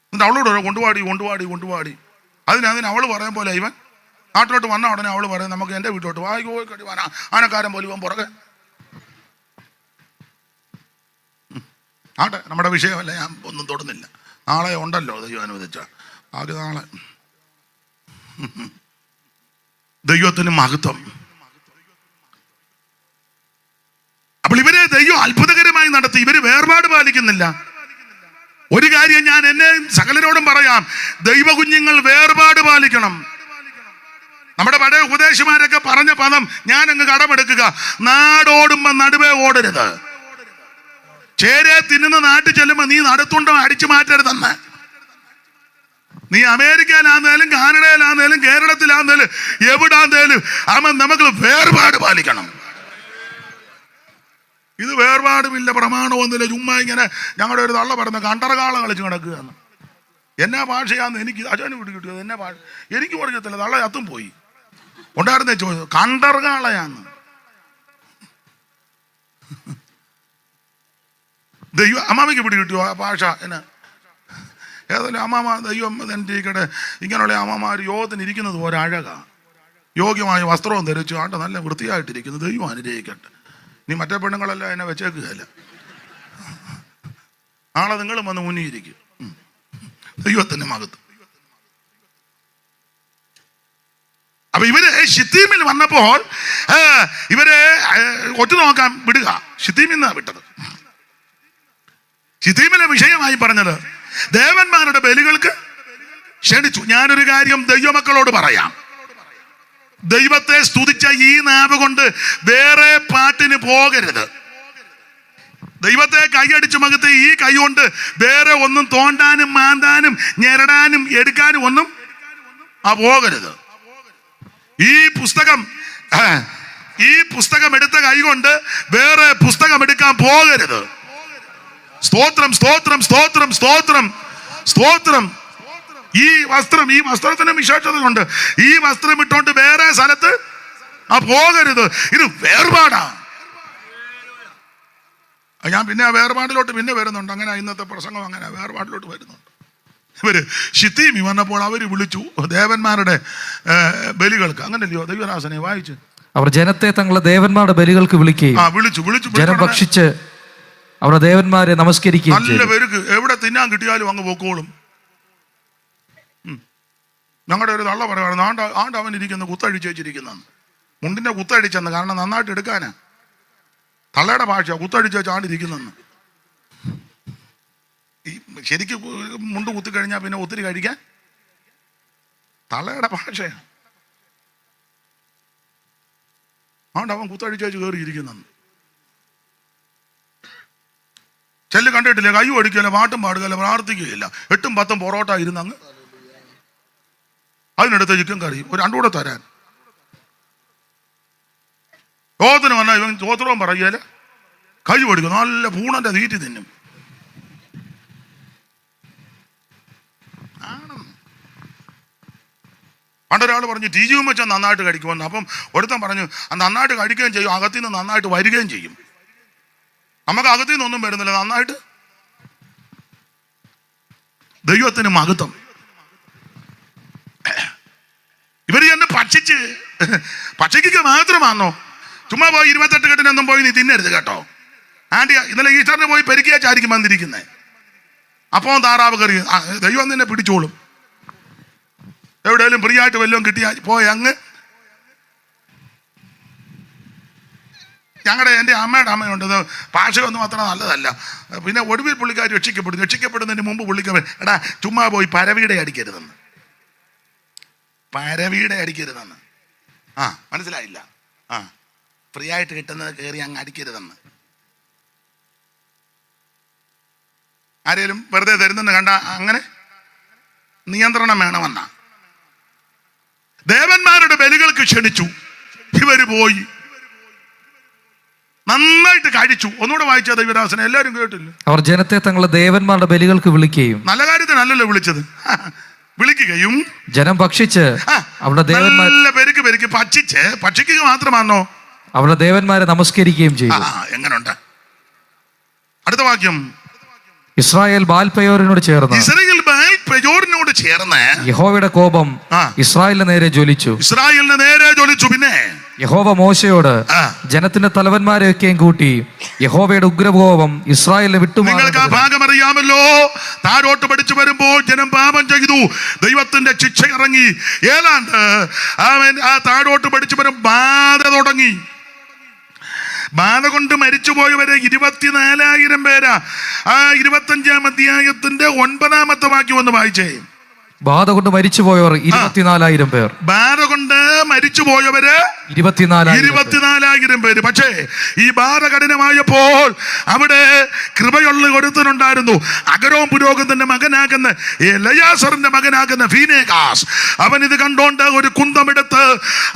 എന്നിട്ട് അവളോട് കൊണ്ടുപാടി. അതിന് അവള് പറയാൻ പോലെ ഇവൻ നാട്ടിലോട്ട് വന്ന ഉടനെ അവള് പറയാം നമുക്ക് എൻ്റെ വീട്ടിലോട്ട് വായിക്കോടി വാന ആനക്കാരൻ പോലെ ഇവൻ പുറകെ. ആട്ടെ, നമ്മുടെ വിഷയമല്ല, ഞാൻ ഒന്നും തൊടുന്നില്ല. നാളെ ഉണ്ടല്ലോ ദൈവം അനുവദിച്ച. ആകെ നാളെ. ദൈവത്തിന് മഹത്വം. അപ്പോൾ ഇവരെ ദൈവം അത്ഭുതകരമായി നടത്തി. ഇവര് വേർപാട് പാലിക്കുന്നില്ല. ഒരു കാര്യം ഞാൻ എന്നെ സകലരോടും പറയാം, ദൈവ കുഞ്ഞുങ്ങൾ വേർപാട് പാലിക്കണം. നമ്മുടെ പഴയ ഉപദേശമാരൊക്കെ പറഞ്ഞ പദം ഞാൻ അങ്ങ് കടമെടുക്കുക. നാടോടുമ്പോ നടുവേ ഓടരുത്. ചേരെ തിന്നുന്ന നാട്ടിൽ ചെല്ലുമ്പോ നീ നടുത്തുണ്ടോ അടിച്ചു മാറ്റരുതെന്ന്. നീ അമേരിക്കയിലാന്നേലും കാനഡയിലാന്നേലും കേരളത്തിലാന്നേലും എവിടാന്നേലും നമുക്ക് വേർപാട് പാലിക്കണം. ഇത് വേർപാടുമില്ല, പ്രമാണമൊന്നുമില്ല. ചുമ്മാ ഇങ്ങനെ ഞങ്ങളുടെ ഒരു തള്ള പറഞ്ഞ കണ്ടറകാള കളിച്ച് കിടക്കുകയാണ്. എന്നാ ഭാഷയാന്ന് എനിക്ക് അച്ഛന് പിടി കിട്ടിയത്. എന്നാ ഭാഷ എനിക്ക് പറഞ്ഞത്തില്ല. തള്ള ചത്തും പോയി. ഉണ്ടായിരുന്നേ ചോദിച്ചു കണ്ടറകാളയാന്ന്. ദൈവം അമ്മാമയ്ക്ക് പിടി കിട്ടിയോ ആ ഭാഷ? എന്നാ ഏതായാലും അമ്മാമ ദൈവം എന്നിരിക്കട്ടെ. ഇങ്ങനെയുള്ള അമ്മമാർ യോഗത്തിന് ഇരിക്കുന്നത് പോലെ അഴകാ. യോഗ്യമായ വസ്ത്രവും ധരിച്ചു ആണ്ട് നല്ല വൃത്തിയായിട്ടിരിക്കുന്നു. ദൈവം അനുഗ്രഹിക്കട്ടെ. നീ മറ്റേ പെണ്ണുങ്ങളെല്ലാം എന്നെ വെച്ചേക്കുകയല്ല. നാളെ നിങ്ങളും വന്ന് മുന്നിയിരിക്കും. ദൈവത്തിന്റെ മഹത്വം. അപ്പൊ ഇവര് ശിത്തീമിൽ വന്നപ്പോൾ ഇവരെ ഒറ്റ നോക്കാൻ വിടുക. ശിത്തീമിൽ നിന്നാ വിട്ടത്. ശിത്തീമിലെ വിഷയമായി പറഞ്ഞത് ദേവന്മാരുടെ ബലികൾക്ക് ക്ഷണിച്ചു. ഞാനൊരു കാര്യം ദൈവമക്കളോട് പറയാം. ദൈവത്തെ സ്തുതിച്ച ഈ നാവ് കൊണ്ട് വേറെ പാട്ടിന് പോകരുത്. ദൈവത്തെ കൈയടിച്ചു മകത്ത് ഈ കൈ കൊണ്ട് വേറെ ഒന്നും തോണ്ടാനും മാന്താനും ഞെരടാനും എടുക്കാനും ഒന്നും പോകരുത്. ഈ പുസ്തകം ഈ പുസ്തകം എടുത്ത കൈകൊണ്ട് വേറെ പുസ്തകം എടുക്കാൻ പോകരുത്. സ്തോത്രം, സ്തോത്രം, സ്തോത്രം, സ്തോത്രം, സ്തോത്രം. ഈ വസ്ത്രത്തിന് വിശേഷതയുണ്ട്. ഈ വസ്ത്രം ഇട്ടോണ്ട് വേറെ സ്ഥലത്ത് പോകരുത്. ഇത് വേർപാടാ. ഞാൻ പിന്നെ ആ വേർപാടിലോട്ട് പിന്നെ വരുന്നുണ്ട്. അങ്ങനെ ഇന്നത്തെ പ്രസംഗം അങ്ങനെ വേർപാടിലോട്ട് വരുന്നുണ്ട്. ഇവര് ശിത്തീമി വന്നപ്പോൾ അവര് വിളിച്ചു ദേവന്മാരുടെ ബലികൾക്ക്. അങ്ങനല്ലയോ ദൈവദാസനെ വായിച്ചു. അവർ ജനത്തെ തങ്ങളുടെ ദേവന്മാരുടെ ബലികൾക്ക് വിളിക്കുകയും വിളിച്ചു ജനം ഭക്ഷിച്ച് അവരുടെ ദേവന്മാരെ നമസ്കരിക്കുകയും നല്ല പേർക്ക് എവിടെ തിന്നാൻ കിട്ടിയാലും അങ്ങ് പൊക്കോളും. ഞങ്ങളുടെ ഒരു തള്ള പറയുകയാണ്, ആണ്ട് അവൻ ഇരിക്കുന്ന കുത്തഴിച്ച് വെച്ചിരിക്കുന്ന മുണ്ടിന്റെ കുത്തഴിച്ചെന്ന്. കാരണം നന്നായിട്ട് എടുക്കാനാ. തള്ളയുടെ ഭാഷ കുത്തഴിച്ച് വെച്ച് ആണ്ടിരിക്കുന്നെന്ന്. ഈ ശരിക്ക് മുണ്ട് കുത്തിക്കഴിഞ്ഞാൽ പിന്നെ ഒത്തിരി കഴിക്കാൻ തള്ളയുടെ ഭാഷയാണ്. ആണ്ട് അവൻ കുത്തഴിച്ച് വെച്ച് കയറിയിരിക്കുന്നെന്ന്. ചെല്ല് കണ്ടിട്ടില്ല, കൈ ഒടിക്കുകയില്ല, പാട്ടും പാടുകയില്ല, പ്രാർത്ഥിക്കുകയില്ല. 8ഉം 10ഉം പൊറോട്ട ഇരുന്നങ്ങ് അതിനടുത്ത് ചിക്കൻ കറി ഒരു 2 കൂടെ തരാൻ. ചോത്തിന് വന്നാൽ ഇവൻ ചോത്രവും പറയുകയില്ല, കൈ ഒടിക്കും, നല്ല പൂണന്റെ തീറ്റി തിന്നും. പണ്ടൊരാൾ പറഞ്ഞു ടി ജിയും വെച്ചാൽ നന്നായിട്ട് കഴിക്കുമെന്ന്. അപ്പം ഒരുത്തൻ പറഞ്ഞു നന്നായിട്ട് കഴിക്കുകയും ചെയ്യും, അകത്തുനിന്ന് നന്നായിട്ട് വരികയും ചെയ്യും. നമുക്ക് അകത്തു നിന്നൊന്നും വരുന്നില്ല, നന്നായിട്ട് ദൈവത്തിന് മഹത്വം. ഇവര് എന്നെ ഭക്ഷിക്കുക മാത്രമാണോ? ചുമ്മാ പോയി 28 കെട്ടിനൊന്നും പോയി നീ തിന്നരുത് കേട്ടോ. ആൻറ്റി ഇന്നലെ ഈസ്റ്ററിന് പോയി പെരുക്കിയാച്ചായിരിക്കും വന്നിരിക്കുന്നത്. അപ്പോൾ താറാവ് കറി ദൈവം നിന്നെ പിടിച്ചോളും. എവിടെയെങ്കിലും ഫ്രീ ആയിട്ട് വല്ലതും കിട്ടിയാൽ പോയി അങ്ങ്. എൻ്റെ അമ്മയുടെ അമ്മയുണ്ട്, ഭാഷയൊന്നും അത്ര നല്ലതല്ല. പിന്നെ ഒടുവിൽ പുള്ളിക്കാർ രക്ഷിക്കപ്പെടുന്നതിന് മുമ്പ് പുള്ളിക്കാർ എടാ ചുമ്മാ പോയി പരവീടെ അടിക്കരുതെന്ന്. മനസ്സിലായില്ല? ഫ്രീ ആയിട്ട് കിട്ടുന്നത് കയറി അങ്ങ് അടിക്കരുതെന്ന്. ആരെങ്കിലും വെറുതെ തരുന്നെന്ന് കണ്ട അങ്ങനെ നിയന്ത്രണം വേണമെന്ന. ദേവന്മാരുടെ ബലികൾക്ക് ക്ഷണിച്ചു, ഇവര് പോയി നന്നായിട്ട് കഴിച്ചു. ഒന്നുകൂടെ വായിച്ച ദൈവദാസനെ എല്ലാവരും കേട്ടില്ല. അവർ ജനത്തെ തങ്ങളുടെ ദേവന്മാരുടെ ബലികൾക്ക് വിളിക്കുകയും. നല്ല കാര്യത്തിനല്ലല്ലോ വിളിച്ചത്, വിളിക്കുകയും ജനം ഭക്ഷിച്ച് അവരുടെ നല്ല പെരുക്ക് ഭക്ഷിക്കുക മാത്രമാണോ? അവരുടെ ദേവന്മാരെ നമസ്കരിക്കുകയും ചെയ്തു. എങ്ങനെയുണ്ട് അടുത്ത വാക്യം? ഇസ്രായേൽ ബാൽപെയോരിനോട് ചേർന്ന് യഹോവയുടെ കോപം ഇസ്രായേലിന് നേരെ ജ്വലിച്ചു. പിന്നെ യഹോവ മോശയോട് ജനത്തിന്റെ തലവന്മാരെയൊക്കെയും കൂട്ടി യഹോവയുടെ ഉഗ്രകോപം ഇസ്രായേലിനെ വിട്ടുമാറി. നിങ്ങൾക്ക് ആ ഭാഗം അറിയാമല്ലോ. താഴോട്ട് പഠിച്ചു വരുമ്പോൾ ജനം പാപം ചെയ്തു, ദൈവത്തിന്റെ ശിക്ഷ ഇറങ്ങി. ഏതാണ്ട് ആ താഴോട്ട് പഠിച്ചു വരും ബാധ തുടങ്ങി. ബാധ കൊണ്ട് മരിച്ചുപോയവരെ 24,000 പേരാ. ആ 25-ാം അധ്യായത്തിന്റെ 9-ാമത്തെ വാക്യം ഒന്ന് വായിച്ചേ. ബാധ കൊണ്ട് മരിച്ചുപോയവർ 24,000 പേർ. ബാധ കൊണ്ട് മരിച്ചുപോയവര് 24,000 പേര്. പക്ഷേ ഈ ബാധ കഠിനമായപ്പോൾ അവിടെ കൃപയുള്ള ഒരുത്തനുണ്ടായിരുന്നു. അഗരോൻ പുരോഹിതന്റെ മകനാകുന്ന എലയാസറിന്റെ മകനാകുന്ന ഫീനേഹാസ്. അവൻ ഇത് കണ്ടോണ്ട് ഒരു കുന്തമെടുത്ത്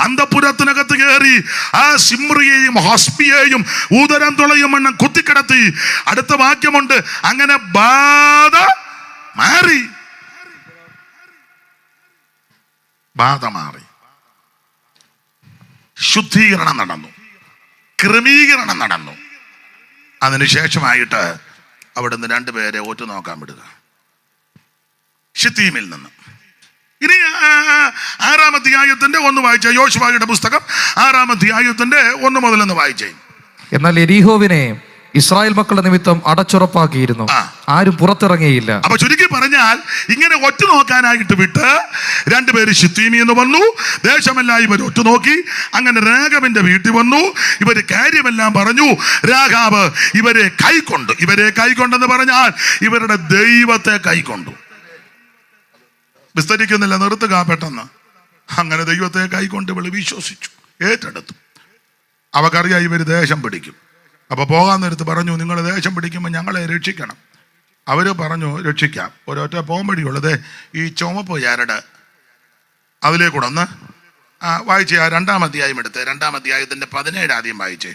അന്തപുരത്തിനകത്ത് കയറി ആ സിമ്രിയെയും ഹസ്പിയെയും ഊദരം തുളയും വണ്ണം കുത്തിക്കിടത്തി. അടുത്ത വാക്യമുണ്ട്, അങ്ങനെ ബാധ മാറി. ബാധ മാറി, ശുദ്ധീകരണം നടന്നു, ക്രമീകരണം നടന്നു. അതിനുശേഷമായിട്ട് അവിടുന്ന് 2 പേരെ ഒറ്റ നോക്കാൻ വിടുക ശിത്തീമിൽ നിന്ന്. ഇനി 6-ാം അധ്യായത്തിന്റെ 1 വായിച്ച യോശുവയുടെ പുസ്തകം 6-ാം അധ്യായത്തിന്റെ 1 മുതൽ വായിച്ചേ. എന്നാൽ എരീഹോവിനെ ഇസ്രായേൽ മക്കളുടെ നിമിത്തം അടച്ചുറപ്പാക്കിയിരുന്നു, ആരും പുറത്തിറങ്ങിയില്ല. അപ്പൊ ചുരുക്കി പറഞ്ഞാൽ ഇങ്ങനെ ഒറ്റ നോക്കാനായിട്ട് വിട്ട് 2 പേര് ശിത്തീമി എന്ന് വന്നു. ദേശമെല്ലാം ഇവർ ഒറ്റ നോക്കി. അങ്ങനെ രാഘവന്റെ വീട്ടിൽ വന്നു. ഇവര് കാര്യമെല്ലാം പറഞ്ഞു. രാഘാവ് ഇവരെ കൈക്കൊണ്ടെന്ന് പറഞ്ഞാൽ ഇവരുടെ ദൈവത്തെ കൈക്കൊണ്ടു. വിസ്തരിക്കുന്നില്ല, നിർത്തുക പെട്ടെന്ന്. അങ്ങനെ ദൈവത്തെ കൈക്കൊണ്ട് വിശ്വസിച്ചു, ഏറ്റെടുത്തു. അവക്കറിയാം ഇവര് ദേശം പിടിക്കും. അപ്പൊ പോകാൻ നേരത്ത് പറഞ്ഞു, നിങ്ങൾ ദേശം പിടിക്കുമ്പോൾ ഞങ്ങളെ രക്ഷിക്കണം. അവര് പറഞ്ഞു രക്ഷിക്കാം, ഒരൊറ്റ പോംവഴിയുള്ളത് ഈ ചുമപ്പ് ചരട് അതിലേക്കൂടെ ഒന്ന് വായിച്ചേ, ആ 2-ാം അധ്യായം എടുത്ത് 2-ാം അധ്യായത്തിന്റെ 17 ആദ്യം വായിച്ചേ.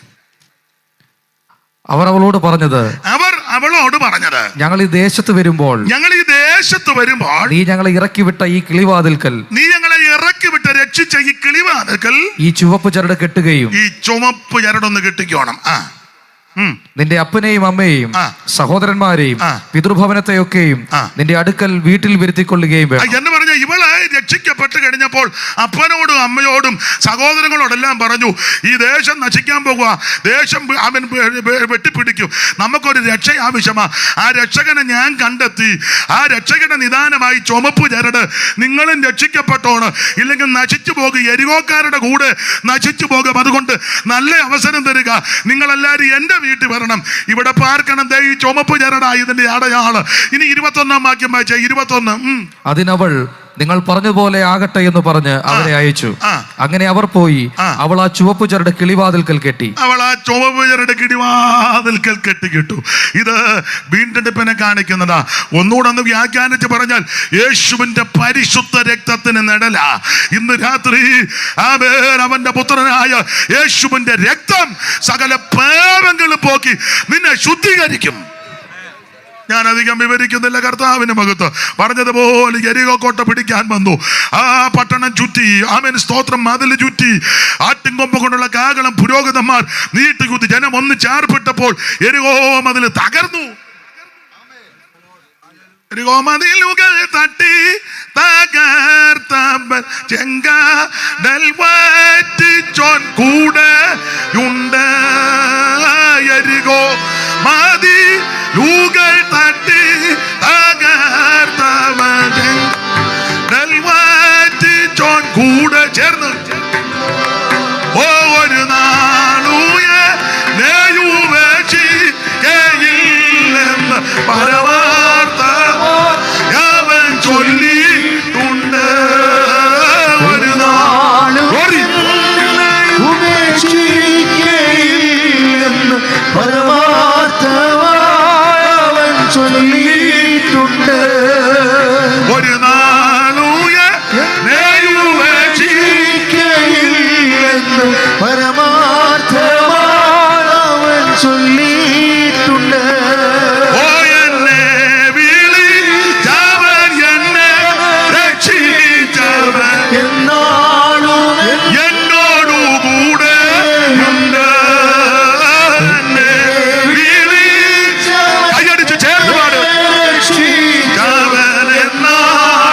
അവർ അവളോട് പറഞ്ഞത് ഞങ്ങൾ ഈ ദേശത്ത് വരുമ്പോൾ നീ ഞങ്ങളെ ഇറക്കി വിട്ട ഈ കിളിവാതിൽക്കൽ രക്ഷിച്ച ഈ കിളിവാതിൽക്കൽ ഈ ചുവപ്പ് ചരട് കെട്ടുകയും ഈ ചുമപ്പ് ചരടൊന്ന് കെട്ടിക്കോണം. നിന്റെ അപ്പനെയും അമ്മയെയും സഹോദരന്മാരെയും പിതൃഭവനത്തെയൊക്കെയും നിന്റെ അടുക്കൽ വീട്ടിൽ വരുത്തിക്കൊള്ളുകയും വേണം എന്ന് പറഞ്ഞ ഇവള് രക്ഷിക്കപ്പെട്ട് കഴിഞ്ഞപ്പോൾ അപ്പനോടും അമ്മയോടും സഹോദരങ്ങളോടെല്ലാം പറഞ്ഞു, ഈ ദേശം നശിക്കാൻ പോകുക, ദേശം അവൻ വെട്ടിപ്പിടിക്കും, നമുക്കൊരു രക്ഷ ആവശ്യമാ. ആ രക്ഷകനെ ഞാൻ കണ്ടെത്തി, ആ രക്ഷകന്റെ നിദാനമായി ചുമപ്പ് ചരട്, നിങ്ങളും രക്ഷിക്കപ്പെട്ടോണ്, ഇല്ലെങ്കിൽ നശിച്ചു പോകും, എരികോക്കാരുടെ കൂടെ നശിച്ചു പോകും. അതുകൊണ്ട് നല്ല അവസരം തരിക, നിങ്ങളെല്ലാവരും എൻ്റെ വീട്ടിൽ വരണം, ഇവിടെ പാർക്കണം. ദേ ഈ ചുമപ്പ് ചരടാ ഇതിന്റെ അടയാള്. ഇനി 21-ാം വാക്യം വായിച്ച 21. അതിനവൾ നിങ്ങൾ പറഞ്ഞതുപോലെ ആകട്ടെ എന്ന് പറഞ്ഞ് അവരെ അയച്ചു. അങ്ങനെ അവർ പോയി അവൾ ആ ചുവപ്പ് ചരട് കിളിവാതിൽക്കൽ കെട്ടി. കിട്ടു. ഇത് വീണ്ടെടുപ്പിനെ കാണിക്കുന്നതാ. ഒന്നുകൂടെ ഒന്ന് വ്യാഖ്യാനിച്ച് പറഞ്ഞാൽ യേശുവിന്റെ പരിശുദ്ധ രക്തത്തിന് നിഴല. ഇന്ന് രാത്രി അവന്റെ പുത്രനായ യേശുവിന്റെ രക്തം സകല പാപങ്ങളും പോക്കി നിന്നെ ശുദ്ധീകരിക്കും. ഞാൻ അധികം വിവരിക്കുന്നില്ല. കർത്താവിന് മഹത്വം. പറഞ്ഞതുപോലെ യെരിഹോ കോട്ട പിടിക്കാൻ വന്നു. ആ പട്ടണം ചുറ്റി, ആമേൻ സ്തോത്രം, മതിൽ ചുറ്റി, ആട്ടിൻകൊമ്പ് കൊണ്ടുള്ള കാകളം പുരോഹിതന്മാർ നീട്ടുകുത്തി ജനം ഒന്ന് ചാർപ്പെട്ടപ്പോൾ യെരിഹോ മതിൽ തകർന്നു. യെരിഹോ മതിലുകൾ തട്ടി തകർത്തവൻ ചെങ്കടൽ വറ്റിച്ചോൻ കൂടെ ഉണ്ട്. യെരിഹോ മതിലുകൾ തട്ടി തകർത്തവൻ ചെങ്കടൽ വറ്റിച്ചോൻ കൂടെ ചേർന്ന് ഒരു നാളുപേക്ഷിക്കയില്ലെന്ന് പരമാർത്ഥ അവൻ ചൊല്ലിയിട്ടുണ്ട്. ഒരു നാളുപേക്ഷിക്കയില്ലെന്ന് പരമാർത്ഥവൻ ചൊല്ലിയിട്ടുണ്ട്. ഒരു നാളുപേക്ഷിക്കയില്ലെന്ന് പരമാർത്ഥവൻ ചൊല്ലിയിട്ടുണ്ട്. ഓ എന്നെ വിളിച്ചവൻ, എന്നെ രക്ഷിച്ചവൻ എന്നാളും എന്നോടു കൂടെ ഉണ്ട്. എന്നെ വിളിച്ചവൻ, കൈയടിച്ച് ചേർന്ന് പാടും, രക്ഷിച്ചവൻ എന്നാളും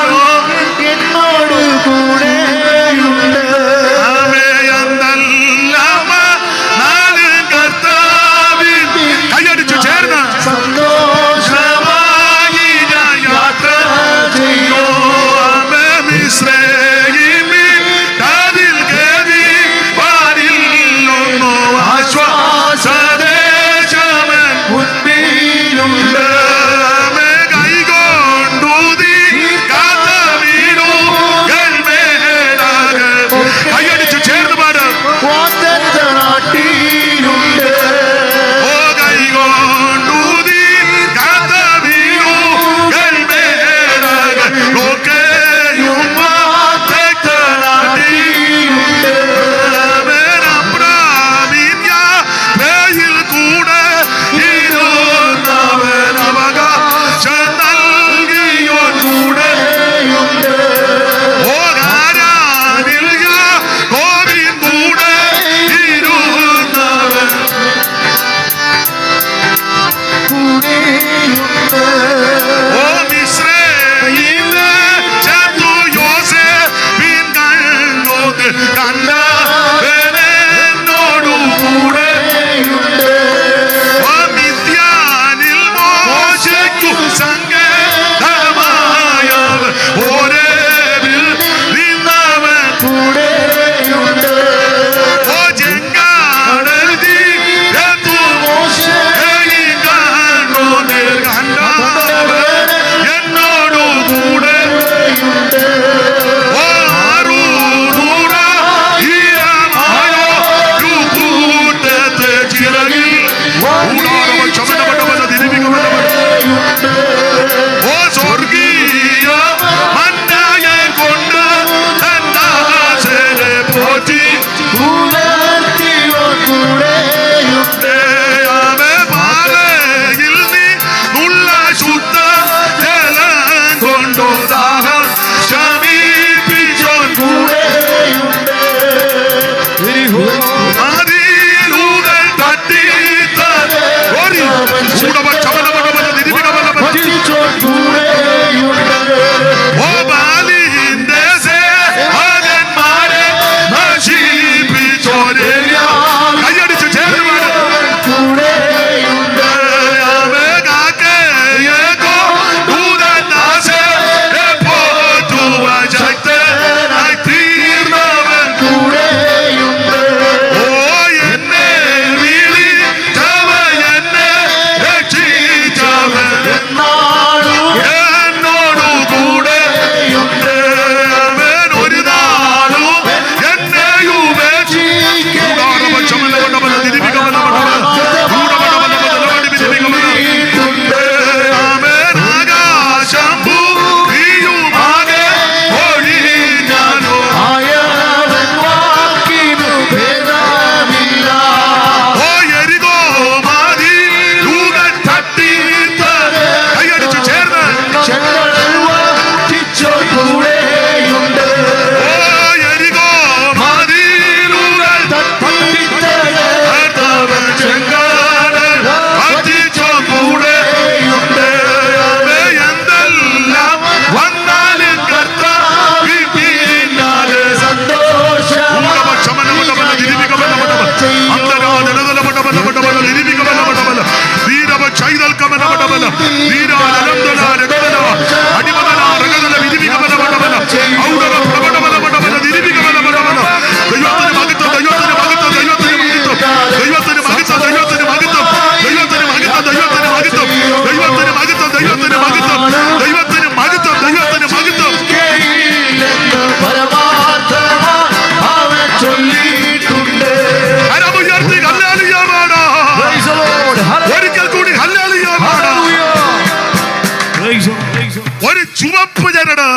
ചരട്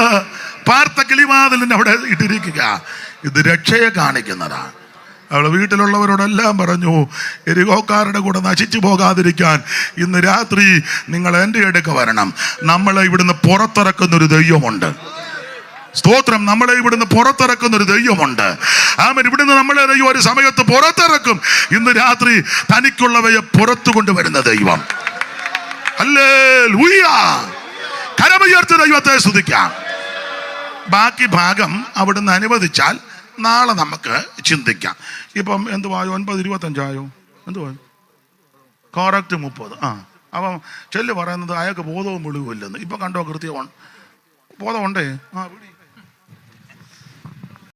പാർത്ത കിളിവാതിലിന് അവിടെ ഇട്ടിരിക്കുക. ഇത് രക്ഷയെ കാണിക്കുന്നതാണ്. അവളെ വീട്ടിലുള്ളവരോടെല്ലാം പറഞ്ഞു, എരികോക്കാരുടെ കൂടെ നശിച്ചു പോകാതിരിക്കാൻ ഇന്ന് രാത്രി നിങ്ങൾ എൻ്റെ അടുക്ക വരണം. നമ്മളെ ഇവിടുന്ന് പുറത്തിറക്കുന്നൊരു ദൈവമുണ്ട്. സ്തോത്രം. നമ്മളെ ഇവിടുന്ന് പുറത്തിറക്കുന്നൊരു ദൈവമുണ്ട്. ആമേൻ. ഇവിടുന്ന് നമ്മളെ ദൈവം ഒരു സമയത്ത് പുറത്തിറക്കും. ഇന്ന് രാത്രി തനിക്കുള്ളവയെ പുറത്തു കൊണ്ടുവരുന്ന ദൈവം. ഹല്ലേലൂയ. കരമുയർത്തി ദൈവത്തെ സ്തുതിക്കാം. ബാക്കി ഭാഗം അവിടുന്ന് അനുവദിച്ചാൽ നാളെ നമുക്ക് ചിന്തിക്കാം. ഇപ്പം എന്തുവായോ? 9:25 എന്തുവാ? കറക്റ്റ് 30. അപ്പം ചെല്ല് പറയുന്നത് അയാൾക്ക് ബോധവും വെളിവും ഇല്ലെന്ന്. ഇപ്പം കണ്ടോ? കൃത്യമാണ് ബോധമുണ്ടേ. വിളി.